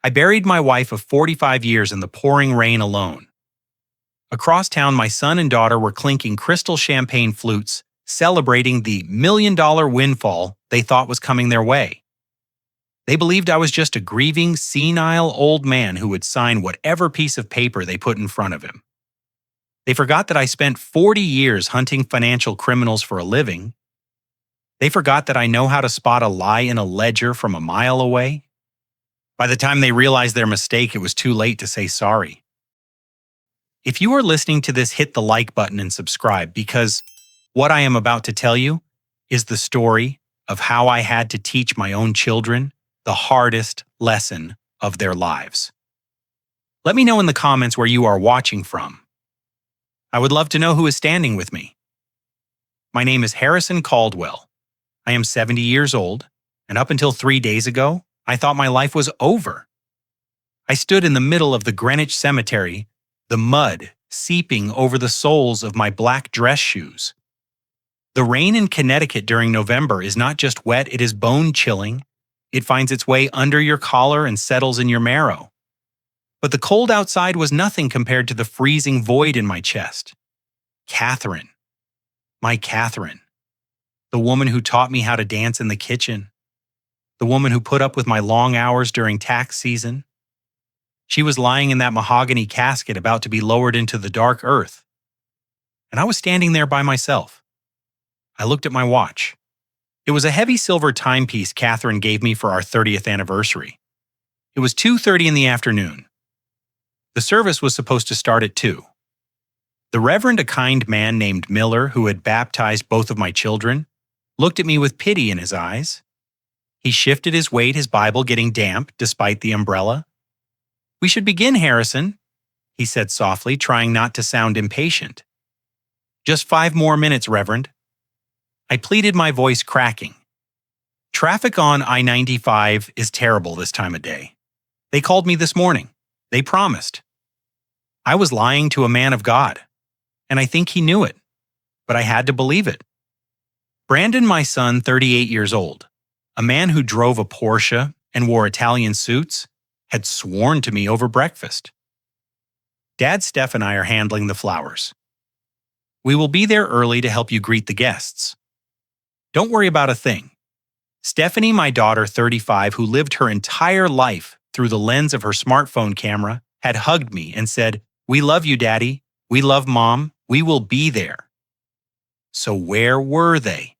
I buried my wife of 45 years in the pouring rain alone. Across town, my son and daughter were clinking crystal champagne flutes, celebrating the $1 million windfall they thought was coming their way. They believed I was just a grieving, senile old man who would sign whatever piece of paper they put in front of him. They forgot that I spent 40 years hunting financial criminals for a living. They forgot that I know how to spot a lie in a ledger from a mile away. By the time they realized their mistake, it was too late to say sorry. If you are listening to this, hit the like button and subscribe, because what I am about to tell you is the story of how I had to teach my own children the hardest lesson of their lives. Let me know in the comments where you are watching from. I would love to know who is standing with me. My name is Harrison Caldwell. I am 70 years old, and up until 3 days ago, I thought my life was over. I stood in the middle of the Greenwich Cemetery, the mud seeping over the soles of my black dress shoes. The rain in Connecticut during November is not just wet, it is bone-chilling. It finds its way under your collar and settles in your marrow. But the cold outside was nothing compared to the freezing void in my chest. Catherine. My Catherine. The woman who taught me how to dance in the kitchen. The woman who put up with my long hours during tax season. She was lying in that mahogany casket about to be lowered into the dark earth. And I was standing there by myself. I looked at my watch. It was a heavy silver timepiece Catherine gave me for our 30th anniversary. It was 2:30 in the afternoon. The service was supposed to start at 2. The Reverend, a kind man named Miller, who had baptized both of my children, looked at me with pity in his eyes. He shifted his weight, his Bible getting damp despite the umbrella. "We should begin, Harrison," he said softly, trying not to sound impatient. "Just 5 more minutes, Reverend." I pleaded, my voice cracking. Traffic on I-95 is terrible this time of day. They called me this morning. They promised. I was lying to a man of God, and I think he knew it, but I had to believe it. Brandon, my son, 38 years old, a man who drove a Porsche and wore Italian suits, had sworn to me over breakfast. Dad, Steph, and I are handling the flowers. We will be there early to help you greet the guests. Don't worry about a thing. Stephanie, my daughter, 35, who lived her entire life through the lens of her smartphone camera, had hugged me and said, "We love you, Daddy. We love Mom. We will be there." So where were they?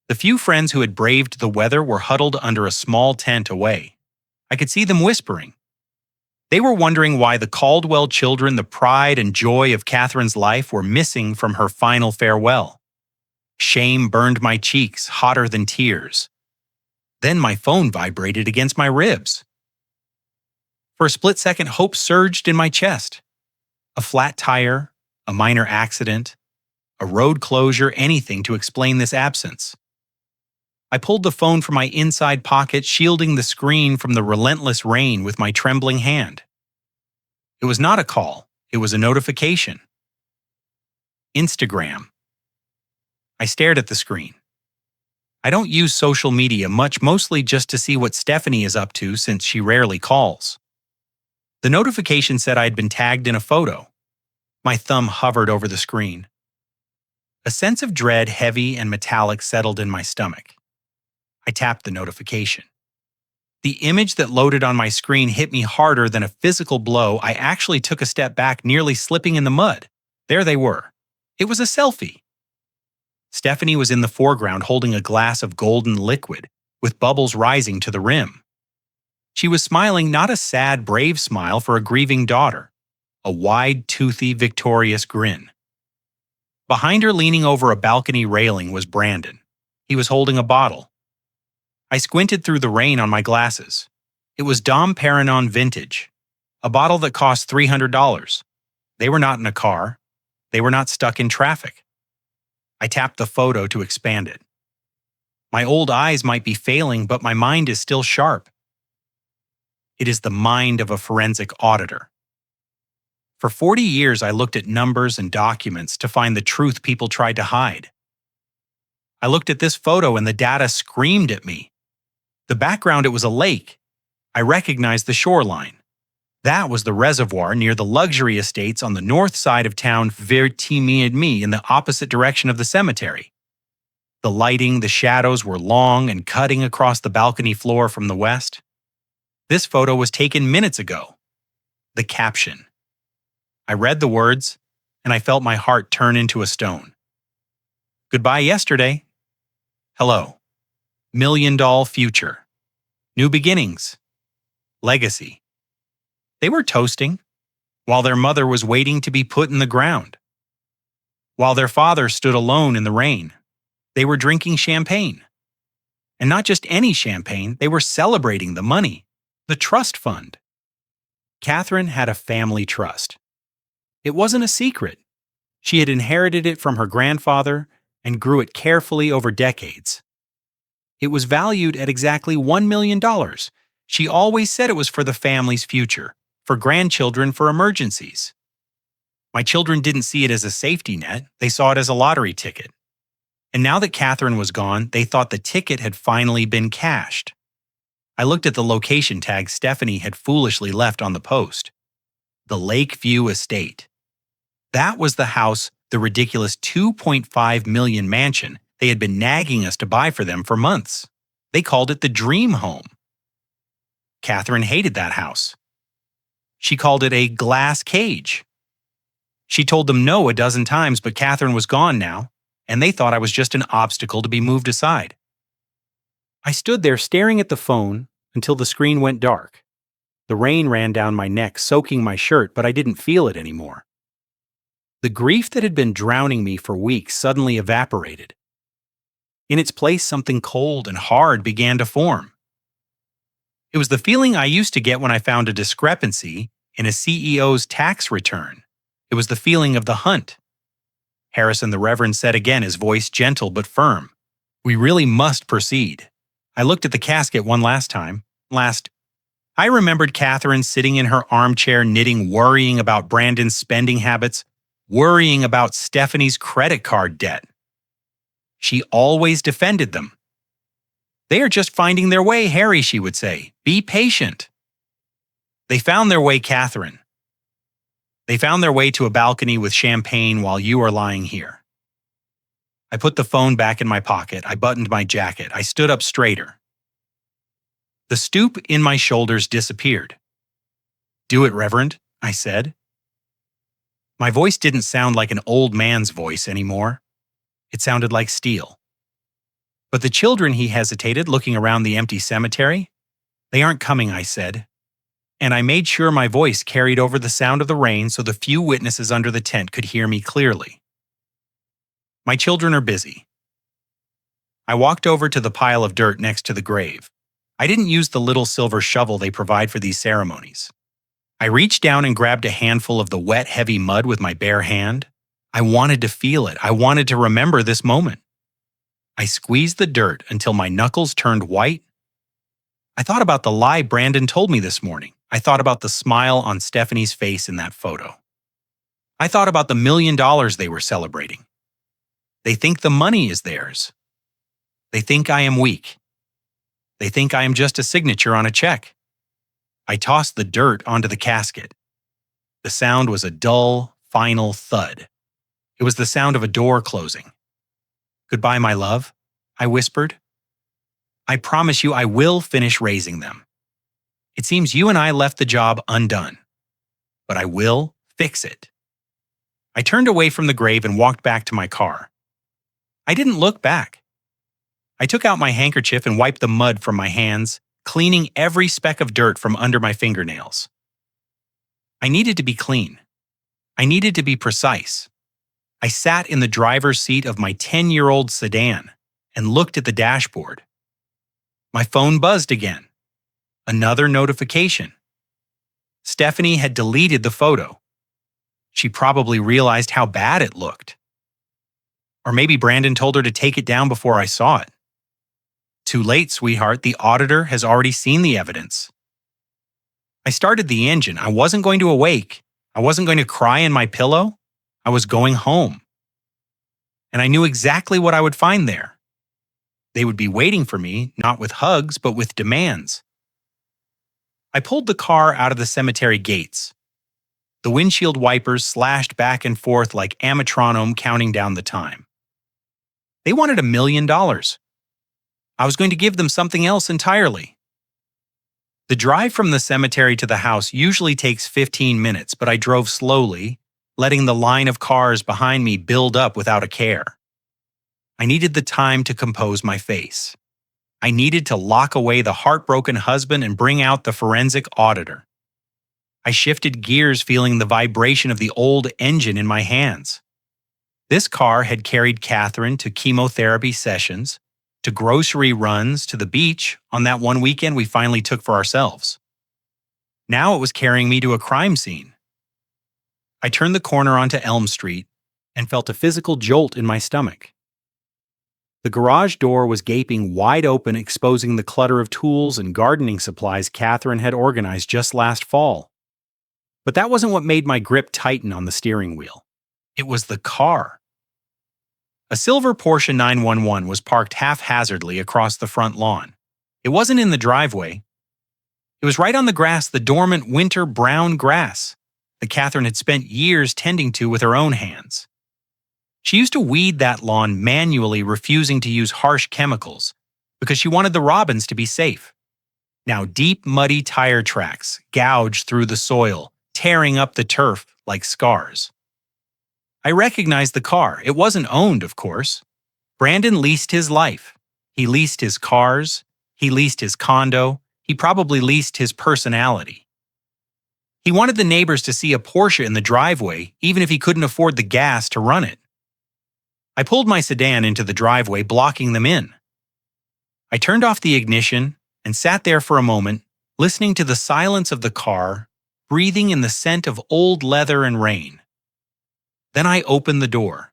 The few friends who had braved the weather were huddled under a small tent away. I could see them whispering. They were wondering why the Caldwell children, the pride and joy of Catherine's life, were missing from her final farewell. Shame burned my cheeks hotter than tears. Then my phone vibrated against my ribs. For a split second, hope surged in my chest. A flat tire, a minor accident, a road closure, anything to explain this absence. I pulled the phone from my inside pocket, shielding the screen from the relentless rain with my trembling hand. It was not a call, it was a notification. Instagram. I stared at the screen. I don't use social media much, mostly just to see what Stephanie is up to since she rarely calls. The notification said I had been tagged in a photo. My thumb hovered over the screen. A sense of dread, heavy and metallic, settled in my stomach. I tapped the notification. The image that loaded on my screen hit me harder than a physical blow. I actually took a step back, nearly slipping in the mud. There they were. It was a selfie. Stephanie was in the foreground holding a glass of golden liquid, with bubbles rising to the rim. She was smiling, not a sad, brave smile for a grieving daughter, a wide, toothy, victorious grin. Behind her, leaning over a balcony railing, was Brandon. He was holding a bottle. I squinted through the rain on my glasses. It was Dom Perignon Vintage, a bottle that cost $300. They were not in a car. They were not stuck in traffic. I tapped the photo to expand it. My old eyes might be failing, but my mind is still sharp. It is the mind of a forensic auditor. For 40 years, I looked at numbers and documents to find the truth people tried to hide. I looked at this photo and the data screamed at me. The background, it was a lake. I recognized the shoreline. That was the reservoir near the luxury estates on the north side of town Vertimie in the opposite direction of the cemetery. The lighting, the shadows were long and cutting across the balcony floor from the west. This photo was taken minutes ago. The caption. I read the words, and I felt my heart turn into a stone. Goodbye yesterday. Hello. $1,000,000 future. New beginnings. Legacy. They were toasting, while their mother was waiting to be put in the ground. While their father stood alone in the rain, they were drinking champagne. And not just any champagne, they were celebrating the money, the trust fund. Catherine had a family trust. It wasn't a secret. She had inherited it from her grandfather and grew it carefully over decades. It was valued at exactly $1,000,000. She always said it was for the family's future, for grandchildren, for emergencies. My children didn't see it as a safety net, they saw it as a lottery ticket. And now that Catherine was gone, they thought the ticket had finally been cashed. I looked at the location tag Stephanie had foolishly left on the post. The Lakeview Estate. That was the house, the ridiculous $2.5 million mansion they had been nagging us to buy for them for months. They called it the dream home. Catherine hated that house. She called it a glass cage. She told them no a dozen times, but Catherine was gone now, and they thought I was just an obstacle to be moved aside. I stood there staring at the phone until the screen went dark. The rain ran down my neck, soaking my shirt, but I didn't feel it anymore. The grief that had been drowning me for weeks suddenly evaporated. In its place, something cold and hard began to form. It was the feeling I used to get when I found a discrepancy in a CEO's tax return. It was the feeling of the hunt. Harrison the Reverend said again, his voice gentle but firm, "We really must proceed." I looked at the casket one last time. I remembered Catherine sitting in her armchair knitting, worrying about Brandon's spending habits, worrying about Stephanie's credit card debt. She always defended them. "They are just finding their way, Harry," she would say. "Be patient." They found their way, Catherine. They found their way to a balcony with champagne while you are lying here. I put the phone back in my pocket. I buttoned my jacket. I stood up straighter. The stoop in my shoulders disappeared. "Do it, Reverend," I said. My voice didn't sound like an old man's voice anymore. It sounded like steel. "But the children," he hesitated, looking around the empty cemetery. "They aren't coming," I said. And I made sure my voice carried over the sound of the rain so the few witnesses under the tent could hear me clearly. "My children are busy." I walked over to the pile of dirt next to the grave. I didn't use the little silver shovel they provide for these ceremonies. I reached down and grabbed a handful of the wet, heavy mud with my bare hand. I wanted to feel it. I wanted to remember this moment. I squeezed the dirt until my knuckles turned white. I thought about the lie Brandon told me this morning. I thought about the smile on Stephanie's face in that photo. I thought about the $1,000,000 they were celebrating. They think the money is theirs. They think I am weak. They think I am just a signature on a check. I tossed the dirt onto the casket. The sound was a dull, final thud. It was the sound of a door closing. "Goodbye, my love," I whispered. "I promise you I will finish raising them. It seems you and I left the job undone, but I will fix it." I turned away from the grave and walked back to my car. I didn't look back. I took out my handkerchief and wiped the mud from my hands, cleaning every speck of dirt from under my fingernails. I needed to be clean. I needed to be precise. I sat in the driver's seat of my 10-year-old sedan and looked at the dashboard. My phone buzzed again. Another notification. Stephanie had deleted the photo. She probably realized how bad it looked. Or maybe Brandon told her to take it down before I saw it. "Too late, sweetheart. The auditor has already seen the evidence." I started the engine. I wasn't going to awake. I wasn't going to cry in my pillow. I was going home. And I knew exactly what I would find there. They would be waiting for me, not with hugs, but with demands. I pulled the car out of the cemetery gates. The windshield wipers slashed back and forth like a metronome counting down the time. They wanted $1 million. I was going to give them something else entirely. The drive from the cemetery to the house usually takes 15 minutes, but I drove slowly, letting the line of cars behind me build up without a care. I needed the time to compose my face. I needed to lock away the heartbroken husband and bring out the forensic auditor. I shifted gears, feeling the vibration of the old engine in my hands. This car had carried Catherine to chemotherapy sessions, to grocery runs, to the beach on that one weekend we finally took for ourselves. Now it was carrying me to a crime scene. I turned the corner onto Elm Street and felt a physical jolt in my stomach. The garage door was gaping wide open, exposing the clutter of tools and gardening supplies Catherine had organized just last fall. But that wasn't what made my grip tighten on the steering wheel. It was the car. A silver Porsche 911 was parked haphazardly across the front lawn. It wasn't in the driveway. It was right on the grass, the dormant winter brown grass that Catherine had spent years tending to with her own hands. She used to weed that lawn manually, refusing to use harsh chemicals because she wanted the robins to be safe. Now deep, muddy tire tracks gouged through the soil, tearing up the turf like scars. I recognized the car. It wasn't owned, of course. Brandon leased his life. He leased his cars. He leased his condo. He probably leased his personality. He wanted the neighbors to see a Porsche in the driveway, even if he couldn't afford the gas to run it. I pulled my sedan into the driveway, blocking them in. I turned off the ignition and sat there for a moment, listening to the silence of the car, breathing in the scent of old leather and rain. Then I opened the door.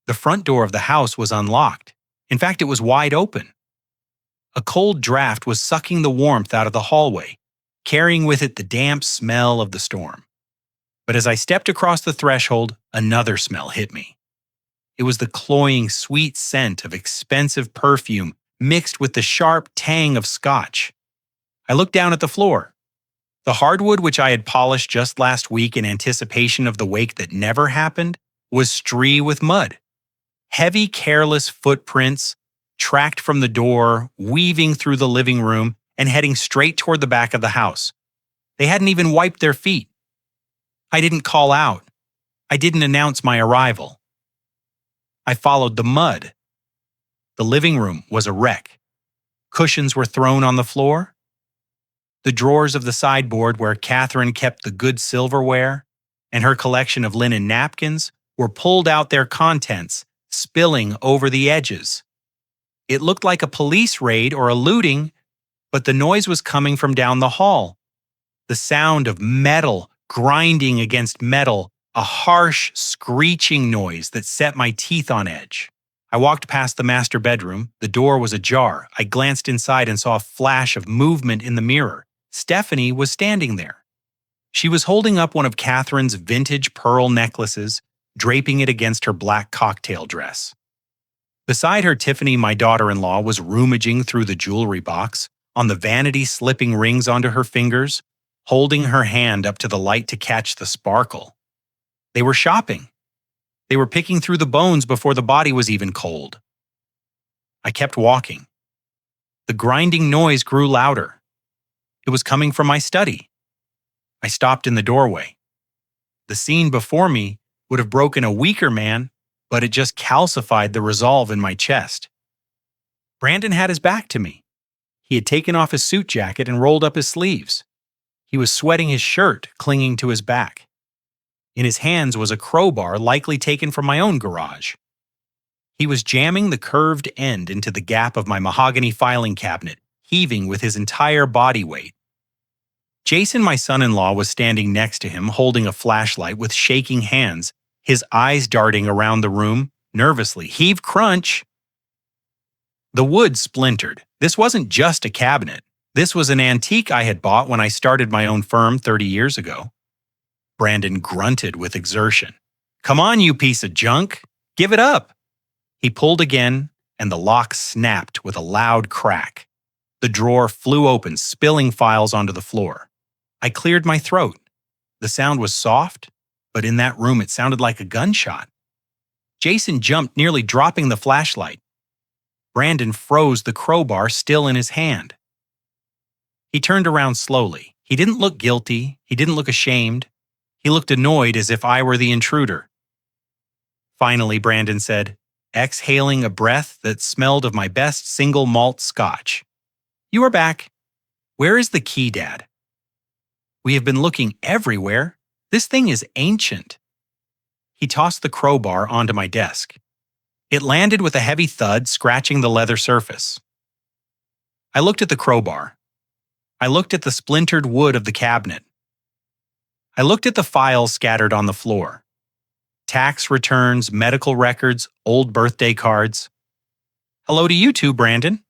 The front door of the house was unlocked. In fact, it was wide open. A cold draft was sucking the warmth out of the hallway, carrying with it the damp smell of the storm. But as I stepped across the threshold, another smell hit me. It was the cloying, sweet scent of expensive perfume mixed with the sharp tang of scotch. I looked down at the floor. The hardwood, which I had polished just last week in anticipation of the wake that never happened, was streaked with mud. Heavy, careless footprints tracked from the door, weaving through the living room and heading straight toward the back of the house. They hadn't even wiped their feet. I didn't call out. I didn't announce my arrival. I followed the mud. The living room was a wreck. Cushions were thrown on the floor. The drawers of the sideboard where Catherine kept the good silverware and her collection of linen napkins were pulled out, their contents spilling over the edges. It looked like a police raid or a looting, but the noise was coming from down the hall. The sound of metal grinding against metal, a harsh, screeching noise that set my teeth on edge. I walked past the master bedroom. The door was ajar. I glanced inside and saw a flash of movement in the mirror. Stephanie was standing there. She was holding up one of Catherine's vintage pearl necklaces, draping it against her black cocktail dress. Beside her, Tiffany, my daughter-in-law, was rummaging through the jewelry box, on the vanity slipping rings onto her fingers, holding her hand up to the light to catch the sparkle. They were shopping. They were picking through the bones before the body was even cold. I kept walking. The grinding noise grew louder. It was coming from my study. I stopped in the doorway. The scene before me would have broken a weaker man, but it just calcified the resolve in my chest. Brandon had his back to me. He had taken off his suit jacket and rolled up his sleeves. He was sweating his shirt, clinging to his back. In his hands was a crowbar likely taken from my own garage. He was jamming the curved end into the gap of my mahogany filing cabinet, heaving with his entire body weight. Jason, my son-in-law, was standing next to him, holding a flashlight with shaking hands, his eyes darting around the room, nervously. Heave, crunch. The wood splintered. This wasn't just a cabinet. This was an antique I had bought when I started my own firm 30 years ago. Brandon grunted with exertion. Come on, you piece of junk. Give it up. He pulled again, and the lock snapped with a loud crack. The drawer flew open, spilling files onto the floor. I cleared my throat. The sound was soft, but in that room it sounded like a gunshot. Jason jumped, nearly dropping the flashlight. Brandon froze, the crowbar still in his hand. He turned around slowly. He didn't look guilty. He didn't look ashamed. He looked annoyed, as if I were the intruder. Finally, Brandon said, exhaling a breath that smelled of my best single malt scotch. "You are back. Where is the key, Dad?" "We have been looking everywhere. This thing is ancient." He tossed the crowbar onto my desk. It landed with a heavy thud, scratching the leather surface. I looked at the crowbar. I looked at the splintered wood of the cabinet. I looked at the files scattered on the floor. Tax returns, medical records, old birthday cards. "Hello to you too, Brandon,"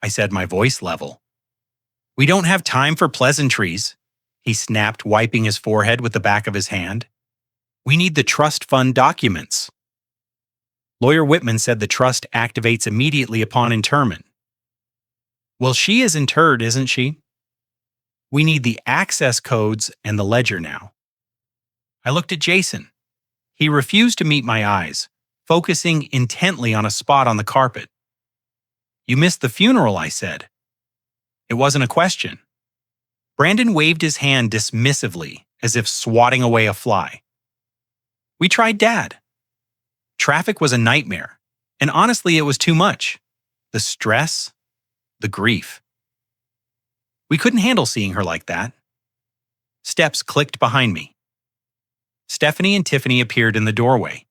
I said, my voice level. "We don't have time for pleasantries," he snapped, wiping his forehead with the back of his hand. "We need the trust fund documents." Lawyer Whitman said the trust activates immediately upon interment. "Well, she is interred, isn't she?" "We need the access codes and the ledger now." I looked at Jason. He refused to meet my eyes, focusing intently on a spot on the carpet. "You missed the funeral," I said. It wasn't a question. Brandon waved his hand dismissively, as if swatting away a fly. "We tried, Dad. Traffic was a nightmare, and honestly it was too much. The stress, the grief. We couldn't handle seeing her like that." Steps clicked behind me. Stephanie and Tiffany appeared in the doorway.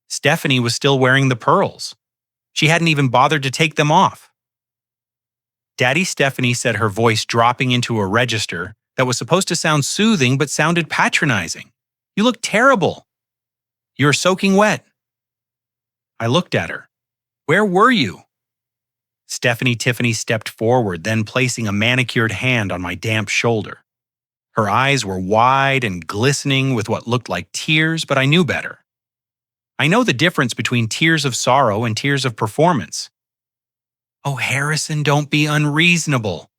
Stephanie was still wearing the pearls. She hadn't even bothered to take them off. Daddy, Stephanie said, her voice dropping into a register that was supposed to sound soothing but sounded patronizing. "You look terrible. You're soaking wet." I looked at her. "Where were you?" Tiffany stepped forward, then placing a manicured hand on my damp shoulder. Her eyes were wide and glistening with what looked like tears, but I knew better. I know the difference between tears of sorrow and tears of performance. "Oh, Harrison, don't be unreasonable,"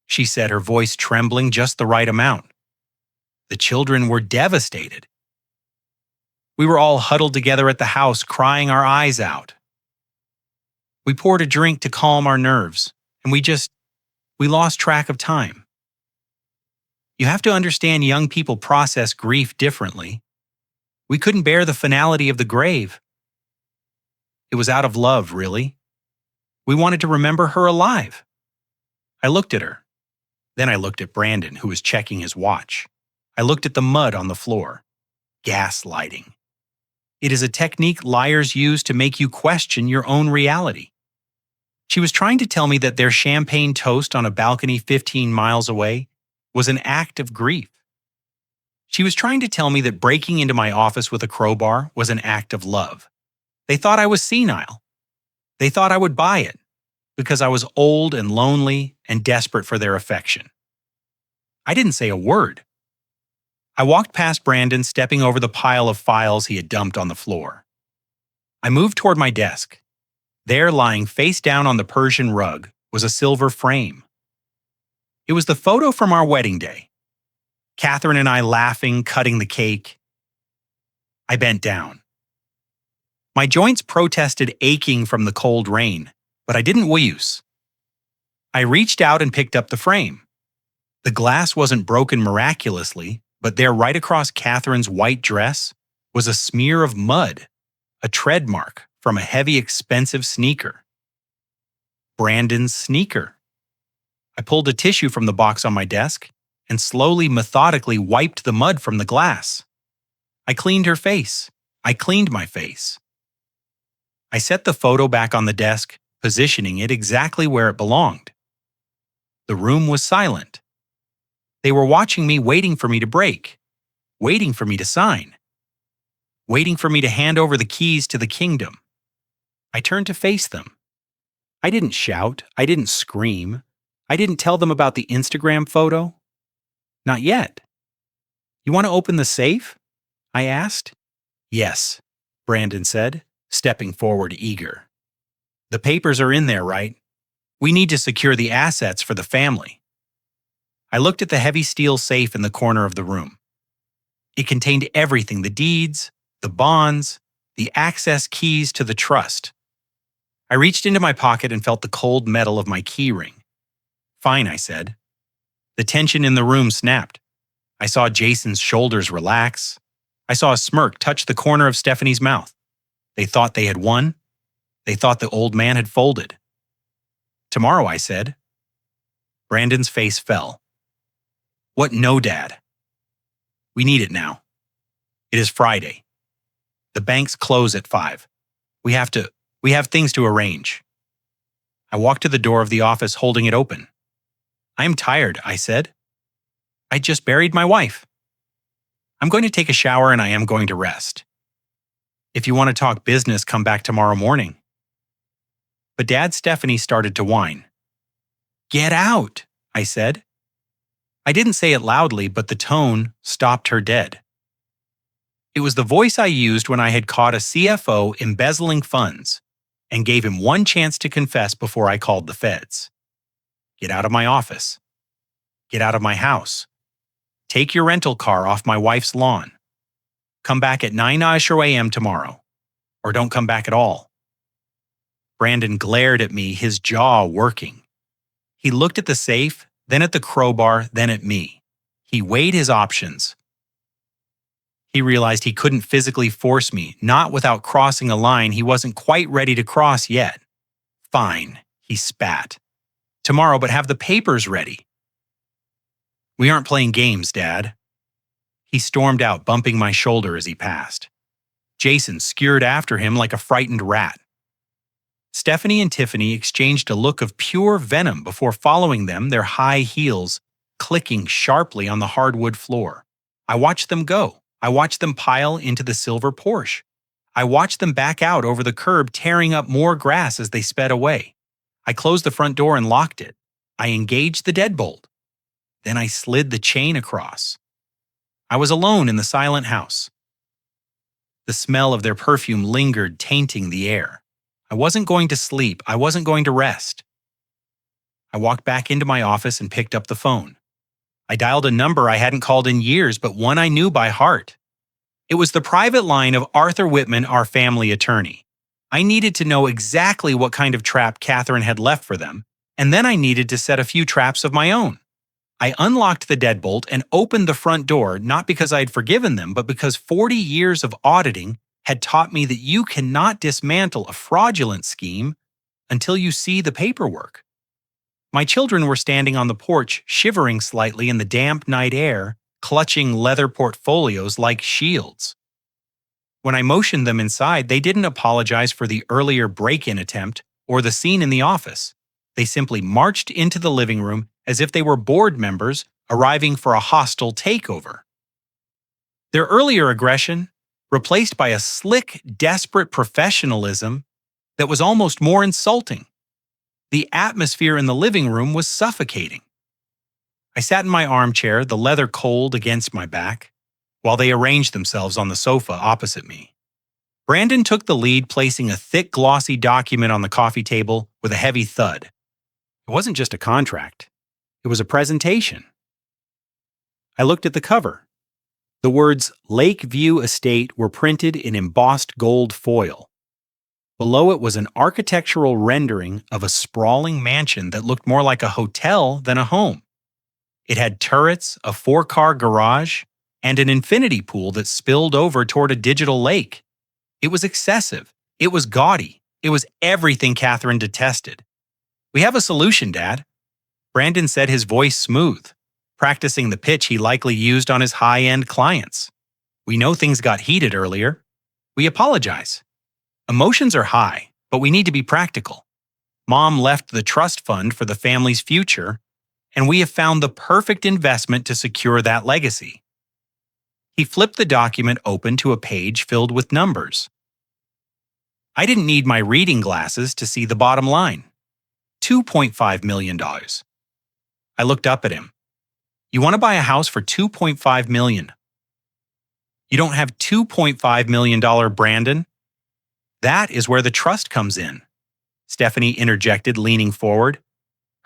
she said, her voice trembling just the right amount. The children were devastated. We were all huddled together at the house, crying our eyes out. We poured a drink to calm our nerves, and we lost track of time. You have to understand, young people process grief differently. We couldn't bear the finality of the grave. It was out of love, really. We wanted to remember her alive. I looked at her. Then I looked at Brandon, who was checking his watch. I looked at the mud on the floor. Gaslighting. It is a technique liars use to make you question your own reality. She was trying to tell me that their champagne toast on a balcony 15 miles away was an act of grief. She was trying to tell me that breaking into my office with a crowbar was an act of love. They thought I was senile. They thought I would buy it because I was old and lonely and desperate for their affection. I didn't say a word. I walked past Brandon, stepping over the pile of files he had dumped on the floor. I moved toward my desk. There, lying face down on the Persian rug, was a silver frame. It was the photo from our wedding day. Catherine and I laughing, cutting the cake. I bent down. My joints protested, aching from the cold rain, but I didn't wheeze. I reached out and picked up the frame. The glass wasn't broken miraculously, but there, right across Catherine's white dress, was a smear of mud, a tread mark from a heavy, expensive sneaker. Brandon's sneaker. I pulled a tissue from the box on my desk and slowly, methodically wiped the mud from the glass. I cleaned her face. I cleaned my face. I set the photo back on the desk, positioning it exactly where it belonged. The room was silent. They were watching me, waiting for me to break, waiting for me to sign, waiting for me to hand over the keys to the kingdom. I turned to face them. I didn't shout. I didn't scream. I didn't tell them about the Instagram photo. Not yet. "You want to open the safe?" I asked. "Yes," Brandon said, stepping forward eager. "The papers are in there, right?" We need to secure the assets for the family. I looked at the heavy steel safe in the corner of the room. It contained everything: the deeds, the bonds, the access keys to the trust. I reached into my pocket and felt the cold metal of my key ring. Fine, I said. The tension in the room snapped. I saw Jason's shoulders relax. I saw a smirk touch the corner of Stephanie's mouth. They thought they had won. They thought the old man had folded. Tomorrow, I said. Brandon's face fell. What no, Dad? We need it now. It is Friday. The banks close at 5. We have things to arrange. I walked to the door of the office holding it open. I am tired, I said. I just buried my wife. I'm going to take a shower and I am going to rest. If you want to talk business, come back tomorrow morning. But Dad, Stephanie started to whine. Get out, I said. I didn't say it loudly, but the tone stopped her dead. It was the voice I used when I had caught a CFO embezzling funds and gave him one chance to confess before I called the feds. Get out of my office. Get out of my house. Take your rental car off my wife's lawn. Come back at 9 a.m. tomorrow, or don't come back at all. Brandon glared at me, his jaw working. He looked at the safe, then at the crowbar, then at me. He weighed his options. He realized he couldn't physically force me, not without crossing a line he wasn't quite ready to cross yet. Fine, he spat. Tomorrow, but have the papers ready. We aren't playing games, Dad. He stormed out, bumping my shoulder as he passed. Jason skewered after him like a frightened rat. Stephanie and Tiffany exchanged a look of pure venom before following them, their high heels clicking sharply on the hardwood floor. I watched them go. I watched them pile into the silver Porsche. I watched them back out over the curb, tearing up more grass as they sped away. I closed the front door and locked it. I engaged the deadbolt. Then I slid the chain across. I was alone in the silent house. The smell of their perfume lingered, tainting the air. I wasn't going to sleep. I wasn't going to rest. I walked back into my office and picked up the phone. I dialed a number I hadn't called in years, but one I knew by heart. It was the private line of Arthur Whitman, our family attorney. I needed to know exactly what kind of trap Catherine had left for them, and then I needed to set a few traps of my own. I unlocked the deadbolt and opened the front door, not because I had forgiven them, but because 40 years of auditing had taught me that you cannot dismantle a fraudulent scheme until you see the paperwork. My children were standing on the porch, shivering slightly in the damp night air, clutching leather portfolios like shields. When I motioned them inside, they didn't apologize for the earlier break-in attempt or the scene in the office. They simply marched into the living room as if they were board members arriving for a hostile takeover. Their earlier aggression, replaced by a slick, desperate professionalism that was almost more insulting. The atmosphere in the living room was suffocating. I sat in my armchair, the leather cold against my back, while they arranged themselves on the sofa opposite me. Brandon took the lead, placing a thick, glossy document on the coffee table with a heavy thud. It wasn't just a contract. It was a presentation. I looked at the cover. The words Lakeview Estate were printed in embossed gold foil. Below it was an architectural rendering of a sprawling mansion that looked more like a hotel than a home. It had turrets, a 4-car garage, and an infinity pool that spilled over toward a digital lake. It was excessive. It was gaudy. It was everything Catherine detested. We have a solution, Dad. Brandon said, his voice smooth, practicing the pitch he likely used on his high-end clients. We know things got heated earlier. We apologize. Emotions are high, but we need to be practical. Mom left the trust fund for the family's future, and we have found the perfect investment to secure that legacy. He flipped the document open to a page filled with numbers. I didn't need my reading glasses to see the bottom line. $2.5 million. I looked up at him. You want to buy a house for $2.5 million. You don't have $2.5 million, Brandon. That is where the trust comes in. Stephanie interjected, leaning forward.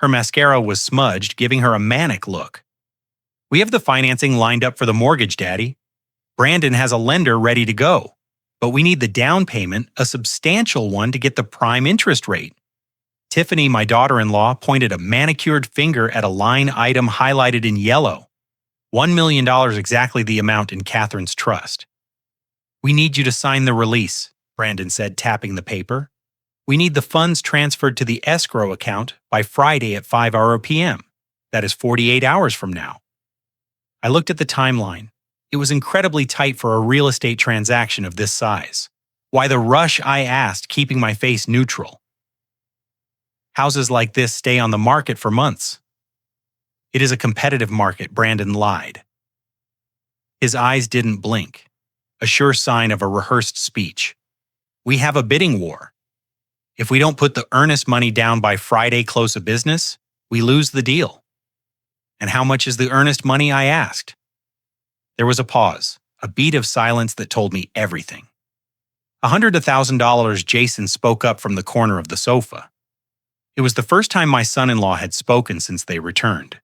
Her mascara was smudged, giving her a manic look. "We have the financing lined up for the mortgage, Daddy. Brandon has a lender ready to go. But we need the down payment, a substantial one, to get the prime interest rate." Tiffany, my daughter-in-law, pointed a manicured finger at a line item highlighted in yellow. $1 million, exactly the amount in Catherine's trust. "We need you to sign the release," Brandon said, tapping the paper. "We need the funds transferred to the escrow account by Friday at 5 p.m. That is 48 hours from now." I looked at the timeline. It was incredibly tight for a real estate transaction of this size. Why the rush, I asked, keeping my face neutral. "Houses like this stay on the market for months." "It is a competitive market," Brandon lied. His eyes didn't blink, a sure sign of a rehearsed speech. "We have a bidding war. If we don't put the earnest money down by Friday close of business, we lose the deal." "And how much is the earnest money?" I asked. There was a pause, a beat of silence that told me everything. $100,000, Jason spoke up from the corner of the sofa. It was the first time my son-in-law had spoken since they returned.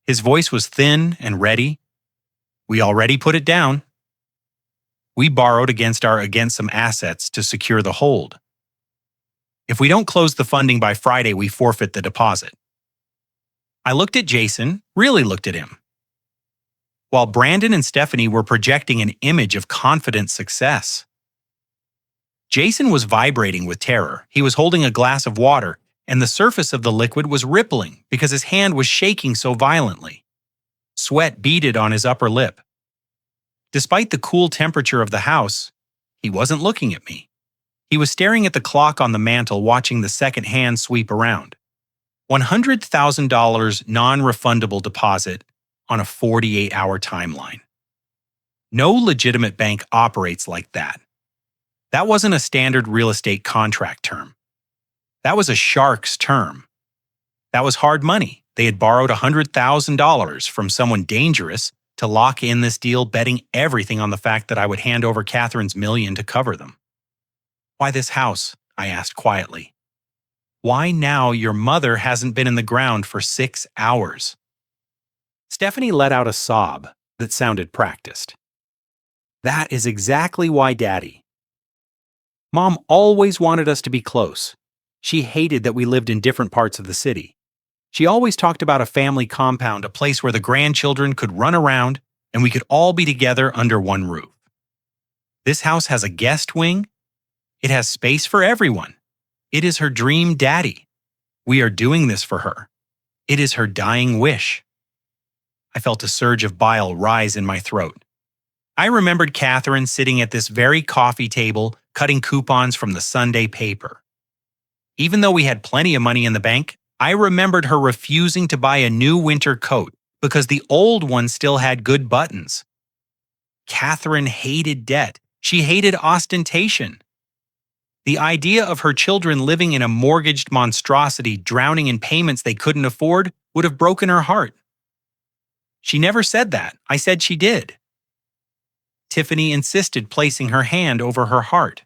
His voice was thin and ready. "We already put it down. We borrowed against some assets to secure the hold. If we don't close the funding by Friday, we forfeit the deposit." I looked at Jason, really looked at him. While Brandon and Stephanie were projecting an image of confident success. Jason was vibrating with terror. He was holding a glass of water, and the surface of the liquid was rippling because his hand was shaking so violently. Sweat beaded on his upper lip. Despite the cool temperature of the house, he wasn't looking at me. He was staring at the clock on the mantel, watching the second hand sweep around. $100,000 non-refundable deposit on a 48-hour timeline. No legitimate bank operates like that. That wasn't a standard real estate contract term. That was a shark's term. That was hard money. They had borrowed $100,000 from someone dangerous to lock in this deal, betting everything on the fact that I would hand over Catherine's $1 million to cover them. "Why this house?" I asked quietly. "Why now? Your mother hasn't been in the ground for 6 hours." Stephanie let out a sob that sounded practiced. "That is exactly why, Daddy. Mom always wanted us to be close. She hated that we lived in different parts of the city. She always talked about a family compound, a place where the grandchildren could run around and we could all be together under one roof. This house has a guest wing. It has space for everyone. It is her dream, Daddy. We are doing this for her. It is her dying wish." I felt a surge of bile rise in my throat. I remembered Catherine sitting at this very coffee table, cutting coupons from the Sunday paper. Even though we had plenty of money in the bank, I remembered her refusing to buy a new winter coat because the old one still had good buttons. Catherine hated debt. She hated ostentation. The idea of her children living in a mortgaged monstrosity, drowning in payments they couldn't afford, would have broken her heart. She never said that. I said she did. Tiffany insisted, placing her hand over her heart.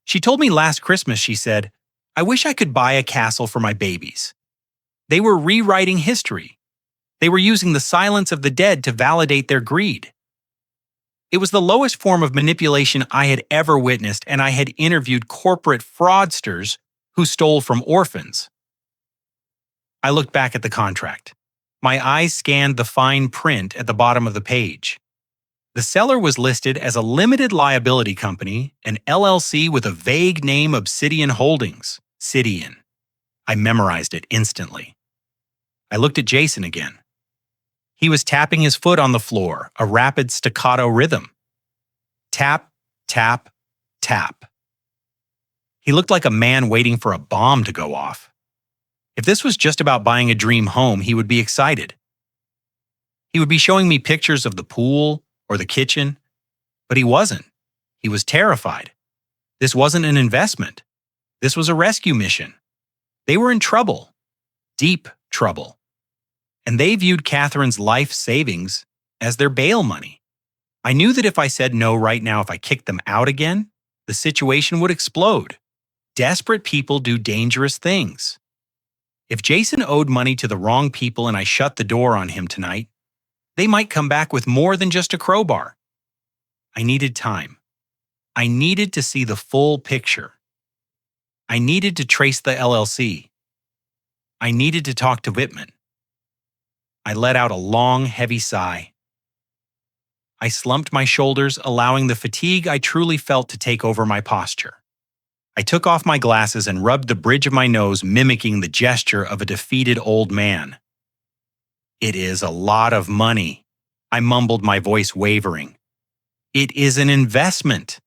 "She told me last Christmas," she said, "I wish I could buy a castle for my babies." They were rewriting history. They were using the silence of the dead to validate their greed. It was the lowest form of manipulation I had ever witnessed, and I had interviewed corporate fraudsters who stole from orphans. I looked back at the contract. My eyes scanned the fine print at the bottom of the page. The seller was listed as a limited liability company, an LLC with a vague name, Obsidian Holdings, Sidian. I memorized it instantly. I looked at Jason again. He was tapping his foot on the floor, a rapid staccato rhythm. Tap, tap, tap. He looked like a man waiting for a bomb to go off. If this was just about buying a dream home, he would be excited. He would be showing me pictures of the pool or the kitchen, but he wasn't. He was terrified. This wasn't an investment. This was a rescue mission. They were in trouble, deep trouble. And they viewed Catherine's life savings as their bail money. I knew that if I said no right now, if I kicked them out again, the situation would explode. Desperate people do dangerous things. If Jason owed money to the wrong people and I shut the door on him tonight, they might come back with more than just a crowbar. I needed time. I needed to see the full picture. I needed to trace the LLC. I needed to talk to Whitman. I let out a long, heavy sigh. I slumped my shoulders, allowing the fatigue I truly felt to take over my posture. I took off my glasses and rubbed the bridge of my nose, mimicking the gesture of a defeated old man. "It is a lot of money," I mumbled, my voice wavering. "It is an investment,"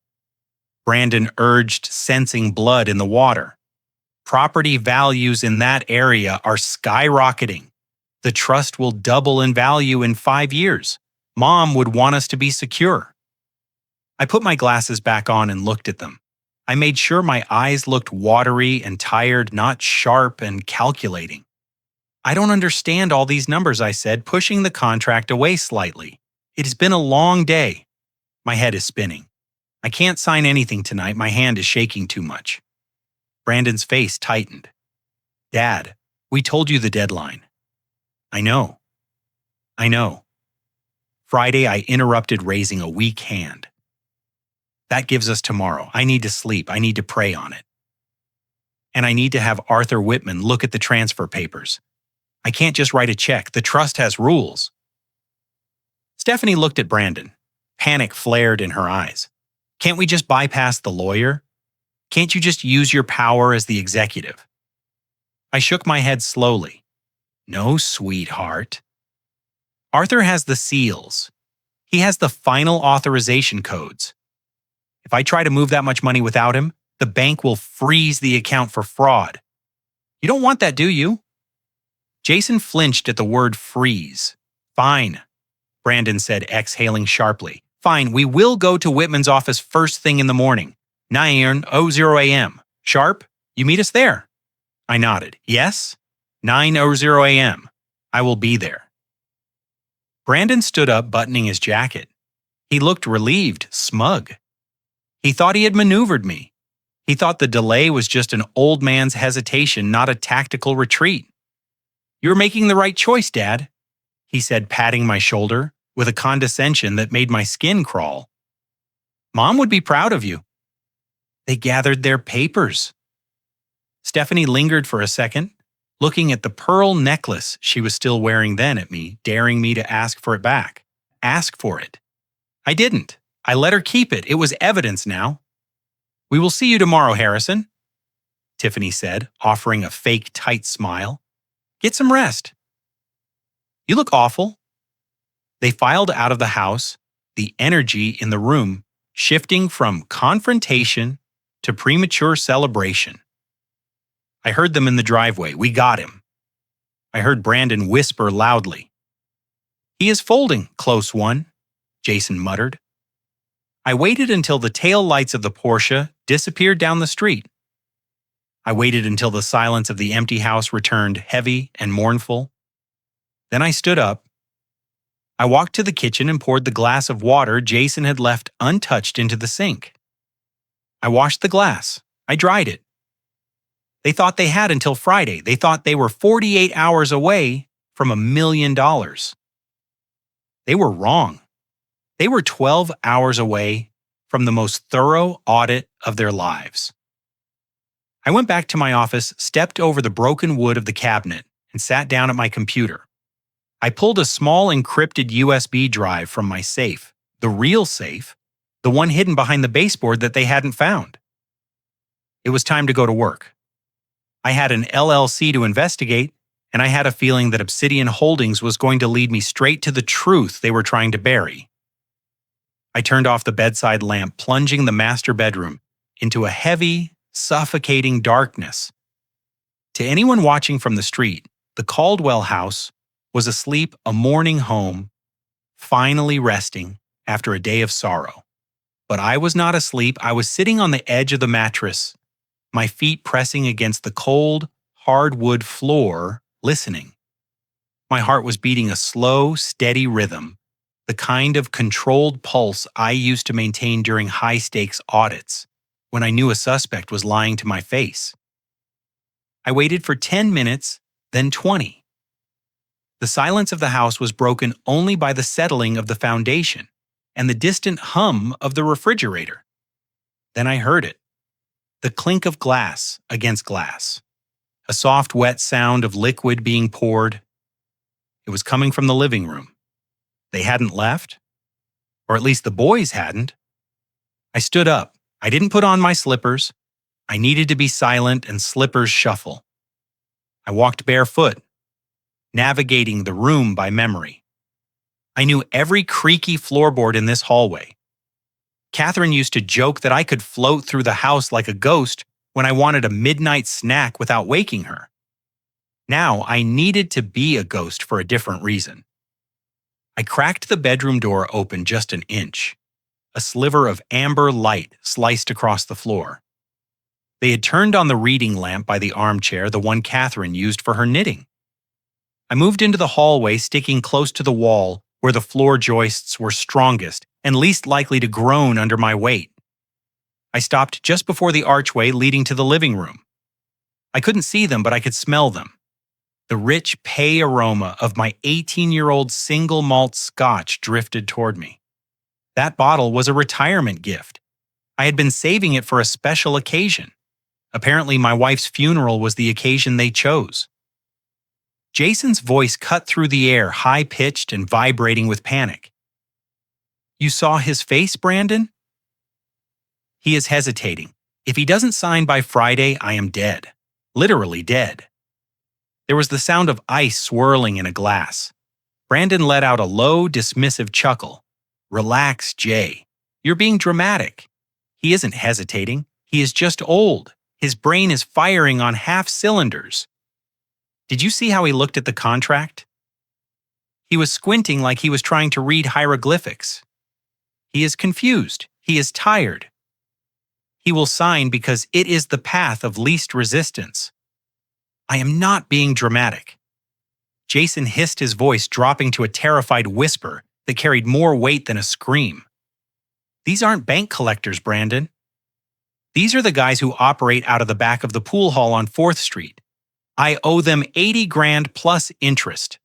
Brandon urged, sensing blood in the water. "Property values in that area are skyrocketing. The trust will double in value in 5 years. Mom would want us to be secure." I put my glasses back on and looked at them. I made sure my eyes looked watery and tired, not sharp and calculating. "I don't understand all these numbers," I said, pushing the contract away slightly. "It has been a long day. My head is spinning. I can't sign anything tonight. My hand is shaking too much." Brandon's face tightened. "Dad, we told you the deadline." "I know. I know." Friday, I interrupted, raising a weak hand. "That gives us tomorrow. I need to sleep. I need to pray on it. And I need to have Arthur Whitman look at the transfer papers. I can't just write a check. The trust has rules." Stephanie looked at Brandon. Panic flared in her eyes. "Can't we just bypass the lawyer? Can't you just use your power as the executive?" I shook my head slowly. "No, sweetheart. Arthur has the seals. He has the final authorization codes. If I try to move that much money without him, the bank will freeze the account for fraud. You don't want that, do you?" Jason flinched at the word freeze. "Fine," Brandon said, exhaling sharply. "Fine, we will go to Whitman's office first thing in the morning, 9:00 a.m. Sharp? You meet us there." I nodded. "Yes? 9:00 a.m. I will be there." Brandon stood up, buttoning his jacket. He looked relieved, smug. He thought he had maneuvered me. He thought the delay was just an old man's hesitation, not a tactical retreat. "You're making the right choice, Dad," he said, patting my shoulder with a condescension that made my skin crawl. "Mom would be proud of you." "They gathered their papers." Stephanie lingered for a second, looking at the pearl necklace she was still wearing then at me, daring me to ask for it back. Ask for it. I didn't. I let her keep it. It was evidence now. "We will see you tomorrow, Harrison," Tiffany said, offering a fake tight smile. "Get some rest." "You look awful." They filed out of the house, the energy in the room shifting from confrontation to premature celebration. I heard them in the driveway. "We got him." I heard Brandon whisper loudly. "He is folding, close one," Jason muttered. I waited until the tail lights of the Porsche disappeared down the street. I waited until the silence of the empty house returned heavy and mournful. Then I stood up. I walked to the kitchen and poured the glass of water Jason had left untouched into the sink. I washed the glass. I dried it. They thought they had until Friday. They thought they were 48 hours away from $1 million. They were wrong. They were 12 hours away from the most thorough audit of their lives. I went back to my office, stepped over the broken wood of the cabinet, and sat down at my computer. I pulled a small encrypted USB drive from my safe, the real safe, the one hidden behind the baseboard that they hadn't found. It was time to go to work. I had an LLC to investigate, and I had a feeling that Obsidian Holdings was going to lead me straight to the truth they were trying to bury. I turned off the bedside lamp, plunging the master bedroom into a heavy, suffocating darkness. To anyone watching from the street, the Caldwell house was asleep, a morning home, finally resting after a day of sorrow. But I was not asleep. I was sitting on the edge of the mattress, my feet pressing against the cold, hardwood floor, listening. My heart was beating a slow, steady rhythm, the kind of controlled pulse I used to maintain during high-stakes audits, when I knew a suspect was lying to my face. I waited for 10 minutes, then 20. The silence of the house was broken only by the settling of the foundation and the distant hum of the refrigerator. Then I heard it. The clink of glass against glass. A soft, wet sound of liquid being poured. It was coming from the living room. They hadn't left, or at least the boys hadn't. I stood up. I didn't put on my slippers. I needed to be silent and slippers shuffle. I walked barefoot, navigating the room by memory. I knew every creaky floorboard in this hallway. Catherine used to joke that I could float through the house like a ghost when I wanted a midnight snack without waking her. Now I needed to be a ghost for a different reason. I cracked the bedroom door open just an inch. A sliver of amber light sliced across the floor. They had turned on the reading lamp by the armchair, the one Catherine used for her knitting. I moved into the hallway, sticking close to the wall where the floor joists were strongest and least likely to groan under my weight. I stopped just before the archway leading to the living room. I couldn't see them, but I could smell them. The rich pay aroma of my 18-year-old single malt scotch drifted toward me. That bottle was a retirement gift. I had been saving it for a special occasion. Apparently, my wife's funeral was the occasion they chose. Jason's voice cut through the air, high-pitched and vibrating with panic. "You saw his face, Brandon?" "He is hesitating. If he doesn't sign by Friday, I am dead. Literally dead." There was the sound of ice swirling in a glass. Brandon let out a low, dismissive chuckle. "Relax, Jay. You're being dramatic. He isn't hesitating. He is just old. His brain is firing on half cylinders." Did you see how he looked at the contract? He was squinting like he was trying to read hieroglyphics. He is confused. He is tired. He will sign because it is the path of least resistance. I am not being dramatic. Jason hissed, his voice dropping to a terrified whisper that carried more weight than a scream. "These aren't bank collectors, Brandon. These are the guys who operate out of the back of the pool hall on 4th Street. I owe them 80 grand plus interest.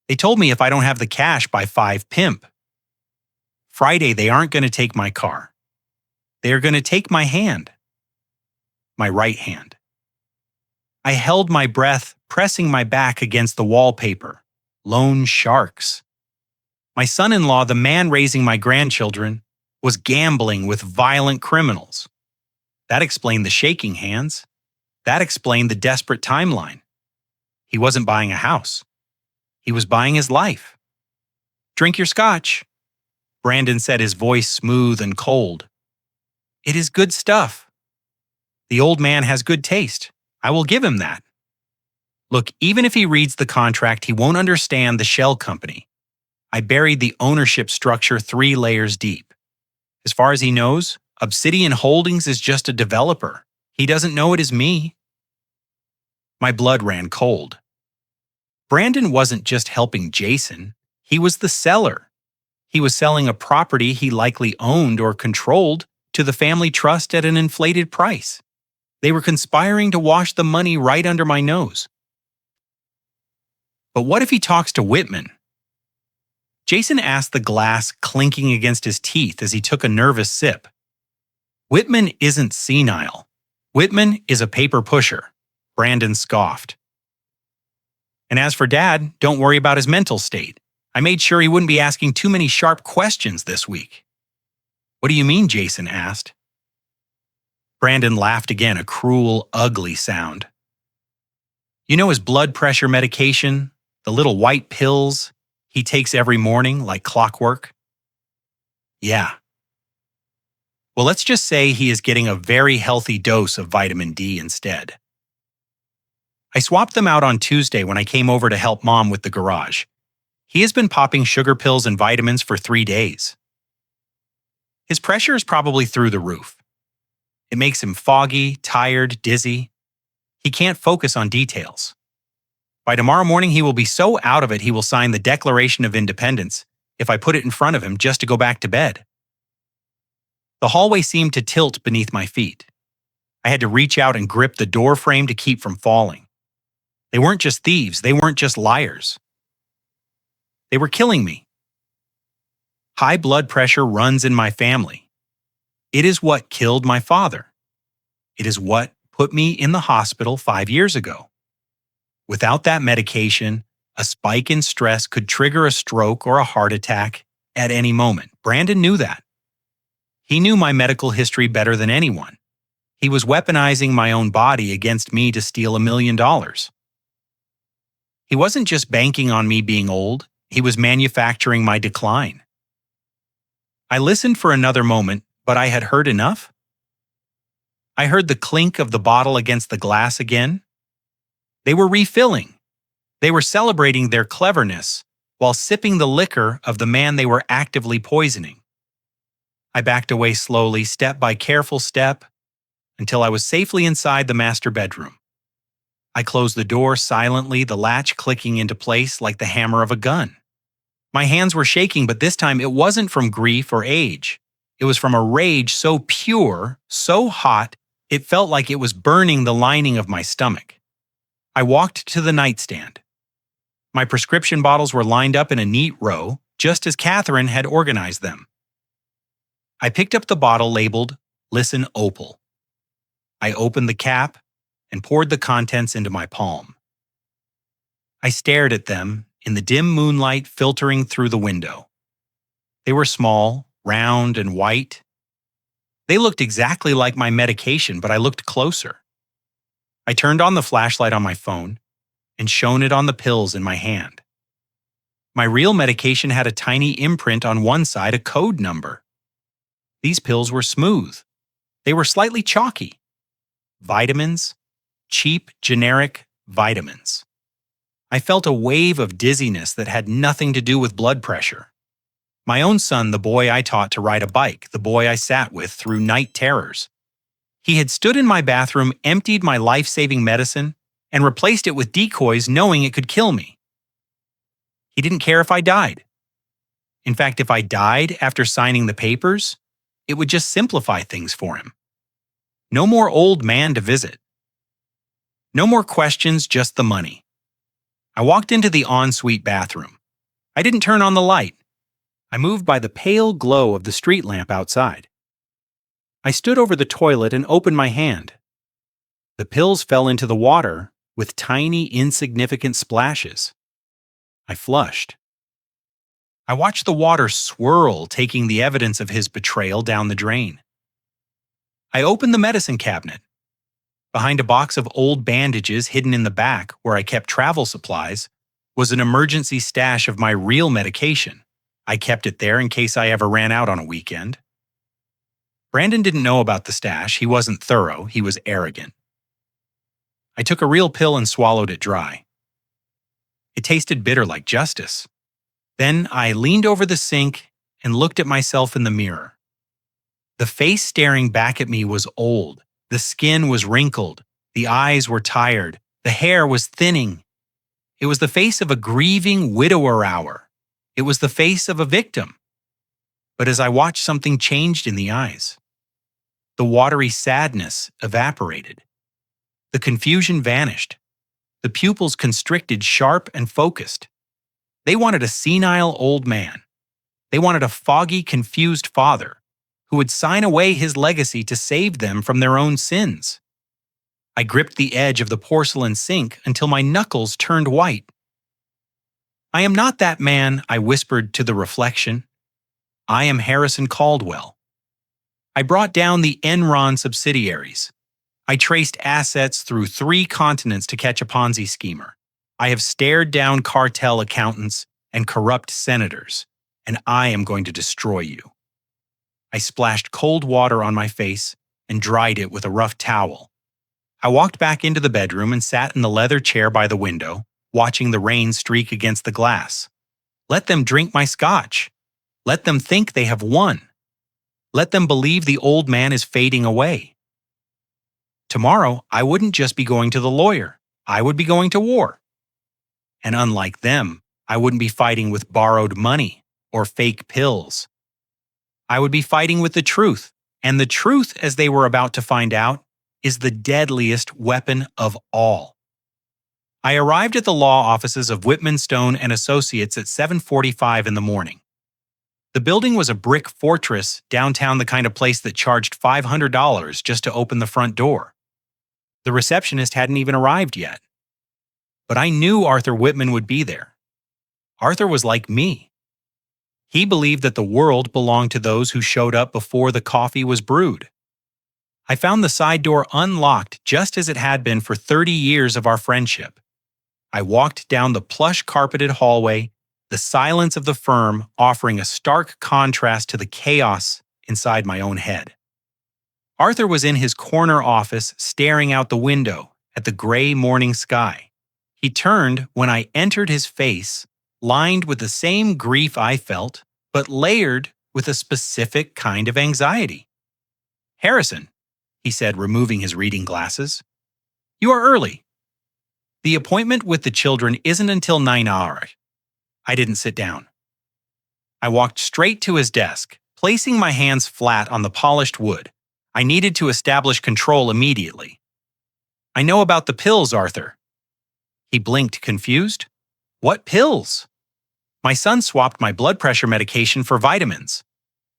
They told me if I don't have the cash by 5 pimp. Friday, they aren't going to take my car. They are going to take my hand. My right hand." I held my breath, pressing my back against the wallpaper. Loan sharks. My son-in-law, the man raising my grandchildren, was gambling with violent criminals. That explained the shaking hands. That explained the desperate timeline. He wasn't buying a house. He was buying his life. "Drink your scotch," Brandon said, his voice smooth and cold. "It is good stuff. The old man has good taste. I will give him that. Look, even if he reads the contract, he won't understand the shell company. I buried the ownership structure 3 layers deep. As far as he knows, Obsidian Holdings is just a developer. He doesn't know it is me." My blood ran cold. Brandon wasn't just helping Jason. He was the seller. He was selling a property he likely owned or controlled to the family trust at an inflated price. They were conspiring to wash the money right under my nose. But what if he talks to Whitman? Jason asked, the glass clinking against his teeth as he took a nervous sip. "Whitman isn't senile. Whitman is a paper pusher," Brandon scoffed. "And as for Dad, don't worry about his mental state. I made sure he wouldn't be asking too many sharp questions this week." "What do you mean?" Jason asked. Brandon laughed again, a cruel, ugly sound. "You know his blood pressure medication, the little white pills he takes every morning like clockwork?" "Yeah." "Well, let's just say he is getting a very healthy dose of vitamin D instead. I swapped them out on Tuesday when I came over to help Mom with the garage. He has been popping sugar pills and vitamins for 3 days. His pressure is probably through the roof. It makes him foggy, tired, dizzy. He can't focus on details. By tomorrow morning, he will be so out of it he will sign the Declaration of Independence if I put it in front of him just to go back to bed." The hallway seemed to tilt beneath my feet. I had to reach out and grip the door frame to keep from falling. They weren't just thieves, they weren't just liars. They were killing me. High blood pressure runs in my family. It is what killed my father. It is what put me in the hospital 5 years ago. Without that medication, a spike in stress could trigger a stroke or a heart attack at any moment. Brandon knew that. He knew my medical history better than anyone. He was weaponizing my own body against me to steal $1 million. He wasn't just banking on me being old, he was manufacturing my decline. I listened for another moment, but I had heard enough. I heard the clink of the bottle against the glass again. They were refilling. They were celebrating their cleverness while sipping the liquor of the man they were actively poisoning. I backed away slowly, step by careful step, until I was safely inside the master bedroom. I closed the door silently, the latch clicking into place like the hammer of a gun. My hands were shaking, but this time it wasn't from grief or age. It was from a rage so pure, so hot, it felt like it was burning the lining of my stomach. I walked to the nightstand. My prescription bottles were lined up in a neat row, just as Catherine had organized them. I picked up the bottle labeled Listen Opal. I opened the cap and poured the contents into my palm. I stared at them in the dim moonlight filtering through the window. They were small, round, and white. They looked exactly like my medication, but I looked closer. I turned on the flashlight on my phone and shone it on the pills in my hand. My real medication had a tiny imprint on one side, a code number. These pills were smooth. They were slightly chalky. Vitamins, cheap, generic vitamins. I felt a wave of dizziness that had nothing to do with blood pressure. My own son, the boy I taught to ride a bike, the boy I sat with through night terrors. He had stood in my bathroom, emptied my life-saving medicine, and replaced it with decoys knowing it could kill me. He didn't care if I died. In fact, if I died after signing the papers, it would just simplify things for him. No more old man to visit. No more questions, just the money. I walked into the ensuite bathroom. I didn't turn on the light. I moved by the pale glow of the street lamp outside. I stood over the toilet and opened my hand. The pills fell into the water with tiny, insignificant splashes. I flushed. I watched the water swirl, taking the evidence of his betrayal down the drain. I opened the medicine cabinet. Behind a box of old bandages hidden in the back where I kept travel supplies was an emergency stash of my real medication. I kept it there in case I ever ran out on a weekend. Brandon didn't know about the stash. He wasn't thorough. He was arrogant. I took a real pill and swallowed it dry. It tasted bitter like justice. Then I leaned over the sink and looked at myself in the mirror. The face staring back at me was old. The skin was wrinkled. The eyes were tired. The hair was thinning. It was the face of a grieving widower hour. It was the face of a victim. But as I watched, something changed in the eyes. The watery sadness evaporated. The confusion vanished. The pupils constricted, sharp and focused. They wanted a senile old man. They wanted a foggy, confused father who would sign away his legacy to save them from their own sins. I gripped the edge of the porcelain sink until my knuckles turned white. I am not that man, I whispered to the reflection. I am Harrison Caldwell. I brought down the Enron subsidiaries. I traced assets through 3 continents to catch a Ponzi schemer. I have stared down cartel accountants and corrupt senators, and I am going to destroy you. I splashed cold water on my face and dried it with a rough towel. I walked back into the bedroom and sat in the leather chair by the window, watching the rain streak against the glass. Let them drink my scotch. Let them think they have won. Let them believe the old man is fading away. Tomorrow, I wouldn't just be going to the lawyer. I would be going to war. And unlike them, I wouldn't be fighting with borrowed money or fake pills. I would be fighting with the truth, and the truth, as they were about to find out, is the deadliest weapon of all. I arrived at the law offices of Whitman Stone and Associates at 7:45 in the morning. The building was a brick fortress downtown, the kind of place that charged $500 just to open the front door. The receptionist hadn't even arrived yet. But I knew Arthur Whitman would be there. Arthur was like me. He believed that the world belonged to those who showed up before the coffee was brewed. I found the side door unlocked just as it had been for 30 years of our friendship. I walked down the plush carpeted hallway, the silence of the firm offering a stark contrast to the chaos inside my own head. Arthur was in his corner office staring out the window at the gray morning sky. He turned when I entered, his face lined with the same grief I felt, but layered with a specific kind of anxiety. "Harrison," he said, removing his reading glasses, "you are early. The appointment with the children isn't until 9 hours. I didn't sit down. I walked straight to his desk, placing my hands flat on the polished wood. I needed to establish control immediately. "I know about the pills, Arthur." He blinked, confused. "What pills?" "My son swapped my blood pressure medication for vitamins."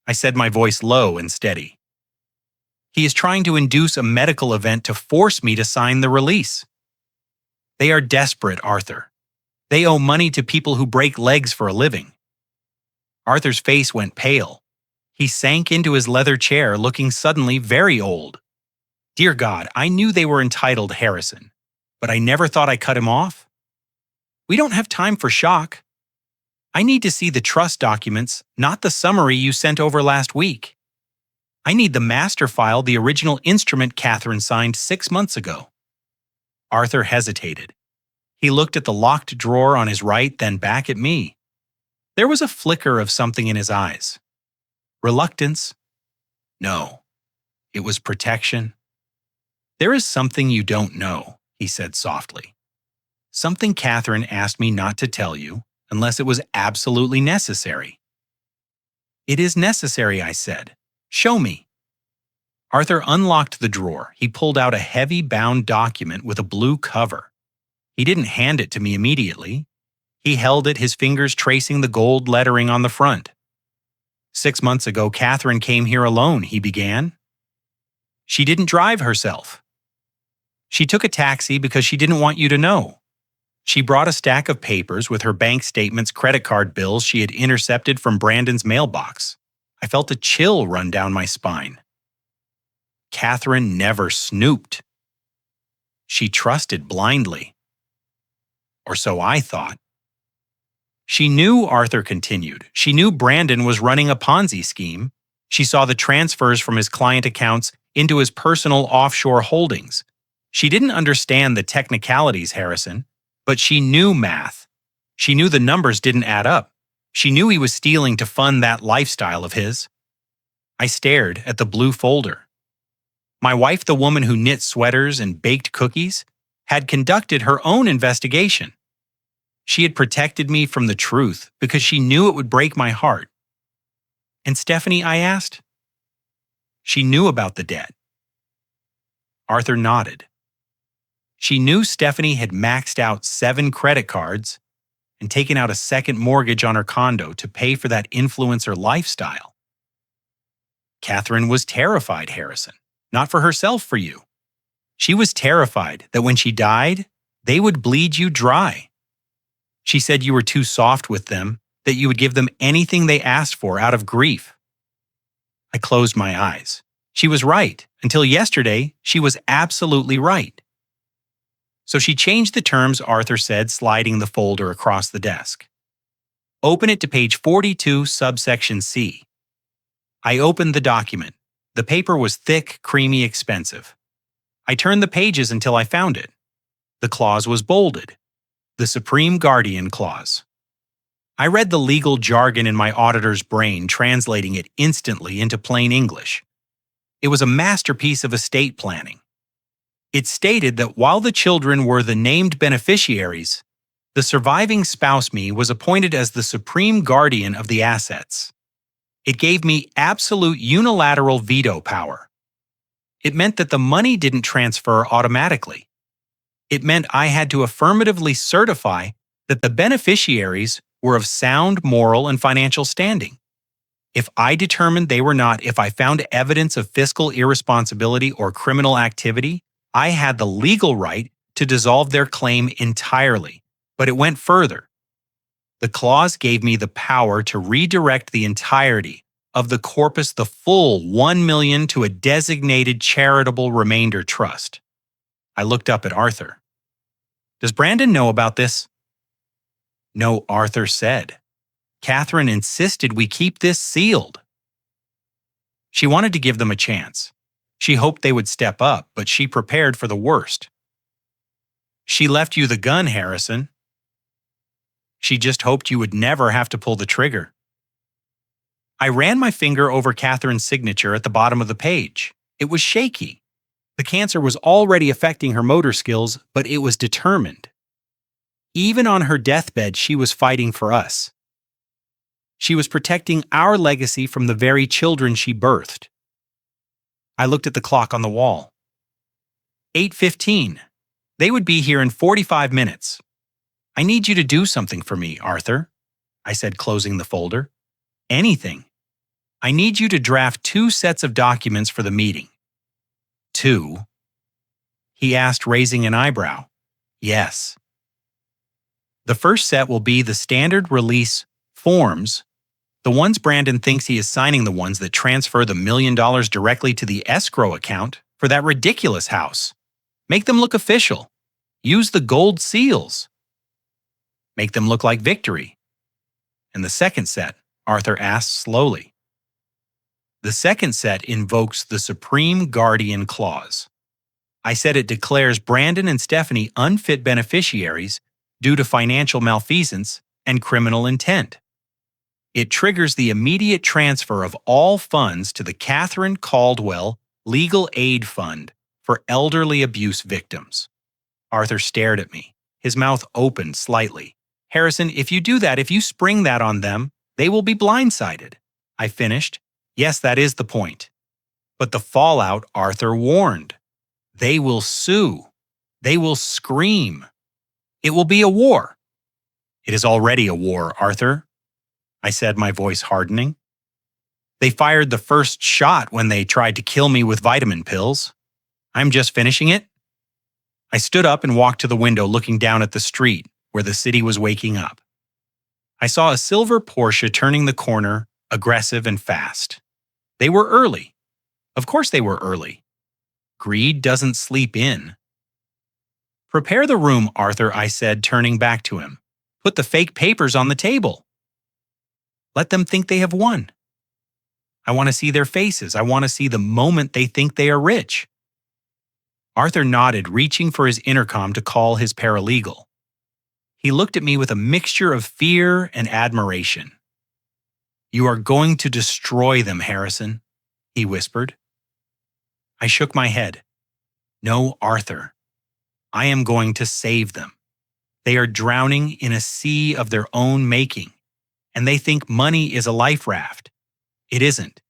I said, my voice low and steady. "He is trying to induce a medical event to force me to sign the release." "They are desperate, Arthur. They owe money to people who break legs for a living." Arthur's face went pale. He sank into his leather chair, looking suddenly very old. Dear God, I knew they were entitled, Harrison, but I never thought I cut him off. "We don't have time for shock. I need to see the trust documents, not the summary you sent over last week. I need the master file, the original instrument Catherine signed 6 months ago." Arthur hesitated. He looked at the locked drawer on his right, then back at me. There was a flicker of something in his eyes. Reluctance? No. It was protection. "There is something you don't know," he said softly. "Something Catherine asked me not to tell you unless it was absolutely necessary." "It is necessary," I said. "Show me." Arthur unlocked the drawer. He pulled out a heavy bound document with a blue cover. He didn't hand it to me immediately. He held it, his fingers tracing the gold lettering on the front. "6 months ago, Catherine came here alone," he began. "She didn't drive herself. She took a taxi because she didn't want you to know. She brought a stack of papers with her bank statements, credit card bills she had intercepted from Brandon's mailbox. I felt a chill run down my spine. Catherine never snooped. She trusted blindly. Or so I thought. She knew, Arthur continued. She knew Brandon was running a Ponzi scheme. She saw the transfers from his client accounts into his personal offshore holdings. She didn't understand the technicalities, Harrison, but she knew math. She knew the numbers didn't add up. She knew he was stealing to fund that lifestyle of his. I stared at the blue folder. My wife, the woman who knit sweaters and baked cookies, had conducted her own investigation. She had protected me from the truth because she knew it would break my heart. And Stephanie, I asked? She knew about the debt. Arthur nodded. She knew Stephanie had maxed out 7 credit cards and taken out a second mortgage on her condo to pay for that influencer lifestyle. Catherine was terrified, Harrison, not for herself, for you. She was terrified that when she died, they would bleed you dry. She said you were too soft with them, that you would give them anything they asked for out of grief. I closed my eyes. She was right. Until yesterday, she was absolutely right. So she changed the terms, Arthur said, sliding the folder across the desk. Open it to page 42, subsection C. I opened the document. The paper was thick, creamy, expensive. I turned the pages until I found it. The clause was bolded. The Supreme Guardian Clause. I read the legal jargon in my auditor's brain, translating it instantly into plain English. It was a masterpiece of estate planning. It stated that while the children were the named beneficiaries, the surviving spouse, me, was appointed as the supreme guardian of the assets. It gave me absolute unilateral veto power. It meant that the money didn't transfer automatically. It meant I had to affirmatively certify that the beneficiaries were of sound moral and financial standing. If I determined they were not, if I found evidence of fiscal irresponsibility or criminal activity, I had the legal right to dissolve their claim entirely. But it went further. The clause gave me the power to redirect the entirety of the corpus, the full $1 million, to a designated charitable remainder trust. I looked up at Arthur. Does Brandon know about this? No, Arthur said. Catherine insisted we keep this sealed. She wanted to give them a chance. She hoped they would step up, but she prepared for the worst. She left you the gun, Harrison. She just hoped you would never have to pull the trigger. I ran my finger over Catherine's signature at the bottom of the page. It was shaky. The cancer was already affecting her motor skills, but it was determined. Even on her deathbed, she was fighting for us. She was protecting our legacy from the very children she birthed. I looked at the clock on the wall. 8:15. They would be here in 45 minutes. I need you to do something for me, Arthur, I said, closing the folder. Anything. I need you to draft 2 sets of documents for the meeting. 2? He asked, raising an eyebrow. Yes. The first set will be the standard release forms, the ones Brandon thinks he is signing, the ones that transfer the $1 million directly to the escrow account for that ridiculous house. Make them look official. Use the gold seals. Make them look like victory. And the second set, Arthur asked slowly. The second set invokes the Supreme Guardian Clause. I said it declares Brandon and Stephanie unfit beneficiaries due to financial malfeasance and criminal intent. It triggers the immediate transfer of all funds to the Catherine Caldwell Legal Aid Fund for elderly abuse victims. Arthur stared at me, his mouth opened slightly. Harrison, if you do that, if you spring that on them, they will be blindsided. I finished. Yes, that is the point. But the fallout, Arthur warned. They will sue. They will scream. It will be a war. It is already a war, Arthur, I said, my voice hardening. They fired the first shot when they tried to kill me with vitamin pills. I'm just finishing it. I stood up and walked to the window, looking down at the street where the city was waking up. I saw a silver Porsche turning the corner, aggressive and fast. They were early. Of course they were early. Greed doesn't sleep in. Prepare the room, Arthur, I said, turning back to him. Put the fake papers on the table. Let them think they have won. I want to see their faces. I want to see the moment they think they are rich. Arthur nodded, reaching for his intercom to call his paralegal. He looked at me with a mixture of fear and admiration. You are going to destroy them, Harrison, he whispered. I shook my head. No, Arthur. I am going to save them. They are drowning in a sea of their own making, and they think money is a life raft. It isn't.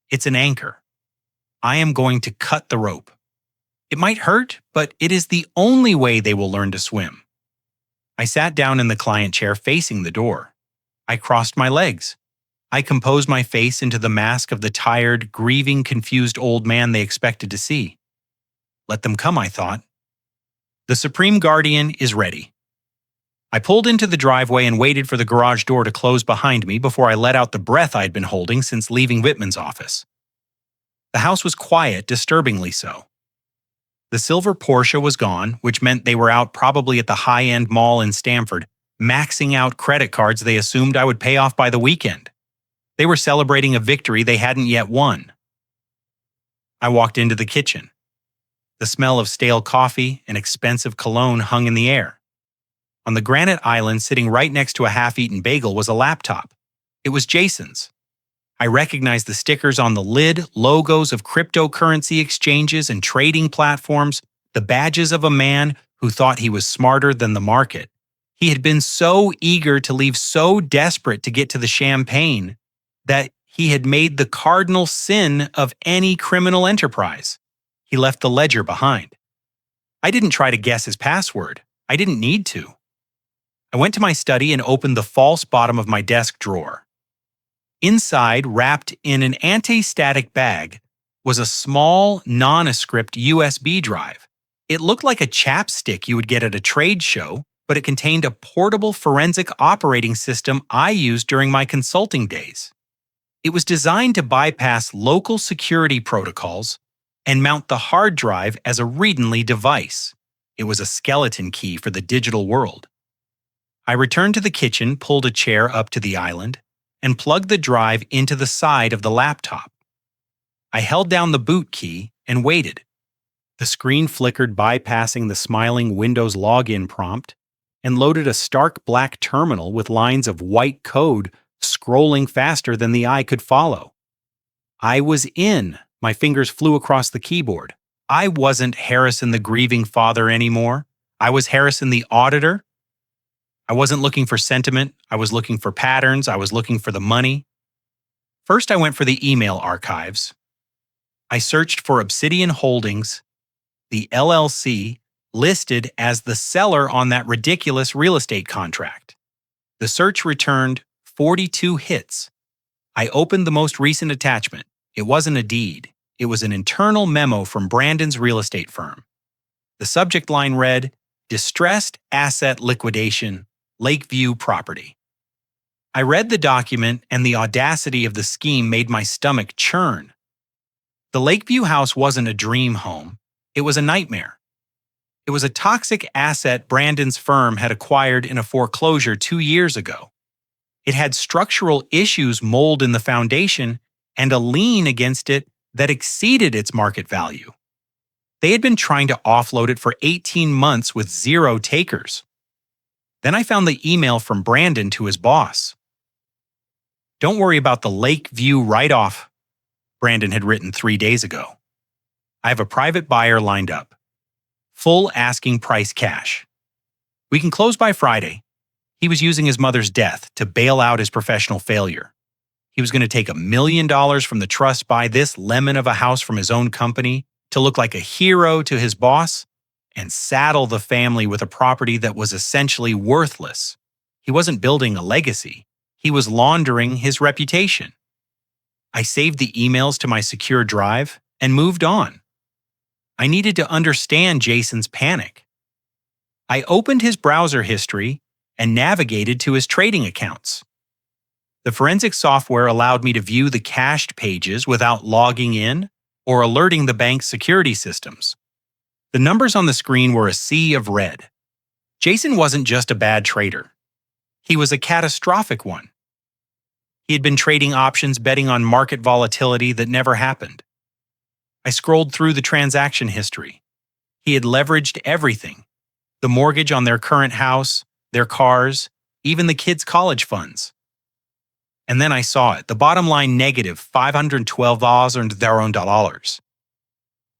It's an anchor. I am going to cut the rope. It might hurt, but it is the only way they will learn to swim. I sat down in the client chair facing the door. I crossed my legs. I composed my face into the mask of the tired, grieving, confused old man they expected to see. Let them come, I thought. The Supreme Guardian is ready. I pulled into the driveway and waited for the garage door to close behind me before I let out the breath I'd been holding since leaving Whitman's office. The house was quiet, disturbingly so. The silver Porsche was gone, which meant they were out probably at the high-end mall in Stamford, maxing out credit cards they assumed I would pay off by the weekend. They were celebrating a victory they hadn't yet won. I walked into the kitchen. The smell of stale coffee and expensive cologne hung in the air. On the granite island sitting right next to a half-eaten bagel was a laptop. It was Jason's. I recognized the stickers on the lid, logos of cryptocurrency exchanges and trading platforms, the badges of a man who thought he was smarter than the market. He had been so eager to leave, so desperate to get to the champagne, that he had made the cardinal sin of any criminal enterprise. He left the ledger behind. I didn't try to guess his password. I didn't need to. I went to my study and opened the false bottom of my desk drawer. Inside, wrapped in an anti-static bag, was a small, nondescript USB drive. It looked like a chapstick you would get at a trade show, but it contained a portable forensic operating system I used during my consulting days. It was designed to bypass local security protocols and mount the hard drive as a read-only device. It was a skeleton key for the digital world. I returned to the kitchen, pulled a chair up to the island, and plugged the drive into the side of the laptop. I held down the boot key and waited. The screen flickered, bypassing the smiling Windows login prompt, and loaded a stark black terminal with lines of white code scrolling faster than the eye could follow. I was in. My fingers flew across the keyboard. I wasn't Harrison the grieving father anymore. I was Harrison the auditor. I wasn't looking for sentiment. I was looking for patterns. I was looking for the money. First, I went for the email archives. I searched for Obsidian Holdings, the LLC, listed as the seller on that ridiculous real estate contract. The search returned 42 hits. I opened the most recent attachment. It wasn't a deed. It was an internal memo from Brandon's real estate firm. The subject line read, "Distressed Asset Liquidation, Lakeview Property." I read the document, and the audacity of the scheme made my stomach churn. The Lakeview house wasn't a dream home. It was a nightmare. It was a toxic asset Brandon's firm had acquired in a foreclosure 2 years ago. It had structural issues, mold in the foundation, and a lien against it that exceeded its market value. They had been trying to offload it for 18 months with 0 takers. Then I found the email from Brandon to his boss. "Don't worry about the Lakeview write-off," Brandon had written 3 days ago. "I have a private buyer lined up. Full asking price cash. We can close by Friday." He was using his mother's death to bail out his professional failure. He was going to take $1 million from the trust, buy this lemon of a house from his own company to look like a hero to his boss, and saddle the family with a property that was essentially worthless. He wasn't building a legacy. He was laundering his reputation. I saved the emails to my secure drive and moved on. I needed to understand Jason's panic. I opened his browser history and navigated to his trading accounts. The forensic software allowed me to view the cached pages without logging in or alerting the bank's security systems. The numbers on the screen were a sea of red. Jason wasn't just a bad trader. He was a catastrophic one. He had been trading options, betting on market volatility that never happened. I scrolled through the transaction history. He had leveraged everything: the mortgage on their current house, their cars, even the kids' college funds. And then I saw it, the bottom line negative $512,000.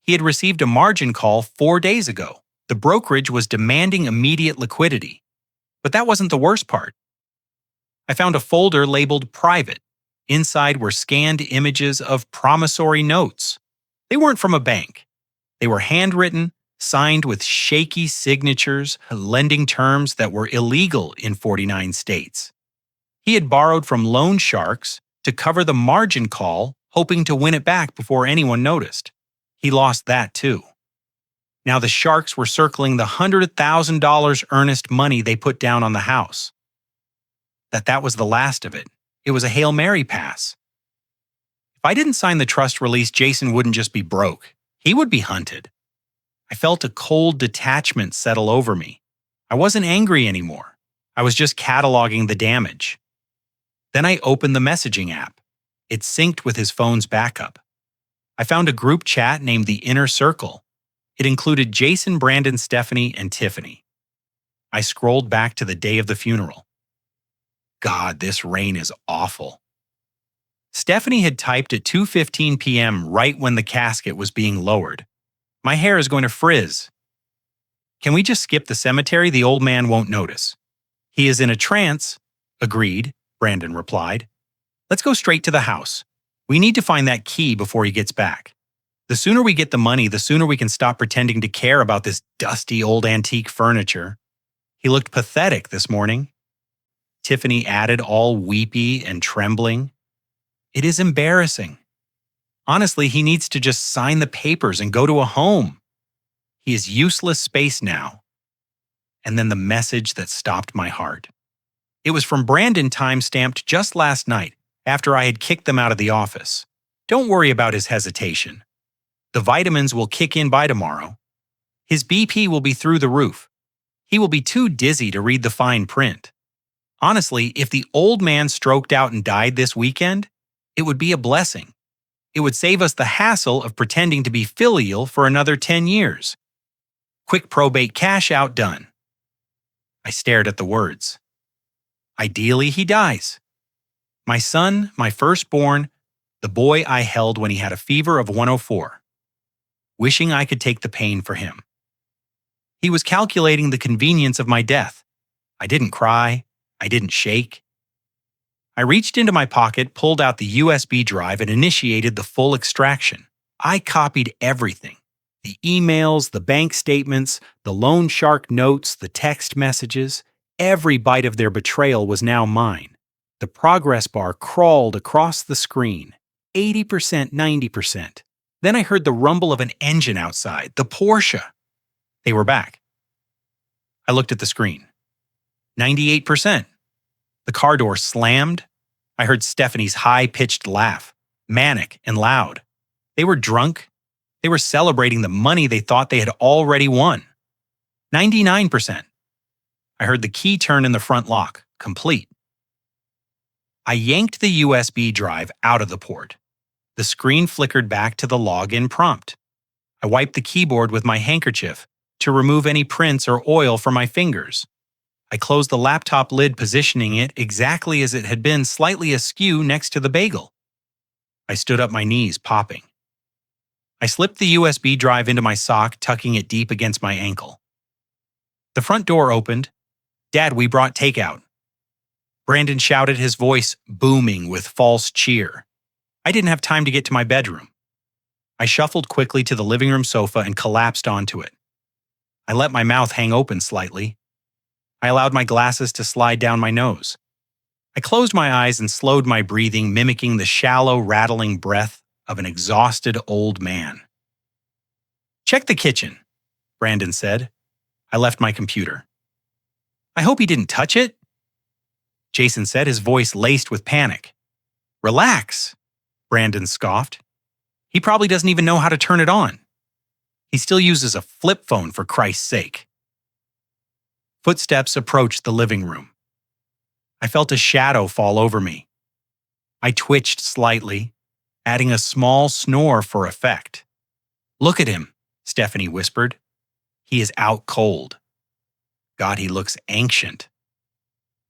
He had received a margin call 4 days ago. The brokerage was demanding immediate liquidity. But that wasn't the worst part. I found a folder labeled private. Inside were scanned images of promissory notes. They weren't from a bank. They were handwritten, signed with shaky signatures, lending terms that were illegal in 49 states. He had borrowed from loan sharks to cover the margin call, hoping to win it back before anyone noticed. He lost that too. Now the sharks were circling the $100,000 earnest money they put down on the house. That was the last of it. It was a Hail Mary pass. If I didn't sign the trust release, Jason wouldn't just be broke. He would be hunted. I felt a cold detachment settle over me. I wasn't angry anymore. I was just cataloging the damage. Then I opened the messaging app. It synced with his phone's backup. I found a group chat named The Inner Circle. It included Jason, Brandon, Stephanie, and Tiffany. I scrolled back to the day of the funeral. God, this rain is awful. Stephanie had typed at 2:15 p.m. right when the casket was being lowered. My hair is going to frizz. Can we just skip the cemetery? The old man won't notice. He is in a trance. Agreed, Brandon replied. Let's go straight to the house. We need to find that key before he gets back. The sooner we get the money, the sooner we can stop pretending to care about this dusty old antique furniture. He looked pathetic this morning. Tiffany added, all weepy and trembling. It is embarrassing. Honestly, he needs to just sign the papers and go to a home. He is useless space now. And then the message that stopped my heart. It was from Brandon, time-stamped just last night, after I had kicked them out of the office. Don't worry about his hesitation. The vitamins will kick in by tomorrow. His BP will be through the roof. He will be too dizzy to read the fine print. Honestly, if the old man stroked out and died this weekend, it would be a blessing. It would save us the hassle of pretending to be filial for another 10 years. Quick probate cash out done. I stared at the words. Ideally, he dies. My son, my firstborn, the boy I held when he had a fever of 104. Wishing I could take the pain for him. He was calculating the convenience of my death. I didn't cry. I didn't shake. I reached into my pocket, pulled out the USB drive, and initiated the full extraction. I copied everything. The emails, the bank statements, the loan shark notes, the text messages. Every bite of their betrayal was now mine. The progress bar crawled across the screen. 80%, 90%. Then I heard the rumble of an engine outside, the Porsche. They were back. I looked at the screen. 98%. The car door slammed. I heard Stephanie's high-pitched laugh, manic and loud. They were drunk. They were celebrating the money they thought they had already won. 99%. I heard the key turn in the front lock, complete. I yanked the USB drive out of the port. The screen flickered back to the login prompt. I wiped the keyboard with my handkerchief to remove any prints or oil from my fingers. I closed the laptop lid, positioning it exactly as it had been, slightly askew next to the bagel. I stood up, my knees popping. I slipped the USB drive into my sock, tucking it deep against my ankle. The front door opened. "Dad, we brought takeout." Brandon shouted, his voice booming with false cheer. I didn't have time to get to my bedroom. I shuffled quickly to the living room sofa and collapsed onto it. I let my mouth hang open slightly. I allowed my glasses to slide down my nose. I closed my eyes and slowed my breathing, mimicking the shallow, rattling breath of an exhausted old man. "Check the kitchen," Brandon said. I left my computer. "I hope he didn't touch it," Jason said, his voice laced with panic. "Relax," Brandon scoffed. "He probably doesn't even know how to turn it on. He still uses a flip phone, for Christ's sake." Footsteps approached the living room. I felt a shadow fall over me. I twitched slightly, adding a small snore for effect. "Look at him," Stephanie whispered. "He is out cold. God, he looks ancient."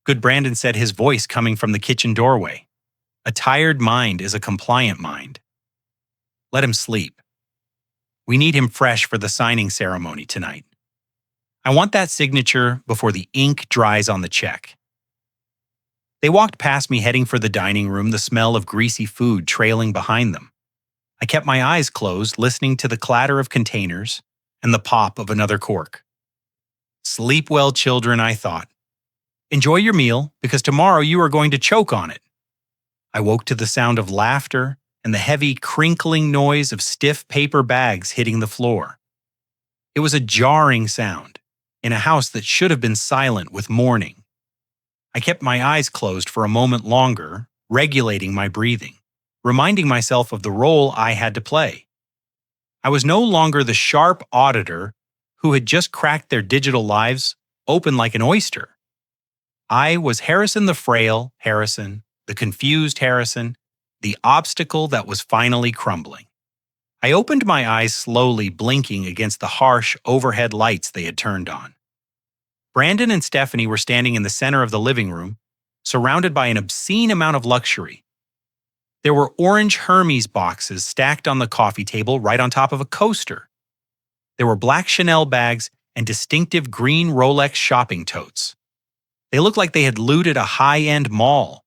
Good, Brandon said, his voice coming from the kitchen doorway. "A tired mind is a compliant mind. Let him sleep. We need him fresh for the signing ceremony tonight. I want that signature before the ink dries on the check." They walked past me, heading for the dining room, the smell of greasy food trailing behind them. I kept my eyes closed, listening to the clatter of containers and the pop of another cork. Sleep well, children, I thought. Enjoy your meal, because tomorrow you are going to choke on it. I woke to the sound of laughter and the heavy, crinkling noise of stiff paper bags hitting the floor. It was a jarring sound in a house that should have been silent with mourning. I kept my eyes closed for a moment longer, regulating my breathing, reminding myself of the role I had to play. I was no longer the sharp auditor who had just cracked their digital lives open like an oyster. I was Harrison, the frail Harrison, the confused Harrison, the obstacle that was finally crumbling. I opened my eyes slowly, blinking against the harsh overhead lights they had turned on. Brandon and Stephanie were standing in the center of the living room, surrounded by an obscene amount of luxury. There were orange Hermes boxes stacked on the coffee table right on top of a coaster. There were black Chanel bags and distinctive green Rolex shopping totes. They looked like they had looted a high-end mall.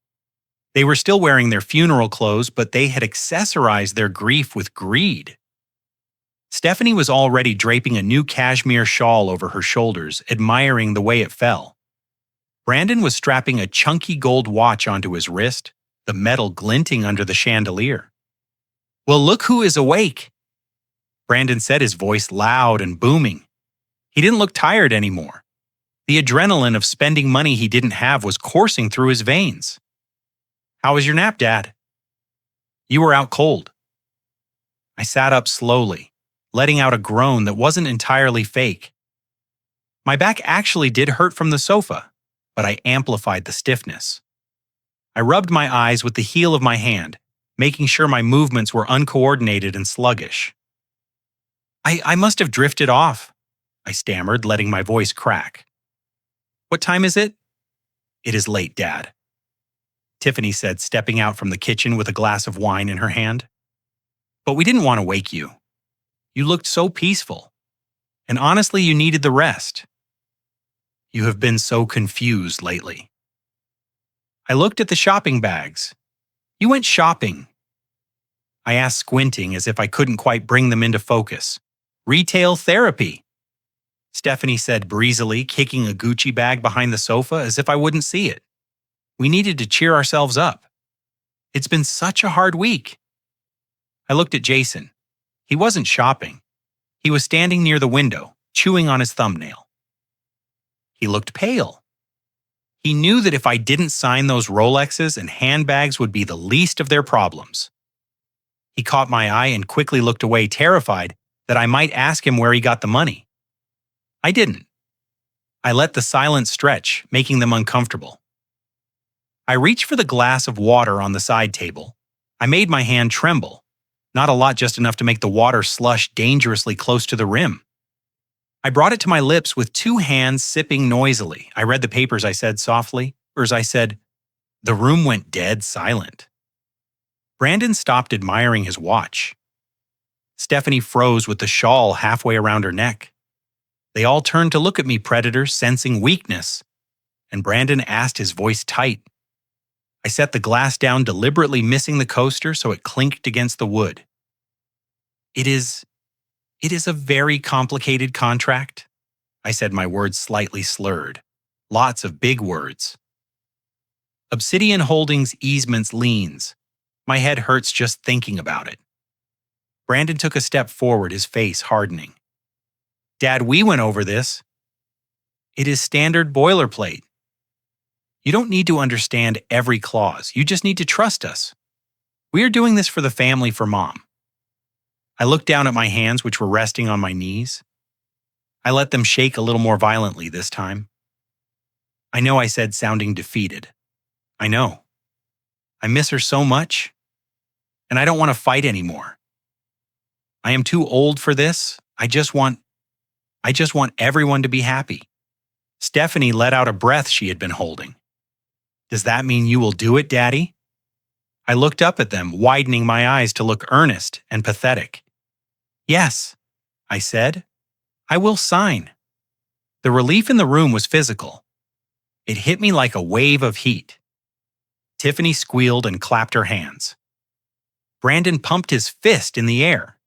They were still wearing their funeral clothes, but they had accessorized their grief with greed. Stephanie was already draping a new cashmere shawl over her shoulders, admiring the way it fell. Brandon was strapping a chunky gold watch onto his wrist, the metal glinting under the chandelier. "Well, look who is awake," Brandon said, his voice loud and booming. He didn't look tired anymore. The adrenaline of spending money he didn't have was coursing through his veins. "How was your nap, Dad?" "You were out cold." I sat up slowly, letting out a groan that wasn't entirely fake. My back actually did hurt from the sofa, but I amplified the stiffness. I rubbed my eyes with the heel of my hand, making sure my movements were uncoordinated and sluggish. I must have drifted off," I stammered, letting my voice crack. "What time is it?" "It is late, Dad," Tiffany said, stepping out from the kitchen with a glass of wine in her hand. "But we didn't want to wake you. You looked so peaceful. And honestly, you needed the rest. You have been so confused lately." I looked at the shopping bags. "You went shopping?" I asked, squinting as if I couldn't quite bring them into focus. "Retail therapy," Stephanie said breezily, kicking a Gucci bag behind the sofa as if I wouldn't see it. "We needed to cheer ourselves up. It's been such a hard week." I looked at Jason. He wasn't shopping. He was standing near the window, chewing on his thumbnail. He looked pale. He knew that if I didn't sign those Rolexes and handbags would be the least of their problems. He caught my eye and quickly looked away, terrified that I might ask him where he got the money. I didn't. I let the silence stretch, making them uncomfortable. I reached for the glass of water on the side table. I made my hand tremble. Not a lot, just enough to make the water slush dangerously close to the rim. I brought it to my lips with two hands sipping noisily. I read the papers, I said softly, or as I said, the room went dead silent. Brandon stopped admiring his watch. Stephanie froze with the shawl halfway around her neck. They all turned to look at me, predator, sensing weakness. And Brandon asked, his voice tight. I set the glass down, deliberately missing the coaster so it clinked against the wood. It is a very complicated contract," I said, my words slightly slurred. Lots of big words. "Obsidian Holdings easements liens. My head hurts just thinking about it." Brandon took a step forward, his face hardening. "Dad, we went over this. It is standard boilerplate. You don't need to understand every clause. You just need to trust us. We are doing this for the family, for Mom." I looked down at my hands, which were resting on my knees. I let them shake a little more violently this time. "I know," I said, sounding defeated. "I know. I miss her so much, and I don't want to fight anymore. I am too old for this. I just want everyone to be happy." Stephanie let out a breath she had been holding. "Does that mean you will do it, Daddy?" I looked up at them, widening my eyes to look earnest and pathetic. "Yes," I said. "I will sign." The relief in the room was physical. It hit me like a wave of heat. Tiffany squealed and clapped her hands. Brandon pumped his fist in the air.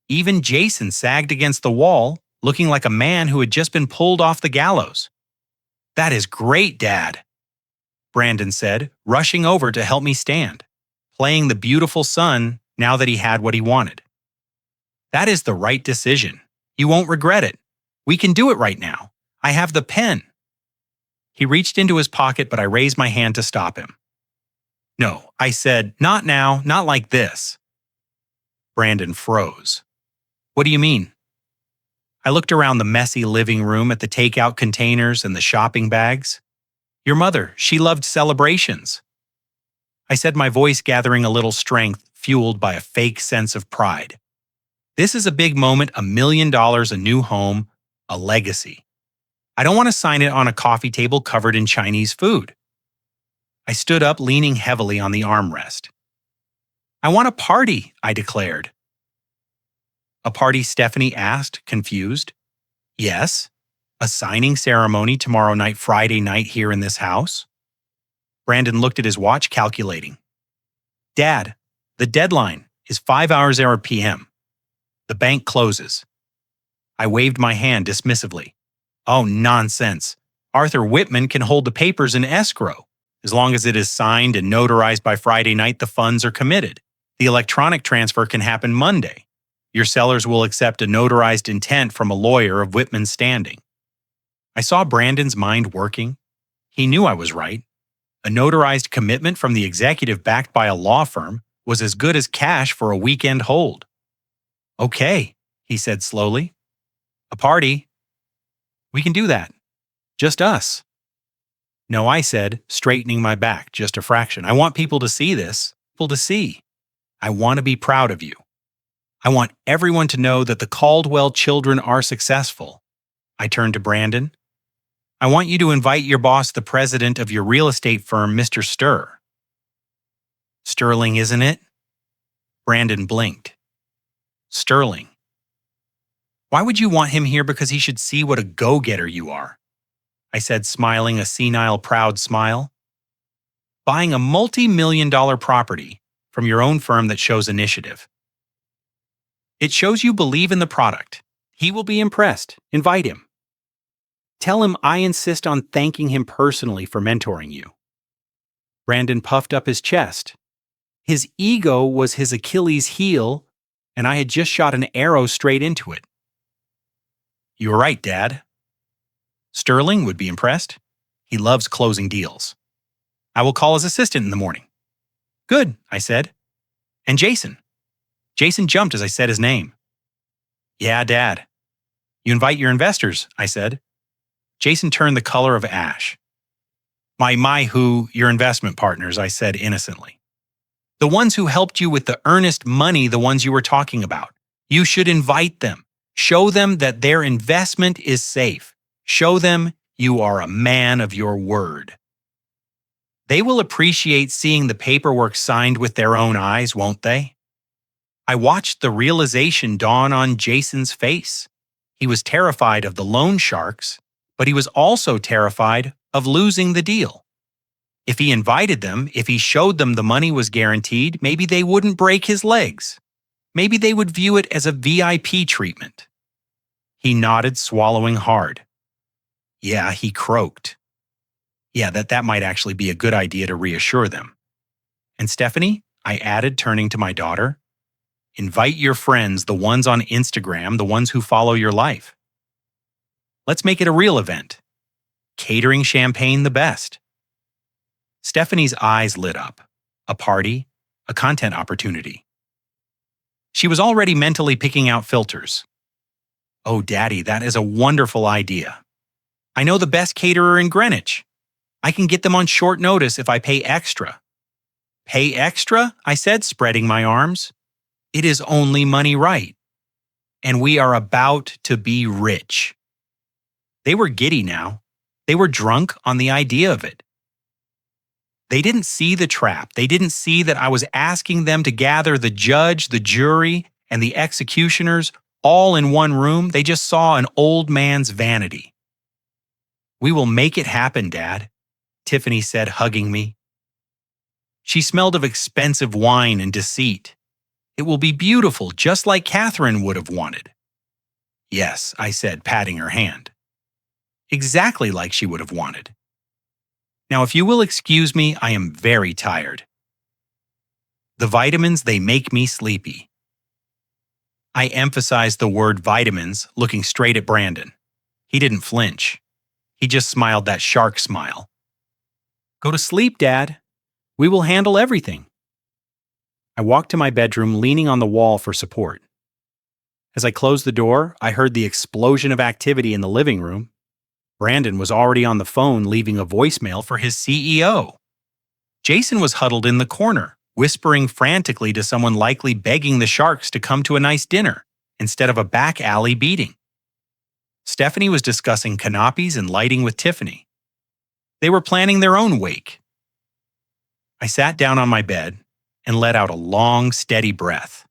Even Jason sagged against the wall, looking like a man who had just been pulled off the gallows. "That is great, Dad," Brandon said, rushing over to help me stand, playing the beautiful sun now that he had what he wanted. "That is the right decision. You won't regret it. We can do it right now. I have the pen." He reached into his pocket, but I raised my hand to stop him. "No," I said, "not now, not like this." Brandon froze. "What do you mean?" I looked around the messy living room at the takeout containers and the shopping bags. "Your mother, she loved celebrations," I said, my voice gathering a little strength, fueled by a fake sense of pride. "This is a big moment, $1 million, a new home, a legacy. I don't want to sign it on a coffee table covered in Chinese food." I stood up, leaning heavily on the armrest. "I want a party," I declared. "A party?" Stephanie asked, confused. "Yes. A signing ceremony tomorrow night, Friday night, here in this house." Brandon looked at his watch, calculating. "Dad, the deadline is 5 hours p.m. The bank closes. I waved my hand dismissively. Oh, nonsense. Arthur Whitman can hold the papers in escrow. As long as it is signed and notarized by Friday night, the funds are committed. The electronic transfer can happen Monday. Your sellers will accept a notarized intent from a lawyer of Whitman's standing. I saw Brandon's mind working. He knew I was right. A notarized commitment from the executive backed by a law firm was as good as cash for a weekend hold. Okay, he said slowly. A party? We can do that. Just us. No, I said, straightening my back just a fraction. I want people to see this. People to see. I want to be proud of you. I want everyone to know that the Caldwell children are successful. I turned to Brandon. I want you to invite your boss, the president of your real estate firm, Mr. Sterling, isn't it? Brandon blinked. Sterling. Why would you want him here? Because he should see what a go-getter you are. I said, smiling a senile, proud smile. Buying a multi-million-dollar property from your own firm that shows initiative. It shows you believe in the product. He will be impressed. Invite him. Tell him I insist on thanking him personally for mentoring you. Brandon puffed up his chest. His ego was his Achilles heel, and I had just shot an arrow straight into it. You were right, Dad. Sterling would be impressed. He loves closing deals. I will call his assistant in the morning. Good, I said. And Jason. Jason jumped as I said his name. Yeah, Dad. You invite your investors, I said. Jason turned the color of ash. Your investment partners, I said innocently. The ones who helped you with the earnest money, the ones you were talking about. You should invite them. Show them that their investment is safe. Show them you are a man of your word. They will appreciate seeing the paperwork signed with their own eyes, won't they? I watched the realization dawn on Jason's face. He was terrified of the loan sharks, but he was also terrified of losing the deal. If he invited them, if he showed them the money was guaranteed, maybe they wouldn't break his legs. Maybe they would view it as a VIP treatment. He nodded, swallowing hard. Yeah, he croaked. Yeah, that might actually be a good idea to reassure them. And Stephanie, I added, turning to my daughter, invite your friends, the ones on Instagram, the ones who follow your life. Let's make it a real event. Catering champagne the best. Stephanie's eyes lit up. A party, a content opportunity. She was already mentally picking out filters. Oh, Daddy, that is a wonderful idea. I know the best caterer in Greenwich. I can get them on short notice if I pay extra. Pay extra? I said, spreading my arms. It is only money right. And we are about to be rich. They were giddy now. They were drunk on the idea of it. They didn't see the trap. They didn't see that I was asking them to gather the judge, the jury, and the executioners all in one room. They just saw an old man's vanity. We will make it happen, Dad, Tiffany said, hugging me. She smelled of expensive wine and deceit. It will be beautiful, just like Catherine would have wanted. Yes, I said, patting her hand. Exactly like she would have wanted. Now, if you will excuse me, I am very tired. The vitamins, they make me sleepy. I emphasized the word vitamins, looking straight at Brandon. He didn't flinch. He just smiled that shark smile. Go to sleep, Dad. We will handle everything. I walked to my bedroom, leaning on the wall for support. As I closed the door, I heard the explosion of activity in the living room. Brandon was already on the phone, leaving a voicemail for his CEO. Jason was huddled in the corner, whispering frantically to someone, likely begging the sharks to come to a nice dinner instead of a back alley beating. Stephanie was discussing canopies and lighting with Tiffany. They were planning their own wake. I sat down on my bed and let out a long, steady breath.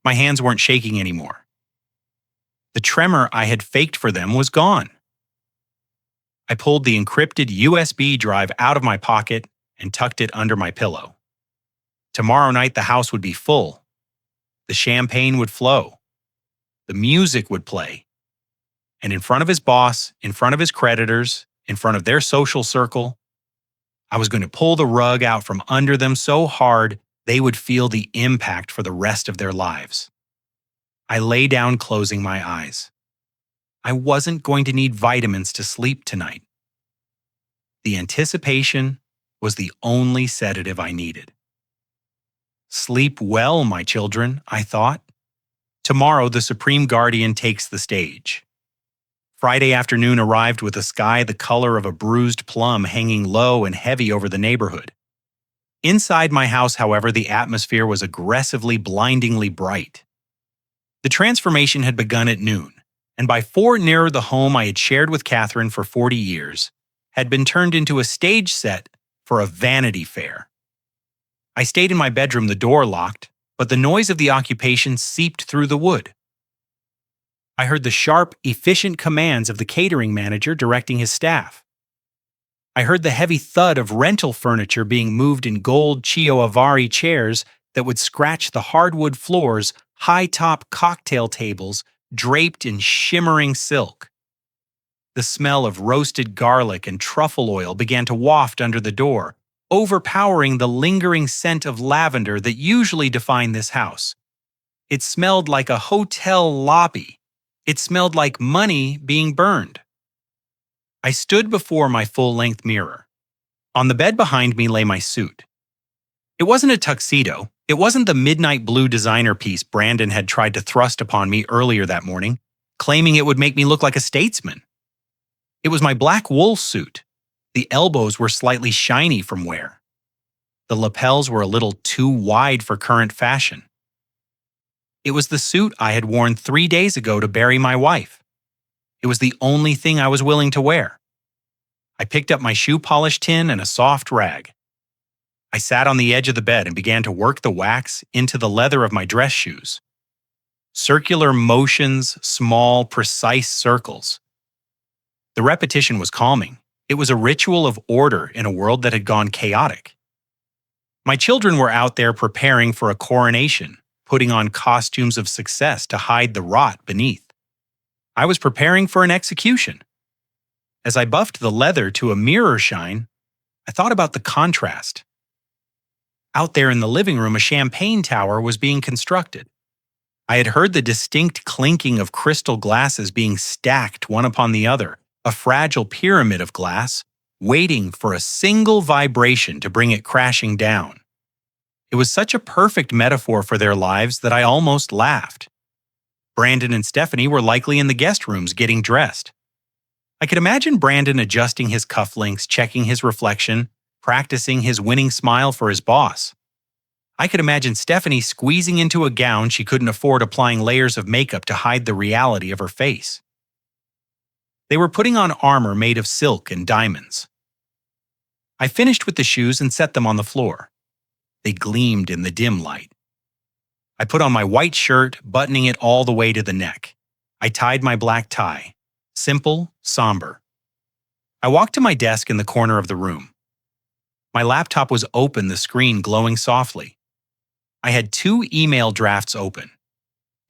My hands weren't shaking anymore. The tremor I had faked for them was gone. I pulled the encrypted USB drive out of my pocket and tucked it under my pillow. Tomorrow night the house would be full. The champagne would flow. The music would play. And in front of his boss, in front of his creditors, in front of their social circle, I was going to pull the rug out from under them so hard they would feel the impact for the rest of their lives. I lay down, closing my eyes. I wasn't going to need vitamins to sleep tonight. The anticipation was the only sedative I needed. Sleep well, my children, I thought. Tomorrow the Supreme Guardian takes the stage. Friday afternoon arrived with a sky the color of a bruised plum hanging low and heavy over the neighborhood. Inside my house, however, the atmosphere was aggressively, blindingly bright. The transformation had begun at noon, and by 4 nearer the home I had shared with Catherine for 40 years, had been turned into a stage set for a vanity fair. I stayed in my bedroom, the door locked, but the noise of the occupation seeped through the wood. I heard the sharp, efficient commands of the catering manager directing his staff. I heard the heavy thud of rental furniture being moved in gold Chioavari chairs that would scratch the hardwood floors, high-top cocktail tables draped in shimmering silk. The smell of roasted garlic and truffle oil began to waft under the door, overpowering the lingering scent of lavender that usually defined this house. It smelled like a hotel lobby. It smelled like money being burned. I stood before my full-length mirror. On the bed behind me lay my suit. It wasn't a tuxedo. It wasn't the midnight blue designer piece Brandon had tried to thrust upon me earlier that morning, claiming it would make me look like a statesman. It was my black wool suit. The elbows were slightly shiny from wear. The lapels were a little too wide for current fashion. It was the suit I had worn 3 days ago to bury my wife. It was the only thing I was willing to wear. I picked up my shoe polish tin and a soft rag. I sat on the edge of the bed and began to work the wax into the leather of my dress shoes. Circular motions, small, precise circles. The repetition was calming. It was a ritual of order in a world that had gone chaotic. My children were out there preparing for a coronation, putting on costumes of success to hide the rot beneath. I was preparing for an execution. As I buffed the leather to a mirror shine, I thought about the contrast. Out there in the living room, a champagne tower was being constructed. I had heard the distinct clinking of crystal glasses being stacked one upon the other, a fragile pyramid of glass, waiting for a single vibration to bring it crashing down. It was such a perfect metaphor for their lives that I almost laughed. Brandon and Stephanie were likely in the guest rooms getting dressed. I could imagine Brandon adjusting his cufflinks, checking his reflection, practicing his winning smile for his boss. I could imagine Stephanie squeezing into a gown she couldn't afford, applying layers of makeup to hide the reality of her face. They were putting on armor made of silk and diamonds. I finished with the shoes and set them on the floor. They gleamed in the dim light. I put on my white shirt, buttoning it all the way to the neck. I tied my black tie. Simple, somber. I walked to my desk in the corner of the room. My laptop was open, the screen glowing softly. I had 2 email drafts open.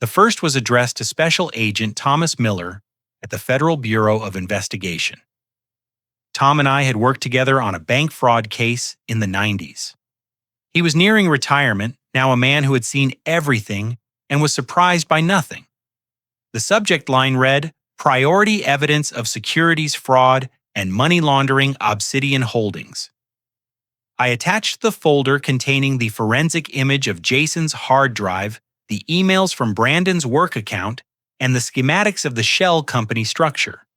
The first was addressed to Special Agent Thomas Miller at the Federal Bureau of Investigation. Tom and I had worked together on a bank fraud case in the 90s. He was nearing retirement, now a man who had seen everything and was surprised by nothing. The subject line read, "Priority Evidence of Securities Fraud and Money Laundering Obsidian Holdings." I attached the folder containing the forensic image of Jason's hard drive, the emails from Brandon's work account, and the schematics of the shell company structure.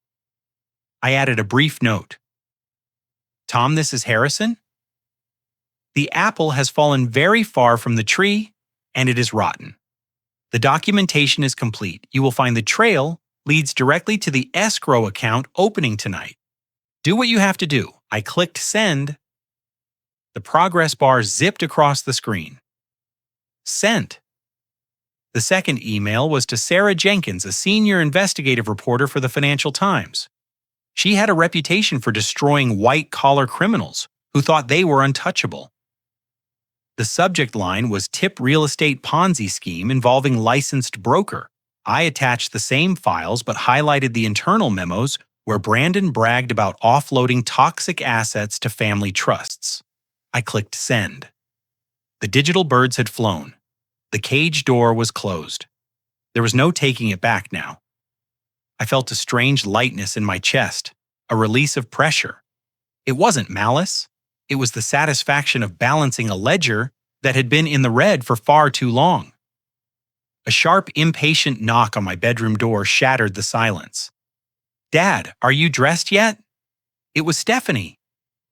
I added a brief note. "Tom, this is Harrison. The apple has fallen very far from the tree, and it is rotten. The documentation is complete. You will find the trail leads directly to the escrow account opening tonight. Do what you have to do." I clicked send. The progress bar zipped across the screen. Sent. The second email was to Sarah Jenkins, a senior investigative reporter for the Financial Times. She had a reputation for destroying white-collar criminals who thought they were untouchable. The subject line was tip real estate Ponzi scheme involving licensed broker. I attached the same files but highlighted the internal memos where Brandon bragged about offloading toxic assets to family trusts. I clicked send. The digital birds had flown. The cage door was closed. There was no taking it back now. I felt a strange lightness in my chest, a release of pressure. It wasn't malice. It was the satisfaction of balancing a ledger that had been in the red for far too long. A sharp, impatient knock on my bedroom door shattered the silence. "Dad, are you dressed yet?" It was Stephanie.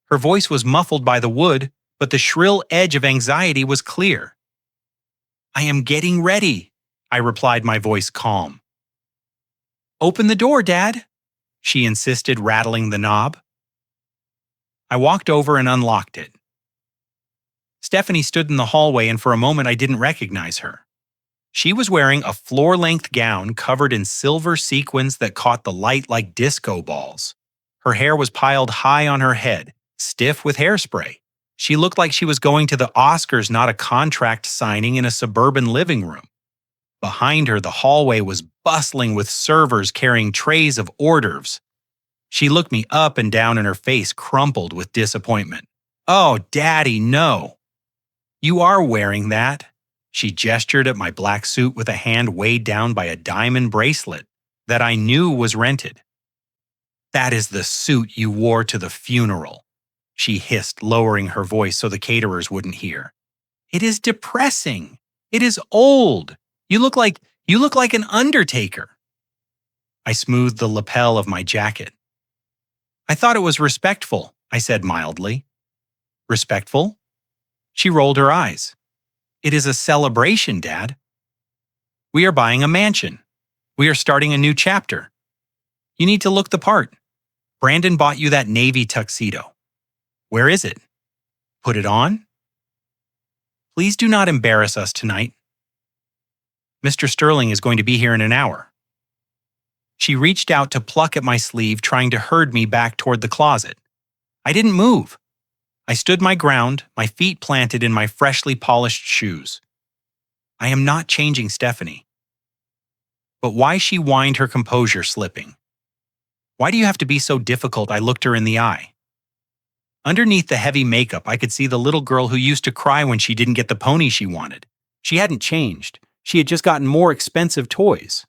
Her voice was muffled by the wood, but the shrill edge of anxiety was clear. "I am getting ready," I replied, my voice calm. "Open the door, Dad," she insisted, rattling the knob. I walked over and unlocked it. Stephanie stood in the hallway, and for a moment I didn't recognize her. She was wearing a floor-length gown covered in silver sequins that caught the light like disco balls. Her hair was piled high on her head, stiff with hairspray. She looked like she was going to the Oscars, not a contract signing in a suburban living room. Behind her, the hallway was bustling with servers carrying trays of hors d'oeuvres. She looked me up and down, and her face crumpled with disappointment. "Oh, Daddy, no. You are wearing that." She gestured at my black suit with a hand weighed down by a diamond bracelet that I knew was rented. "That is the suit you wore to the funeral," she hissed, lowering her voice so the caterers wouldn't hear. "It is depressing. It is old. You look like an undertaker." I smoothed the lapel of my jacket. "I thought it was respectful," I said mildly. "Respectful?" She rolled her eyes. "It is a celebration, Dad. We are buying a mansion. We are starting a new chapter. You need to look the part. Brandon bought you that navy tuxedo. Where is it? Put it on? Please do not embarrass us tonight. Mr. Sterling is going to be here in an hour." She reached out to pluck at my sleeve, trying to herd me back toward the closet. I didn't move. I stood my ground, my feet planted in my freshly polished shoes. "I am not changing, Stephanie." But why she whined, her composure slipping. "Why do you have to be so difficult?" I looked her in the eye. Underneath the heavy makeup, I could see the little girl who used to cry when she didn't get the pony she wanted. She hadn't changed. She had just gotten more expensive toys.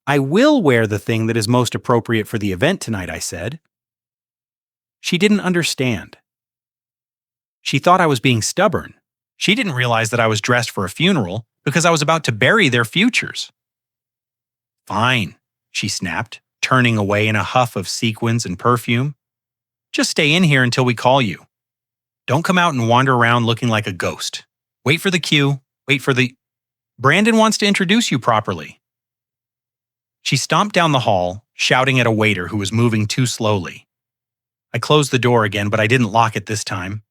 "I will wear the thing that is most appropriate for the event tonight," I said. She didn't understand. She thought I was being stubborn. She didn't realize that I was dressed for a funeral because I was about to bury their futures. "Fine," she snapped, turning away in a huff of sequins and perfume. "Just stay in here until we call you. Don't come out and wander around looking like a ghost. Wait for the cue. Wait for the... Brandon wants to introduce you properly." She stomped down the hall, shouting at a waiter who was moving too slowly. I closed the door again, but I didn't lock it this time.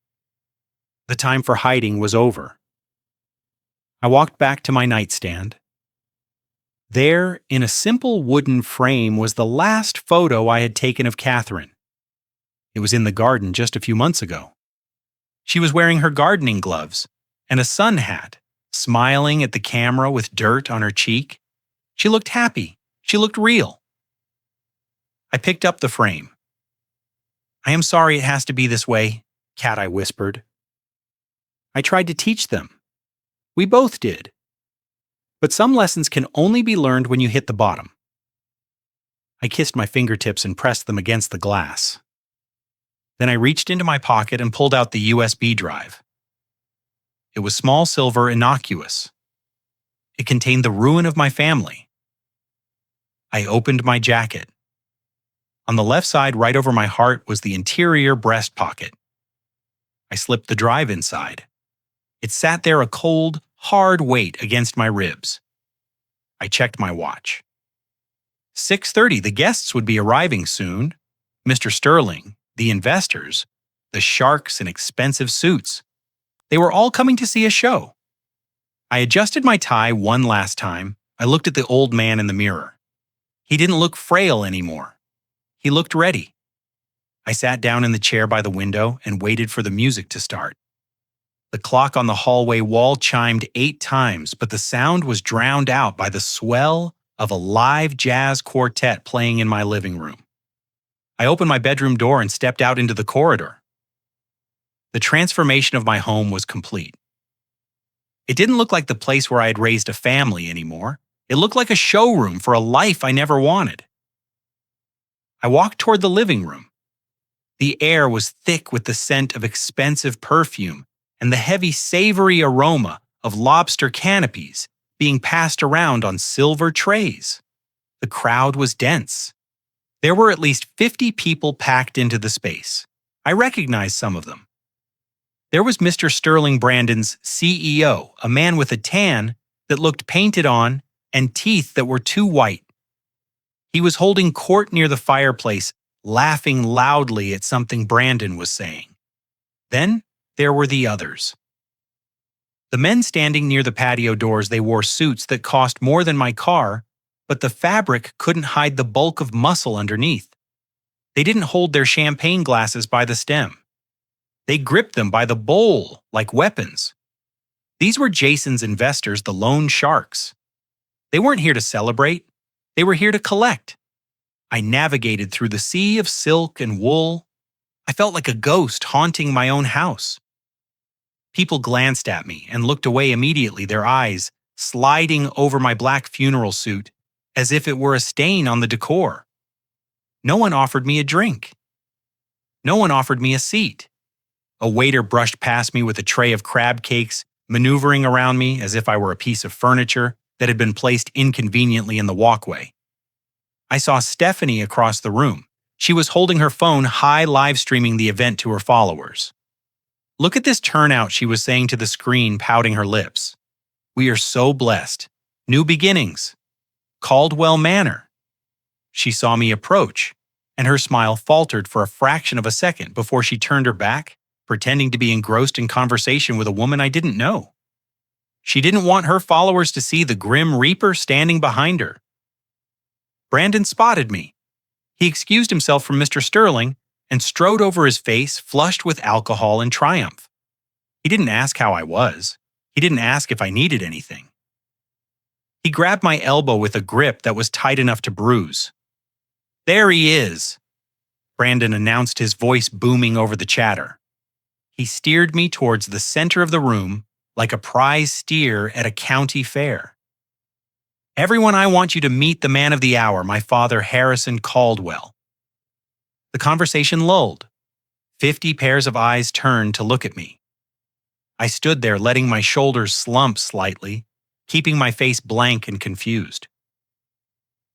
The time for hiding was over. I walked back to my nightstand. There, in a simple wooden frame, was the last photo I had taken of Catherine. It was in the garden just a few months ago. She was wearing her gardening gloves and a sun hat, smiling at the camera with dirt on her cheek. She looked happy. She looked real. I picked up the frame. "I am sorry it has to be this way," Cat, I whispered. "I tried to teach them. We both did. But some lessons can only be learned when you hit the bottom." I kissed my fingertips and pressed them against the glass. Then I reached into my pocket and pulled out the USB drive. It was small, silver, innocuous. It contained the ruin of my family. I opened my jacket. On the left side, right over my heart, was the interior breast pocket. I slipped the drive inside. It sat there, a cold, hard weight against my ribs. I checked my watch. 6:30, the guests would be arriving soon. Mr. Sterling, the investors, the sharks in expensive suits. They were all coming to see a show. I adjusted my tie one last time. I looked at the old man in the mirror. He didn't look frail anymore. He looked ready. I sat down in the chair by the window and waited for the music to start. The clock on the hallway wall chimed 8 times, but the sound was drowned out by the swell of a live jazz quartet playing in my living room. I opened my bedroom door and stepped out into the corridor. The transformation of my home was complete. It didn't look like the place where I had raised a family anymore. It looked like a showroom for a life I never wanted. I walked toward the living room. The air was thick with the scent of expensive perfume and the heavy, savory aroma of lobster canopies being passed around on silver trays. The crowd was dense. There were at least 50 people packed into the space. I recognized some of them. There was Mr. Sterling Brandon's CEO, a man with a tan that looked painted on and teeth that were too white. He was holding court near the fireplace, laughing loudly at something Brandon was saying. Then there were the others. The men standing near the patio doors, they wore suits that cost more than my car, but the fabric couldn't hide the bulk of muscle underneath. They didn't hold their champagne glasses by the stem. They gripped them by the bowl like weapons. These were Jason's investors, the loan sharks. They weren't here to celebrate. They were here to collect. I navigated through the sea of silk and wool. I felt like a ghost haunting my own house. People glanced at me and looked away immediately, their eyes sliding over my black funeral suit as if it were a stain on the decor. No one offered me a drink. No one offered me a seat. A waiter brushed past me with a tray of crab cakes, maneuvering around me as if I were a piece of furniture that had been placed inconveniently in the walkway. I saw Stephanie across the room. She was holding her phone high, live streaming the event to her followers. "Look at this turnout," she was saying to the screen, pouting her lips. "We are so blessed. New beginnings. Caldwell Manor." She saw me approach, and her smile faltered for a fraction of a second before she turned her back, pretending to be engrossed in conversation with a woman I didn't know. She didn't want her followers to see the Grim Reaper standing behind her. Brandon spotted me. He excused himself from Mr. Sterling and strode over his face, flushed with alcohol and triumph. He didn't ask how I was. He didn't ask if I needed anything. He grabbed my elbow with a grip that was tight enough to bruise. "There he is," Brandon announced, his voice booming over the chatter. He steered me towards the center of the room like a prize steer at a county fair. "Everyone, I want you to meet the man of the hour, my father, Harrison Caldwell." The conversation lulled. 50 pairs of eyes turned to look at me. I stood there, letting my shoulders slump slightly, keeping my face blank and confused.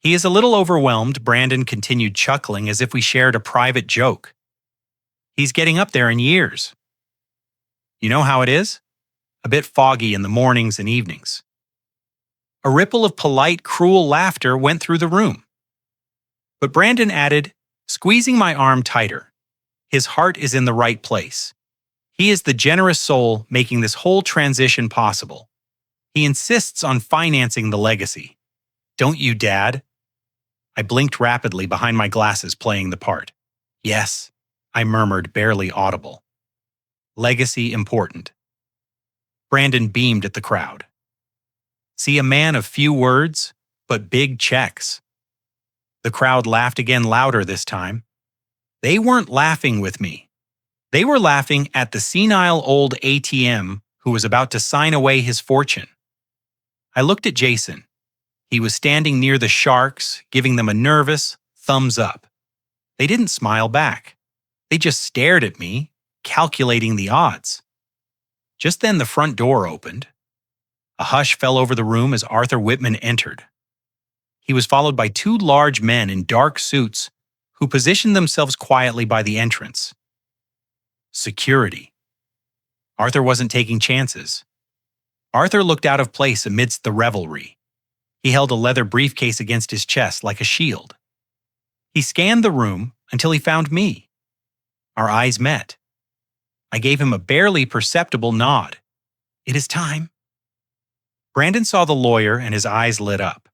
"He is a little overwhelmed," Brandon continued, chuckling as if we shared a private joke. "He's getting up there in years. You know how it is? A bit foggy in the mornings and evenings." A ripple of polite, cruel laughter went through the room. But Brandon added, squeezing my arm tighter, "His heart is in the right place. He is the generous soul making this whole transition possible. He insists on financing the legacy. Don't you, Dad?" I blinked rapidly behind my glasses, playing the part. "Yes," I murmured, barely audible. "Legacy important." Brandon beamed at the crowd. "See, a man of few words, but big checks." The crowd laughed again, louder this time. They weren't laughing with me. They were laughing at the senile old ATM who was about to sign away his fortune. I looked at Jason. He was standing near the sharks, giving them a nervous thumbs up. They didn't smile back. They just stared at me, calculating the odds. Just then the front door opened. A hush fell over the room as Arthur Whitman entered. He was followed by 2 large men in dark suits who positioned themselves quietly by the entrance. Security. Arthur wasn't taking chances. Arthur looked out of place amidst the revelry. He held a leather briefcase against his chest like a shield. He scanned the room until he found me. Our eyes met. I gave him a barely perceptible nod. "It is time." Brandon saw the lawyer and his eyes lit up.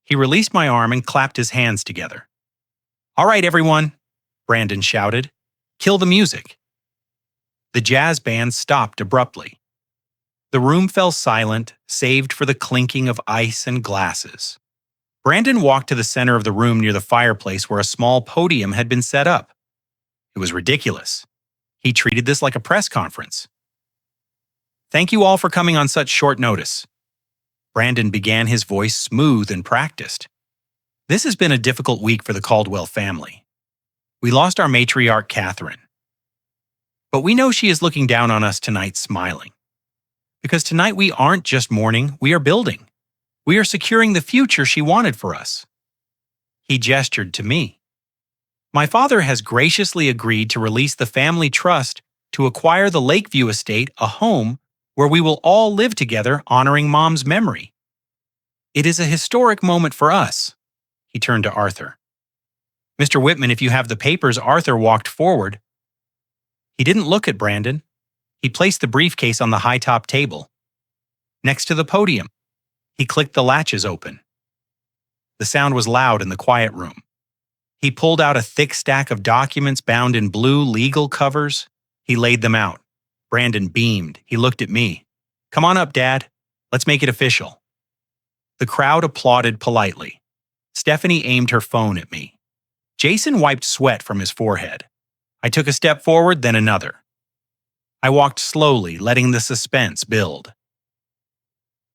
He released my arm and clapped his hands together. "All right, everyone," Brandon shouted. "Kill the music." The jazz band stopped abruptly. The room fell silent, saved for the clinking of ice and glasses. Brandon walked to the center of the room near the fireplace where a small podium had been set up. It was ridiculous. He treated this like a press conference. "Thank you all for coming on such short notice." Brandon began, his voice smooth and practiced. "This has been a difficult week for the Caldwell family. We lost our matriarch, Catherine. But we know she is looking down on us tonight, smiling. Because tonight we aren't just mourning, we are building. We are securing the future she wanted for us." He gestured to me. "My father has graciously agreed to release the family trust to acquire the Lakeview estate, a home where we will all live together honoring Mom's memory. It is a historic moment for us." He turned to Arthur. "Mr. Whitman, if you have the papers." Arthur walked forward. He didn't look at Brandon. He placed the briefcase on the high-top table. Next to the podium, he clicked the latches open. The sound was loud in the quiet room. He pulled out a thick stack of documents bound in blue legal covers. He laid them out. Brandon beamed. He looked at me. "Come on up, Dad. Let's make it official." The crowd applauded politely. Stephanie aimed her phone at me. Jason wiped sweat from his forehead. I took a step forward, then another. I walked slowly, letting the suspense build.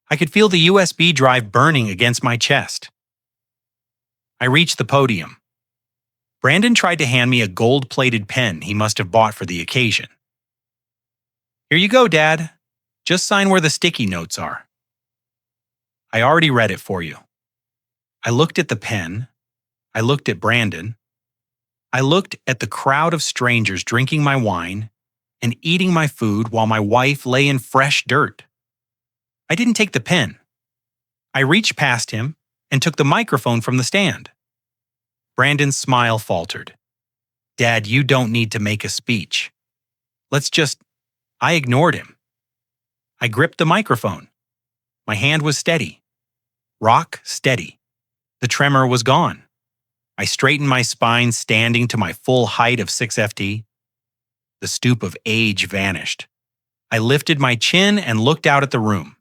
I could feel the USB drive burning against my chest. I reached the podium. Brandon tried to hand me a gold-plated pen he must have bought for the occasion. "Here you go, Dad. Just sign where the sticky notes are." I already read it for you. I looked at the pen. I looked at Brandon. I looked at the crowd of strangers drinking my wine and eating my food while my wife lay in fresh dirt. I didn't take the pen. I reached past him and took the microphone from the stand. Brandon's smile faltered. "Dad, you don't need to make a speech. I ignored him. I gripped the microphone. My hand was steady. Rock steady. The tremor was gone. I straightened my spine, standing to my full height of 6'FT". The stoop of age vanished. I lifted my chin and looked out at the room.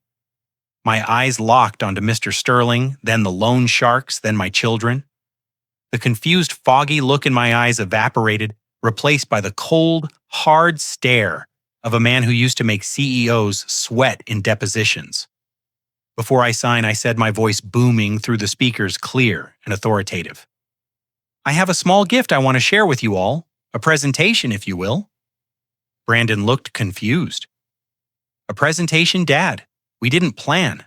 My eyes locked onto Mr. Sterling, then the loan sharks, then my children. The confused, foggy look in my eyes evaporated, replaced by the cold, hard stare of a man who used to make CEOs sweat in depositions. Before I sign, I said, my voice booming through the speakers, clear and authoritative. "I have a small gift I want to share with you all, a presentation, if you will." Brandon looked confused. "A presentation, Dad? We didn't plan."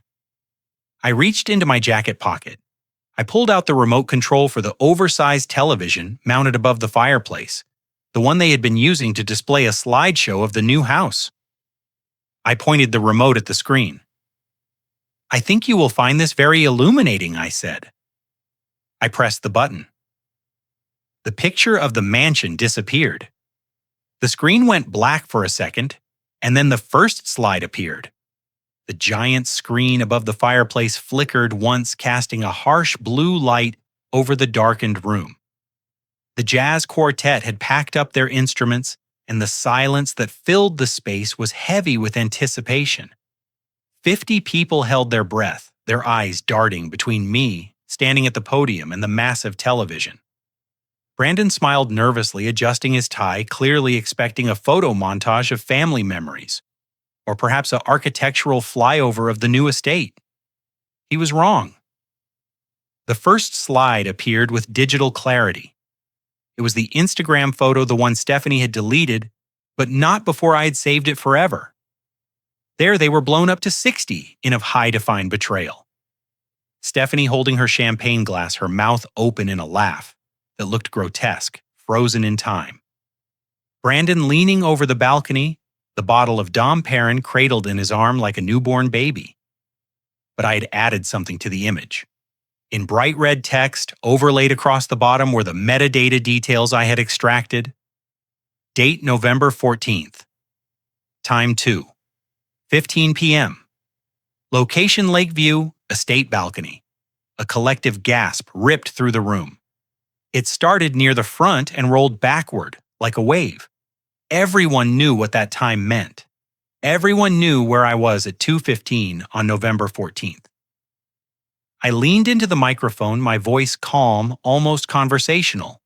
I reached into my jacket pocket. I pulled out the remote control for the oversized television mounted above the fireplace, the one they had been using to display a slideshow of the new house. I pointed the remote at the screen. "I think you will find this very illuminating," I said. I pressed the button. The picture of the mansion disappeared. The screen went black for a second, and then the first slide appeared. The giant screen above the fireplace flickered once, casting a harsh blue light over the darkened room. The jazz quartet had packed up their instruments, and the silence that filled the space was heavy with anticipation. 50 people held their breath, their eyes darting between me, standing at the podium, and the massive television. Brandon smiled nervously, adjusting his tie, clearly expecting a photo montage of family memories, or perhaps an architectural flyover of the new estate. He was wrong. The first slide appeared with digital clarity. It was the Instagram photo, the one Stephanie had deleted, but not before I had saved it forever. There they were, blown up to 60 in of high-defined betrayal. Stephanie holding her champagne glass, her mouth open in a laugh that looked grotesque, frozen in time. Brandon leaning over the balcony, the bottle of Dom Perrin cradled in his arm like a newborn baby. But I had added something to the image. In bright red text, overlaid across the bottom were the metadata details I had extracted. Date November 14th. Time 2. 15 p.m. Location Lakeview, estate balcony. A collective gasp ripped through the room. It started near the front and rolled backward, like a wave. everyone knew what that time meant. Everyone knew where I was at 2:15 on November 14th. I leaned into the microphone, my voice calm, almost conversational.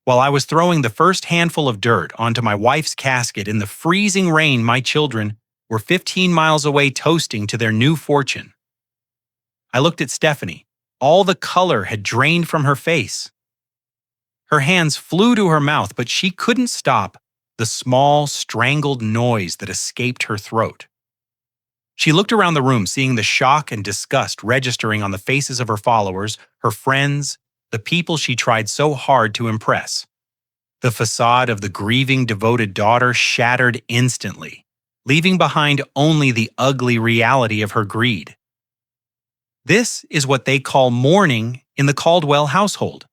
While I was throwing the first handful of dirt onto my wife's casket in the freezing rain, my children were 15 miles away toasting to their new fortune. I looked at Stephanie. All the color had drained from her face. Her hands flew to her mouth, but she couldn't stop the small, strangled noise that escaped her throat. She looked around the room, seeing the shock and disgust registering on the faces of her followers, her friends, the people she tried so hard to impress. The facade of the grieving, devoted daughter shattered instantly, leaving behind only the ugly reality of her greed. This is what they call mourning in the Caldwell household.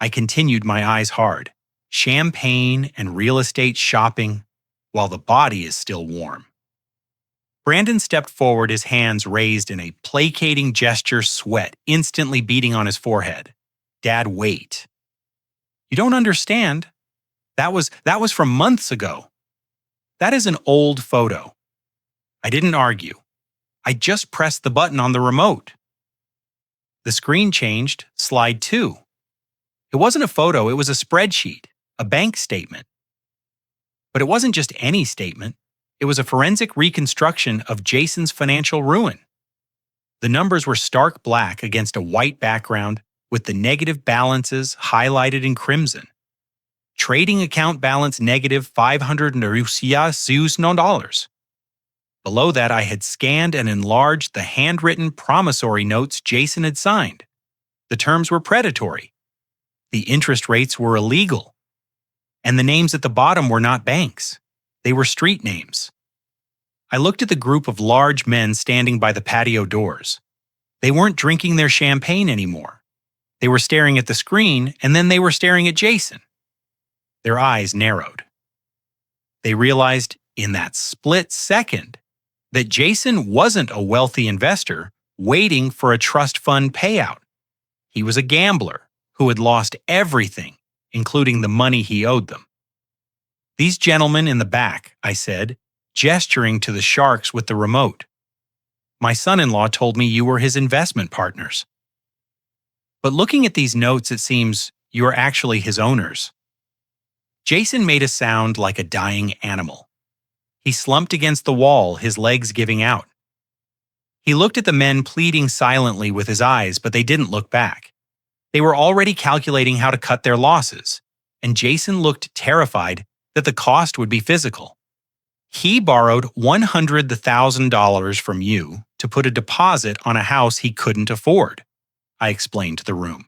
I continued, my eyes hard. Champagne and real estate shopping, while the body is still warm. Brandon stepped forward, his hands raised in a placating gesture, sweat instantly beading on his forehead. Dad, wait. You don't understand. That was from months ago. That is an old photo. I didn't argue. I just pressed the button on the remote. The screen changed, slide 2. It wasn't a photo, it was a spreadsheet, a bank statement. But it wasn't just any statement. It was a forensic reconstruction of Jason's financial ruin. The numbers were stark black against a white background, with the negative balances highlighted in crimson. Trading account balance negative $500. Below that, I had scanned and enlarged the handwritten promissory notes Jason had signed. The terms were predatory. The interest rates were illegal. And the names at the bottom were not banks. They were street names. I looked at the group of large men standing by the patio doors. They weren't drinking their champagne anymore. They were staring at the screen, and then they were staring at Jason. Their eyes narrowed. They realized in that split second that Jason wasn't a wealthy investor waiting for a trust fund payout. He was a gambler who had lost everything, including the money he owed them. These gentlemen in the back, I said, gesturing to the sharks with the remote. My son-in-law told me you were his investment partners. But looking at these notes, it seems you are actually his owners. Jason made a sound like a dying animal. He slumped against the wall, his legs giving out. He looked at the men pleading silently with his eyes, but they didn't look back. They were already calculating how to cut their losses, and Jason looked terrified that the cost would be physical. He borrowed $100,000 from you to put a deposit on a house he couldn't afford, I explained to the room.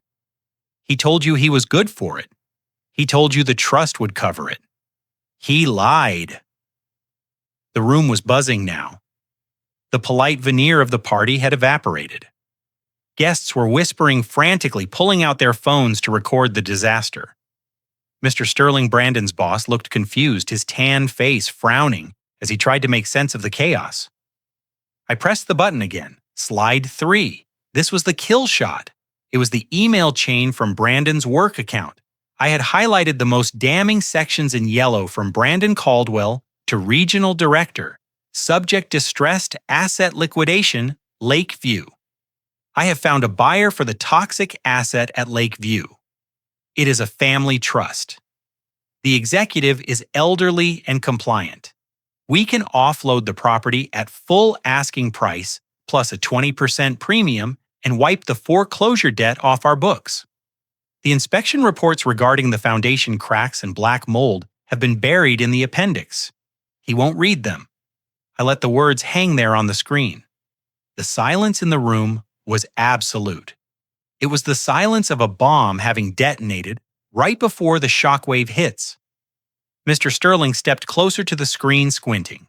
He told you he was good for it. He told you the trust would cover it. He lied. The room was buzzing now. The polite veneer of the party had evaporated. Guests were whispering frantically, pulling out their phones to record the disaster. Mr. Sterling, Brandon's boss, looked confused, his tan face frowning as he tried to make sense of the chaos. I pressed the button again. Slide 3. This was the kill shot. It was the email chain from Brandon's work account. I had highlighted the most damning sections in yellow, from Brandon Caldwell to Regional Director, Subject Distressed Asset Liquidation, Lakeview. I have found a buyer for the toxic asset at Lakeview. It is a family trust. The executive is elderly and compliant. We can offload the property at full asking price plus a 20% premium and wipe the foreclosure debt off our books. The inspection reports regarding the foundation cracks and black mold have been buried in the appendix. He won't read them. I let the words hang there on the screen. The silence in the room was absolute. It was the silence of a bomb having detonated right before the shockwave hits. Mr. Sterling stepped closer to the screen, squinting.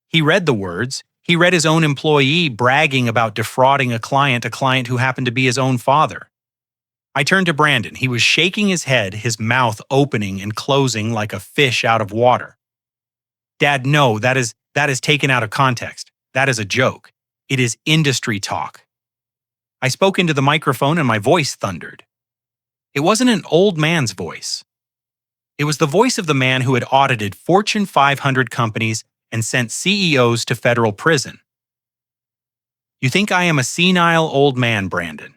He read the words. He read his own employee bragging about defrauding a client who happened to be his own father. I turned to Brandon. He was shaking his head, his mouth opening and closing like a fish out of water. Dad, no, that is taken out of context. That is a joke. It is industry talk. I spoke into the microphone and my voice thundered. It wasn't an old man's voice. It was the voice of the man who had audited Fortune 500 companies and sent CEOs to federal prison. You think I am a senile old man, Brandon.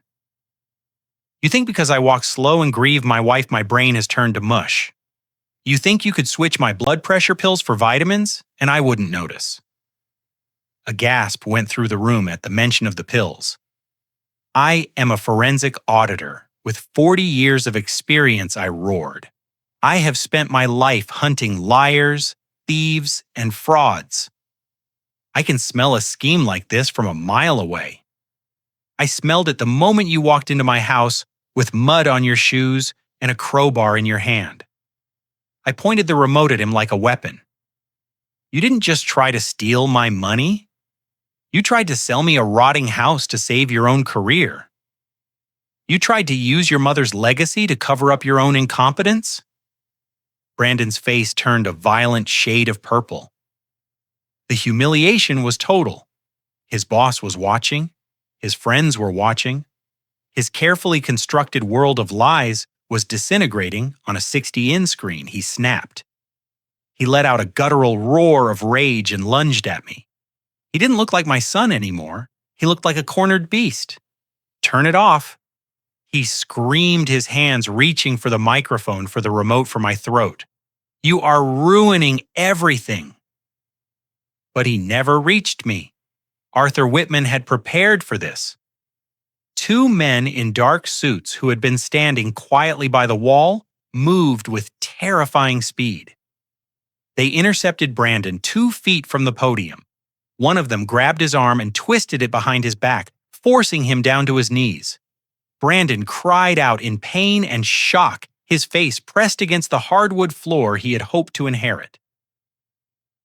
You think because I walk slow and grieve my wife, my brain has turned to mush. You think you could switch my blood pressure pills for vitamins, and I wouldn't notice. A gasp went through the room at the mention of the pills. I am a forensic auditor. With 40 years of experience, I roared. I have spent my life hunting liars, thieves, and frauds. I can smell a scheme like this from a mile away. I smelled it the moment you walked into my house with mud on your shoes and a crowbar in your hand. I pointed the remote at him like a weapon. You didn't just try to steal my money. You tried to sell me a rotting house to save your own career. You tried to use your mother's legacy to cover up your own incompetence? Brandon's face turned a violent shade of purple. The humiliation was total. His boss was watching. His friends were watching. His carefully constructed world of lies was disintegrating on a 60-inch screen. He snapped. He let out a guttural roar of rage and lunged at me. He didn't look like my son anymore. He looked like a cornered beast. Turn it off. He screamed, his hands reaching for the microphone for the remote for my throat. You are ruining everything. But he never reached me. Arthur Whitman had prepared for this. Two men in dark suits who had been standing quietly by the wall moved with terrifying speed. They intercepted Brandon 2 feet from the podium. One of them grabbed his arm and twisted it behind his back, forcing him down to his knees. Brandon cried out in pain and shock, his face pressed against the hardwood floor he had hoped to inherit.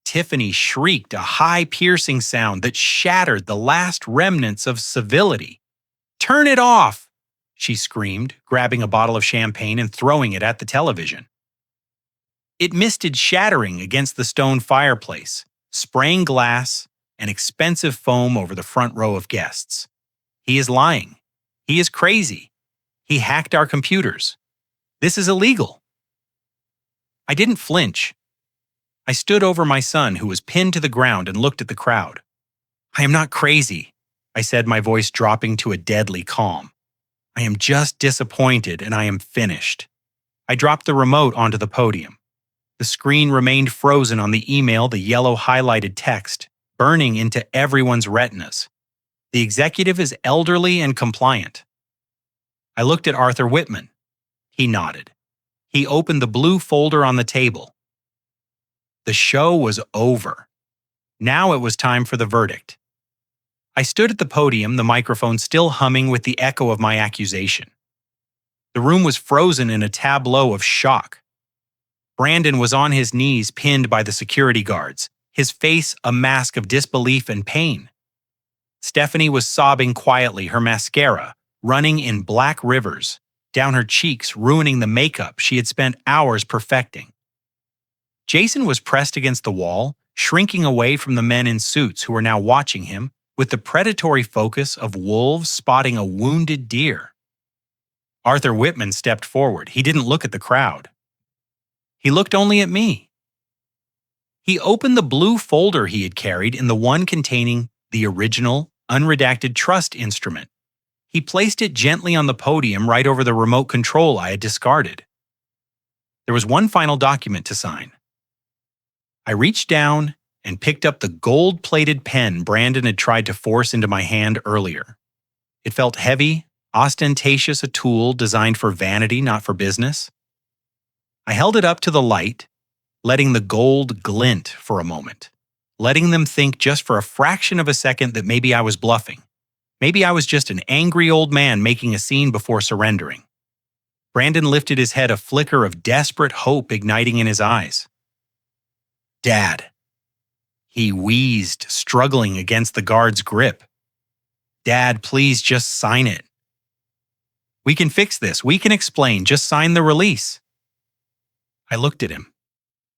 Tiffany shrieked a high, piercing sound that shattered the last remnants of civility. "Turn it off!" she screamed, grabbing a bottle of champagne and throwing it at the television. It misted shattering against the stone fireplace, spraying glass and expensive foam over the front row of guests. He is lying. He is crazy. He hacked our computers. This is illegal. I didn't flinch. I stood over my son, who was pinned to the ground, and looked at the crowd. I am not crazy, I said, my voice dropping to a deadly calm. I am just disappointed, and I am finished. I dropped the remote onto the podium. The screen remained frozen on the email, the yellow highlighted text, burning into everyone's retinas. The executive is elderly and compliant. I looked at Arthur Whitman. He nodded. He opened the blue folder on the table. The show was over. Now it was time for the verdict. I stood at the podium, the microphone still humming with the echo of my accusation. The room was frozen in a tableau of shock. Brandon was on his knees, pinned by the security guards, his face a mask of disbelief and pain. Stephanie was sobbing quietly, her mascara running in black rivers down her cheeks, ruining the makeup she had spent hours perfecting. Jason was pressed against the wall, shrinking away from the men in suits who were now watching him with the predatory focus of wolves spotting a wounded deer. Arthur Whitman stepped forward. He didn't look at the crowd. He looked only at me. He opened the blue folder he had carried in the one containing the original, unredacted trust instrument. He placed it gently on the podium right over the remote control I had discarded. There was one final document to sign. I reached down and picked up the gold-plated pen Brandon had tried to force into my hand earlier. It felt heavy, ostentatious, a tool designed for vanity, not for business. I held it up to the light, letting the gold glint for a moment, letting them think just for a fraction of a second that maybe I was bluffing. Maybe I was just an angry old man making a scene before surrendering. Brandon lifted his head, a flicker of desperate hope igniting in his eyes. "Dad." He wheezed, struggling against the guard's grip. "Dad, please just sign it." "We can fix this. We can explain. Just sign the release." I looked at him.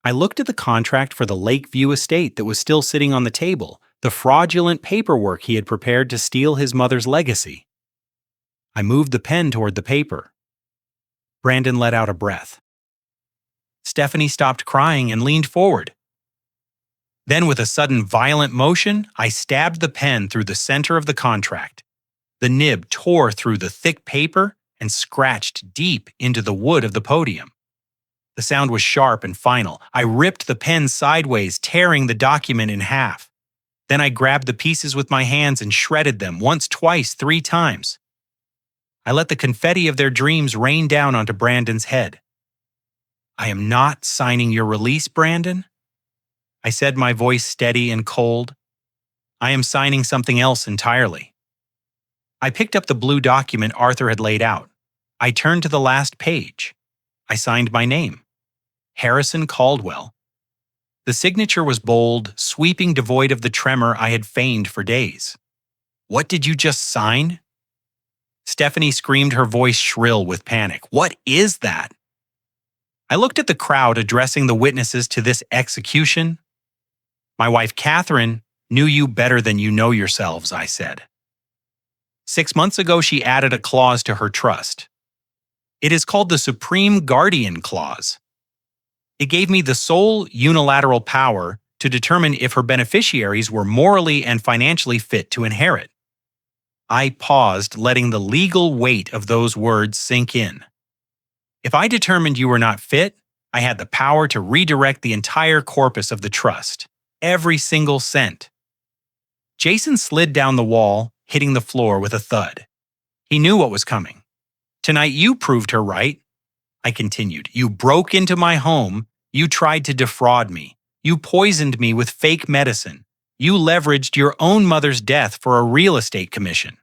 I looked at the contract for the Lakeview estate that was still sitting on the table, the fraudulent paperwork he had prepared to steal his mother's legacy. I moved the pen toward the paper. Brandon let out a breath. Stephanie stopped crying and leaned forward. Then, with a sudden violent motion, I stabbed the pen through the center of the contract. The nib tore through the thick paper and scratched deep into the wood of the podium. The sound was sharp and final. I ripped the pen sideways, tearing the document in half. Then I grabbed the pieces with my hands and shredded them once, twice, 3 times. I let the confetti of their dreams rain down onto Brandon's head. "I am not signing your release, Brandon," I said, my voice steady and cold. "I am signing something else entirely." I picked up the blue document Arthur had laid out. I turned to the last page. I signed my name, Harrison Caldwell. The signature was bold, sweeping, devoid of the tremor I had feigned for days. "What did you just sign?" Stephanie screamed, her voice shrill with panic. "What is that?" I looked at the crowd addressing the witnesses to this execution. "My wife, Catherine, knew you better than you know yourselves," I said. 6 months ago, she added a clause to her trust. It is called the Supreme Guardian Clause. It gave me the sole unilateral power to determine if her beneficiaries were morally and financially fit to inherit. I paused, letting the legal weight of those words sink in. If I determined you were not fit, I had the power to redirect the entire corpus of the trust, every single cent. Jason slid down the wall, hitting the floor with a thud. He knew what was coming. "Tonight you proved her right," I continued. "You broke into my home. You tried to defraud me. You poisoned me with fake medicine. You leveraged your own mother's death for a real estate commission."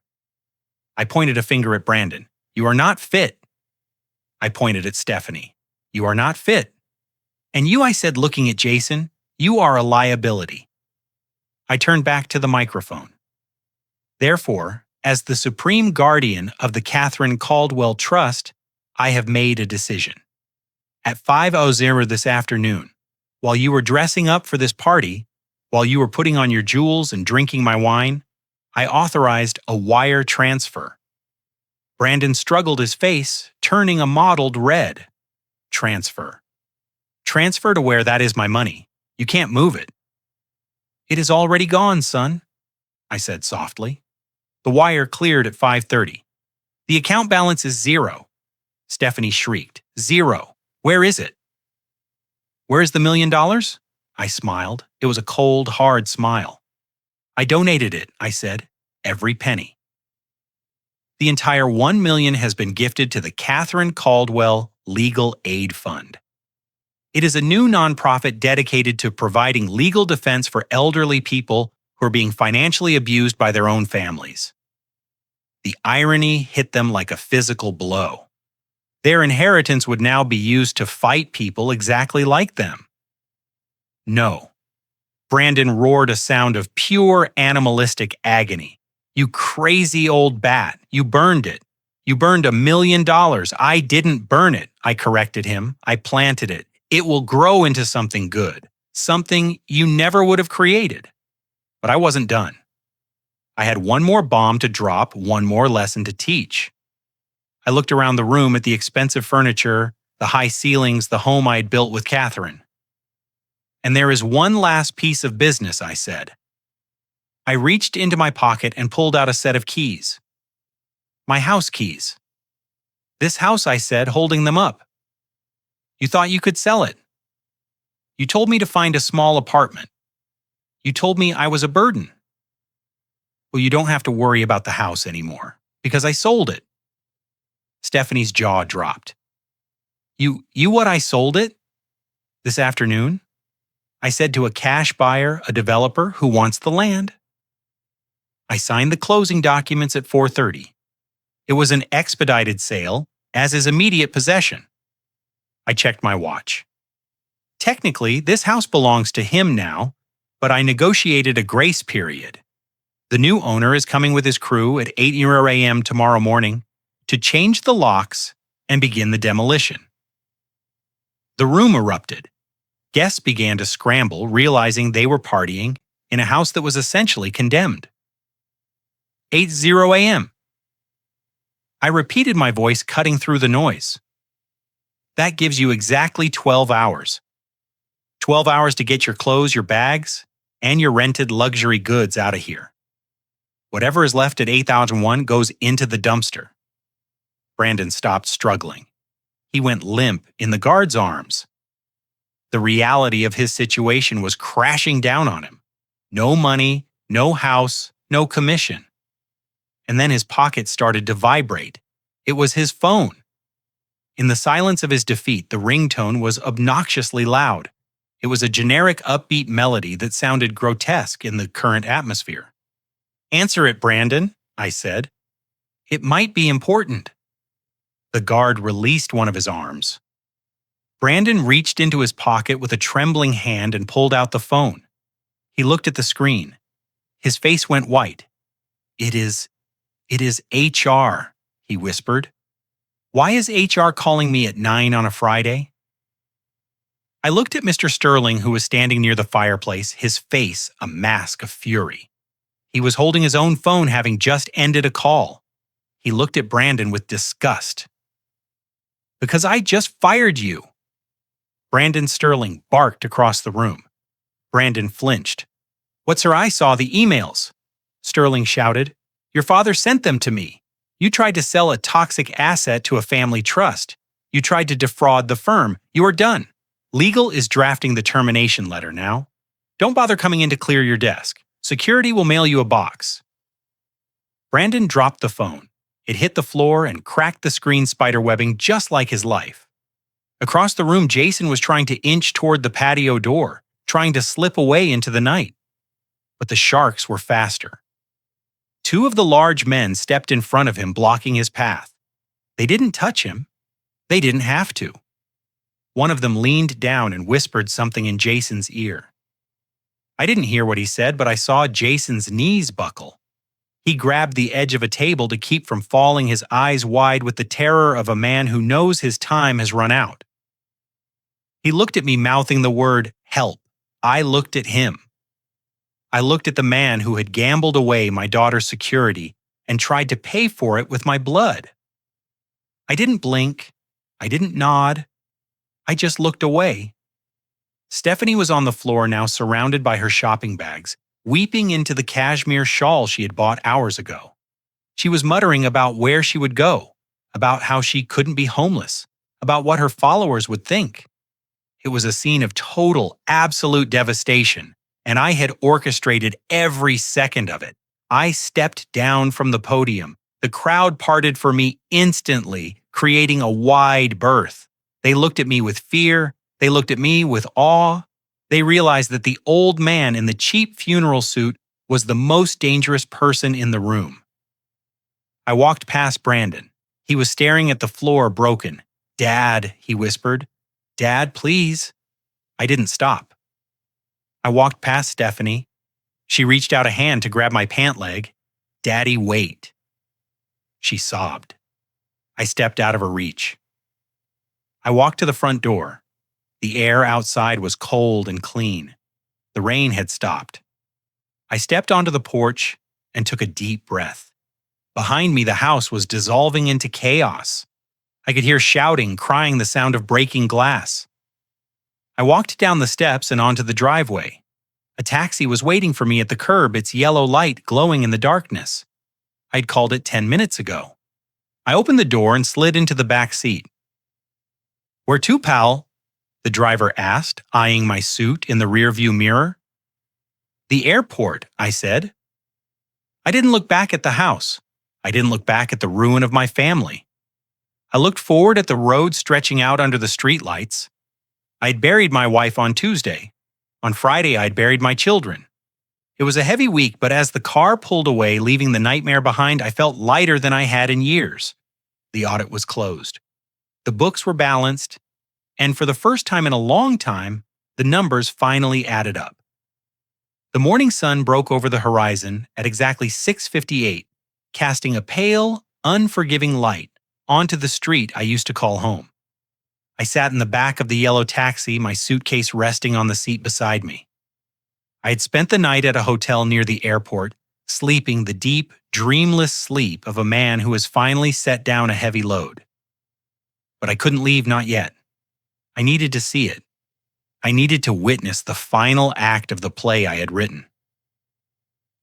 I pointed a finger at Brandon. "You are not fit." I pointed at Stephanie. "You are not fit." "And you," I said, looking at Jason, "you are a liability." I turned back to the microphone. "Therefore, as the supreme guardian of the Catherine Caldwell Trust, I have made a decision. At 5:00 this afternoon, while you were dressing up for this party, while you were putting on your jewels and drinking my wine, I authorized a wire transfer." Brandon struggled his face, turning a mottled red. "Transfer. Transfer to where? That is my money. You can't move it." "It is already gone, son," I said softly. The wire cleared at 5:30. "The account balance is 0. Stephanie shrieked. "0. Where is it?" "Where is the $1 million?" I smiled. It was a cold, hard smile. "I donated it," I said. "Every penny. The entire $1 million has been gifted to the Catherine Caldwell Legal Aid Fund. It is a new nonprofit dedicated to providing legal defense for elderly people who are being financially abused by their own families." The irony hit them like a physical blow. Their inheritance would now be used to fight people exactly like them. "No." Brandon roared a sound of pure animalistic agony. "You crazy old bat, you burned it. You burned $1 million. I didn't burn it," I corrected him. "I planted it. It will grow into something good, something you never would have created." But I wasn't done. I had one more bomb to drop, one more lesson to teach. I looked around the room at the expensive furniture, the high ceilings, the home I had built with Catherine. "And there is one last piece of business," I said. I reached into my pocket and pulled out a set of keys. "My house keys." "This house," I said, holding them up. "You thought you could sell it. You told me to find a small apartment. You told me I was a burden." "Well, you don't have to worry about the house anymore, because I sold it." Stephanie's jaw dropped. You what, I sold it? This afternoon?" I said, "to a cash buyer, a developer who wants the land." I signed the closing documents at 4:30. It was an expedited sale, as is immediate possession. I checked my watch. Technically, this house belongs to him now, but I negotiated a grace period. The new owner is coming with his crew at 8 a.m. tomorrow morning to change the locks and begin the demolition. The room erupted. Guests began to scramble, realizing they were partying in a house that was essentially condemned. 8:00 a.m. I repeated, my voice cutting through the noise. That gives you exactly 12 hours. 12 hours to get your clothes, your bags, and your rented luxury goods out of here. Whatever is left at 8001 goes into the dumpster. Brandon stopped struggling. He went limp in the guard's arms. The reality of his situation was crashing down on him. No money, no house, no commission. And then his pocket started to vibrate. It was his phone. In the silence of his defeat, the ringtone was obnoxiously loud. It was a generic upbeat melody that sounded grotesque in the current atmosphere. "Answer it, Brandon," I said. "It might be important." The guard released one of his arms. Brandon reached into his pocket with a trembling hand and pulled out the phone. He looked at the screen. His face went white. It is HR, he whispered. "Why is HR calling me at 9 on a Friday?" I looked at Mr. Sterling, who was standing near the fireplace, his face a mask of fury. He was holding his own phone, having just ended a call. He looked at Brandon with disgust. "Because I just fired you." Brandon Sterling barked across the room. Brandon flinched. "What, sir? I saw the emails." Sterling shouted. "Your father sent them to me. You tried to sell a toxic asset to a family trust. You tried to defraud the firm. You are done. Legal is drafting the termination letter now. Don't bother coming in to clear your desk. Security will mail you a box." Brandon dropped the phone. It hit the floor and cracked the screen spiderwebbing just like his life. Across the room, Jason was trying to inch toward the patio door, trying to slip away into the night. But the sharks were faster. Two of the large men stepped in front of him, blocking his path. They didn't touch him. They didn't have to. One of them leaned down and whispered something in Jason's ear. I didn't hear what he said, but I saw Jason's knees buckle. He grabbed the edge of a table to keep from falling, his eyes wide with the terror of a man who knows his time has run out. He looked at me, mouthing the word, "Help." I looked at him. I looked at the man who had gambled away my daughter's security and tried to pay for it with my blood. I didn't blink. I didn't nod. I just looked away. Stephanie was on the floor now, surrounded by her shopping bags, weeping into the cashmere shawl she had bought hours ago. She was muttering about where she would go, about how she couldn't be homeless, about what her followers would think. It was a scene of total, absolute devastation, and I had orchestrated every second of it. I stepped down from the podium. The crowd parted for me instantly, creating a wide berth. They looked at me with fear. They looked at me with awe. They realized that the old man in the cheap funeral suit was the most dangerous person in the room. I walked past Brandon. He was staring at the floor, broken. "Dad," he whispered. "Dad, please." I didn't stop. I walked past Stephanie. She reached out a hand to grab my pant leg. "Daddy, wait." She sobbed. I stepped out of her reach. I walked to the front door. The air outside was cold and clean. The rain had stopped. I stepped onto the porch and took a deep breath. Behind me, the house was dissolving into chaos. I could hear shouting, crying, the sound of breaking glass. I walked down the steps and onto the driveway. A taxi was waiting for me at the curb, its yellow light glowing in the darkness. I'd called it 10 minutes ago. I opened the door and slid into the back seat. "Where to, pal?" the driver asked, eyeing my suit in the rearview mirror. "The airport," I said. I didn't look back at the house. I didn't look back at the ruin of my family. I looked forward at the road stretching out under the streetlights. I'd buried my wife on Tuesday. On Friday, I'd buried my children. It was a heavy week, but as the car pulled away, leaving the nightmare behind, I felt lighter than I had in years. The audit was closed. The books were balanced, and for the first time in a long time, the numbers finally added up. The morning sun broke over the horizon at exactly 6:58, casting a pale, unforgiving light onto the street I used to call home. I sat in the back of the yellow taxi, my suitcase resting on the seat beside me. I had spent the night at a hotel near the airport, sleeping the deep, dreamless sleep of a man who has finally set down a heavy load. But I couldn't leave, not yet. I needed to see it. I needed to witness the final act of the play I had written.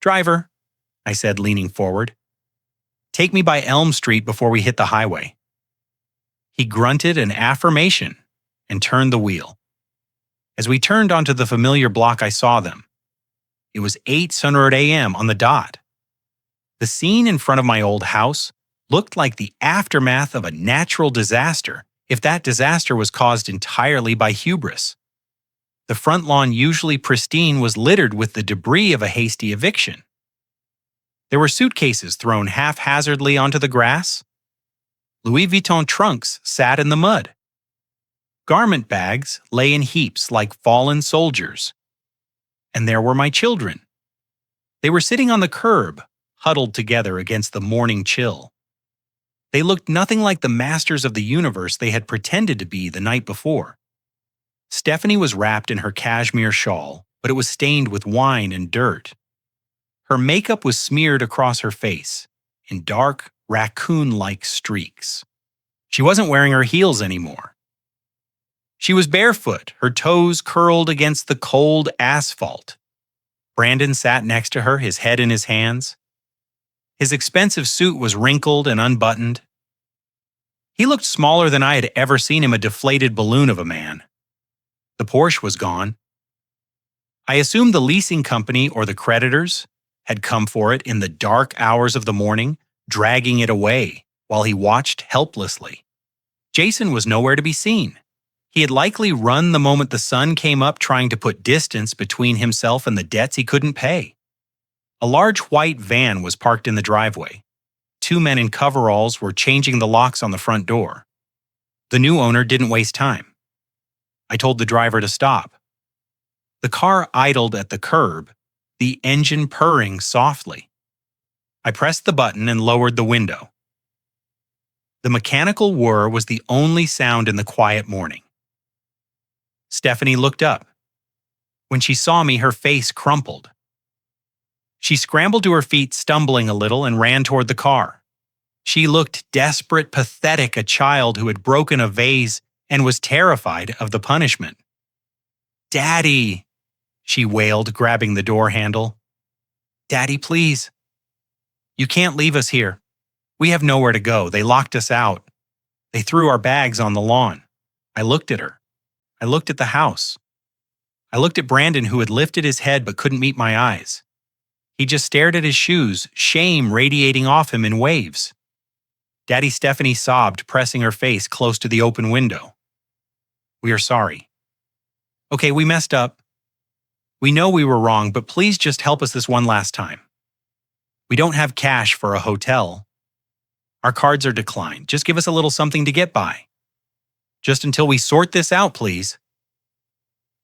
"Driver," I said, leaning forward, "take me by Elm Street before we hit the highway." He grunted an affirmation and turned the wheel. As we turned onto the familiar block, I saw them. It was 8:00 a.m. on the dot. The scene in front of my old house looked like the aftermath of a natural disaster, if that disaster was caused entirely by hubris. The front lawn, usually pristine, was littered with the debris of a hasty eviction. There were suitcases thrown haphazardly onto the grass. Louis Vuitton trunks sat in the mud. Garment bags lay in heaps like fallen soldiers. And there were my children. They were sitting on the curb, huddled together against the morning chill. They looked nothing like the masters of the universe they had pretended to be the night before. Stephanie was wrapped in her cashmere shawl, but it was stained with wine and dirt. Her makeup was smeared across her face, in dark, raccoon-like streaks. She wasn't wearing her heels anymore. She was barefoot, her toes curled against the cold asphalt. Brandon sat next to her, his head in his hands. His expensive suit was wrinkled and unbuttoned. He looked smaller than I had ever seen him, a deflated balloon of a man. The Porsche was gone. I assumed the leasing company or the creditors had come for it in the dark hours of the morning, dragging it away while he watched helplessly. Jason was nowhere to be seen. He had likely run the moment the sun came up, trying to put distance between himself and the debts he couldn't pay. A large white van was parked in the driveway. 2 men in coveralls were changing the locks on the front door. The new owner didn't waste time. I told the driver to stop. The car idled at the curb, the engine purring softly. I pressed the button and lowered the window. The mechanical whir was the only sound in the quiet morning. Stephanie looked up. When she saw me, her face crumpled. She scrambled to her feet, stumbling a little, and ran toward the car. She looked desperate, pathetic, a child who had broken a vase and was terrified of the punishment. "Daddy," she wailed, grabbing the door handle. "Daddy, please. You can't leave us here. We have nowhere to go. They locked us out. They threw our bags on the lawn." I looked at her. I looked at the house. I looked at Brandon, who had lifted his head but couldn't meet my eyes. He just stared at his shoes, shame radiating off him in waves. Daddy, Stephanie sobbed, pressing her face close to the open window. "We are sorry. Okay, we messed up. We know we were wrong, but please just help us this one last time. We don't have cash for a hotel. Our cards are declined. Just give us a little something to get by. Just until we sort this out, please."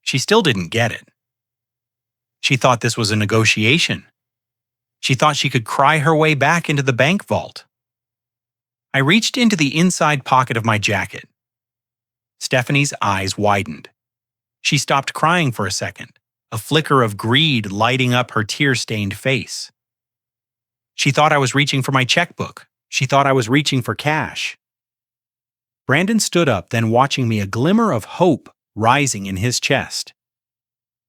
She still didn't get it. She thought this was a negotiation. She thought she could cry her way back into the bank vault. I reached into the inside pocket of my jacket. Stephanie's eyes widened. She stopped crying for a second, a flicker of greed lighting up her tear-stained face. She thought I was reaching for my checkbook. She thought I was reaching for cash. Brandon stood up, then watching me, a glimmer of hope rising in his chest.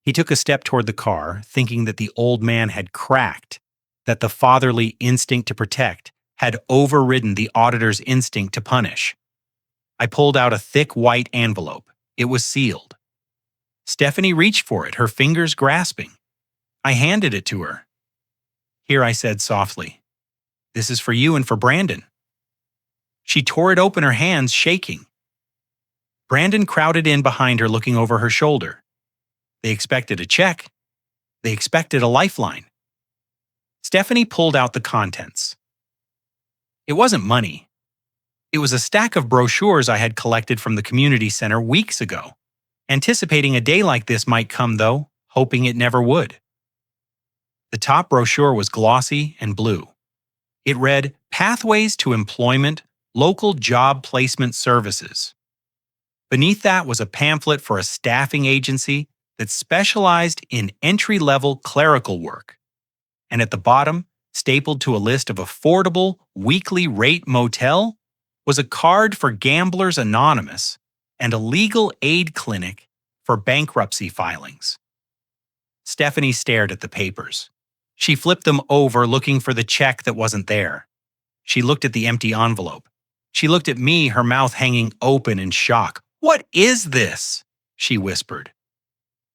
He took a step toward the car, thinking that the old man had cracked, that the fatherly instinct to protect had overridden the auditor's instinct to punish. I pulled out a thick white envelope. It was sealed. Stephanie reached for it, her fingers grasping. I handed it to her. "Here," I said softly. "This is for you and for Brandon." She tore it open, her hands shaking. Brandon crowded in behind her, looking over her shoulder. They expected a check. They expected a lifeline. Stephanie pulled out the contents. It wasn't money. It was a stack of brochures I had collected from the community center weeks ago, anticipating a day like this might come, though, hoping it never would. The top brochure was glossy and blue. It read, "Pathways to Employment, Local Job Placement Services." Beneath that was a pamphlet for a staffing agency that specialized in entry-level clerical work. And at the bottom, stapled to a list of affordable weekly rate motel, was a card for Gamblers Anonymous and a legal aid clinic for bankruptcy filings. Stephanie stared at the papers. She flipped them over, looking for the check that wasn't there. She looked at the empty envelope. She looked at me, her mouth hanging open in shock. "What is this?" she whispered.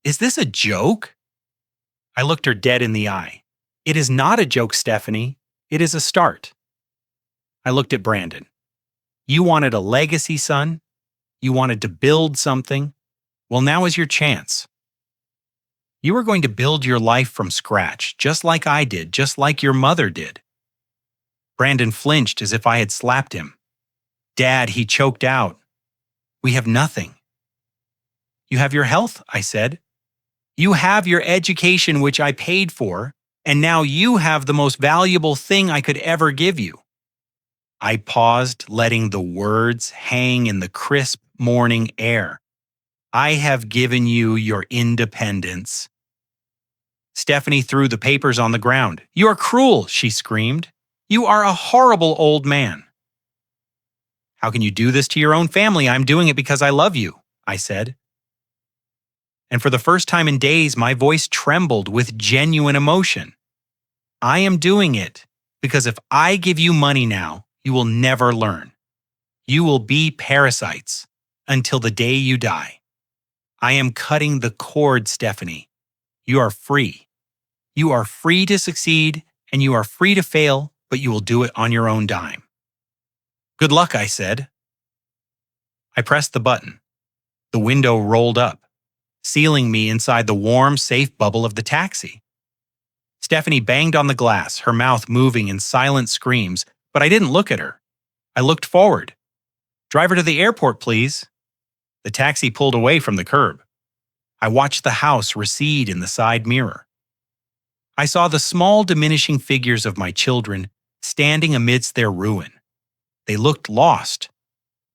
"Is this a joke?" I looked her dead in the eye. "It is not a joke, Stephanie. It is a start." I looked at Brandon. "You wanted a legacy, son? You wanted to build something? Well, now is your chance. You are going to build your life from scratch, just like I did, just like your mother did." Brandon flinched as if I had slapped him. "Dad," he choked out, "we have nothing." "You have your health," I said. "You have your education, which I paid for, and now you have the most valuable thing I could ever give you." I paused, letting the words hang in the crisp morning air. "I have given you your independence." Stephanie threw the papers on the ground. "You are cruel," she screamed. "You are a horrible old man." "How can you do this to your own family? I'm doing it because I love you," I said. And for the first time in days, my voice trembled with genuine emotion. "I am doing it because if I give you money now, you will never learn. You will be parasites until the day you die. I am cutting the cord, Stephanie. You are free. You are free to succeed and you are free to fail, but you will do it on your own dime." "Good luck," I said. I pressed the button. The window rolled up, sealing me inside the warm, safe bubble of the taxi. Stephanie banged on the glass, her mouth moving in silent screams, but I didn't look at her. I looked forward. "Driver to the airport, please." The taxi pulled away from the curb. I watched the house recede in the side mirror. I saw the small diminishing figures of my children standing amidst their ruin. They looked lost.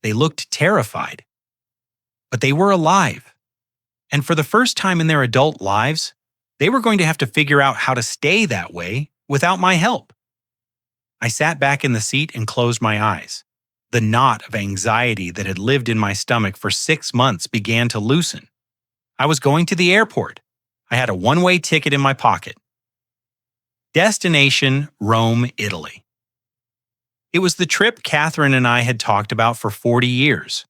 They looked terrified. But they were alive. And for the first time in their adult lives, they were going to have to figure out how to stay that way without my help. I sat back in the seat and closed my eyes. The knot of anxiety that had lived in my stomach for 6 months began to loosen. I was going to the airport. I had a one-way ticket in my pocket. Destination, Rome, Italy. It was the trip Catherine and I had talked about for 40 years.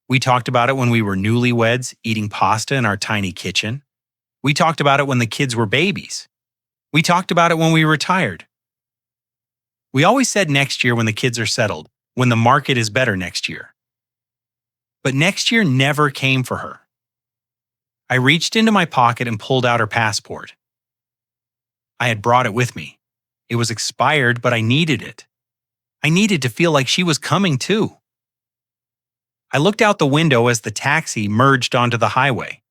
We talked about it when we were newlyweds, eating pasta in our tiny kitchen. We talked about it when the kids were babies. We talked about it when we retired. We always said next year when the kids are settled, when the market is better next year. But next year never came for her. I reached into my pocket and pulled out her passport. I had brought it with me. It was expired, but I needed it. I needed to feel like she was coming too. I looked out the window as the taxi merged onto the highway.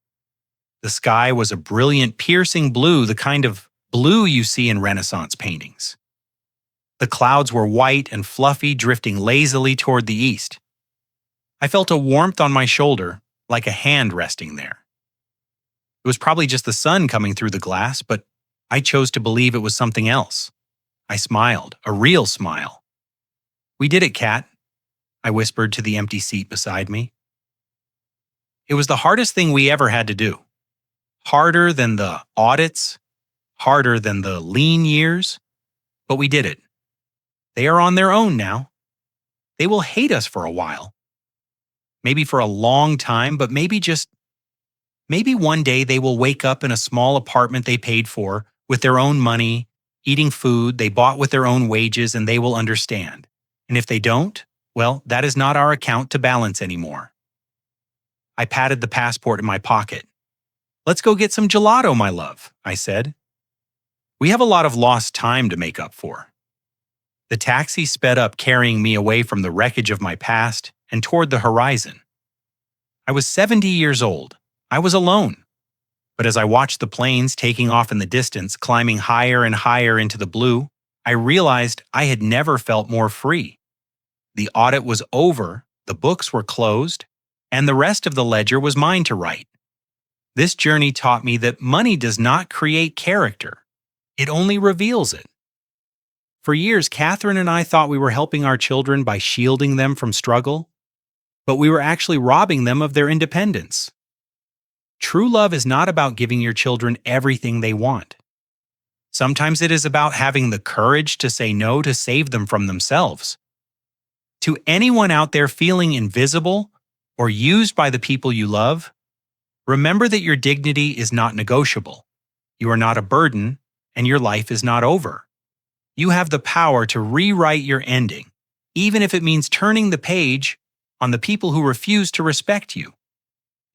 The sky was a brilliant, piercing blue, the kind of blue you see in Renaissance paintings. The clouds were white and fluffy, drifting lazily toward the east. I felt a warmth on my shoulder, like a hand resting there. It was probably just the sun coming through the glass, but I chose to believe it was something else. I smiled, a real smile. "We did it, Kat," I whispered to the empty seat beside me. It was the hardest thing we ever had to do. Harder than the audits, harder than the lean years, but we did it. They are on their own now. They will hate us for a while. Maybe for a long time, but maybe one day they will wake up in a small apartment they paid for with their own money, eating food they bought with their own wages, and they will understand. And if they don't, well, that is not our account to balance anymore. I patted the passport in my pocket. "Let's go get some gelato, my love," I said. "We have a lot of lost time to make up for." The taxi sped up, carrying me away from the wreckage of my past and toward the horizon. I was 70 years old. I was alone. But as I watched the planes taking off in the distance, climbing higher and higher into the blue, I realized I had never felt more free. The audit was over, the books were closed, and the rest of the ledger was mine to write. This journey taught me that money does not create character. It only reveals it. For years, Catherine and I thought we were helping our children by shielding them from struggle. but we were actually robbing them of their independence. True love is not about giving your children everything they want. Sometimes it is about having the courage to say no to save them from themselves. To anyone out there feeling invisible or used by the people you love, remember that your dignity is not negotiable. You are not a burden, and your life is not over. You have the power to rewrite your ending, even if it means turning the page on the people who refuse to respect you.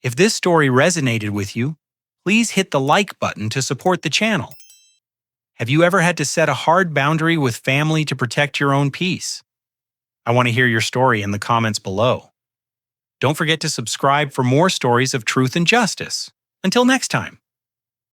If this story resonated with you, please hit the like button to support the channel. Have you ever had to set a hard boundary with family to protect your own peace? I want to hear your story in the comments below. Don't forget to subscribe for more stories of truth and justice. Until next time.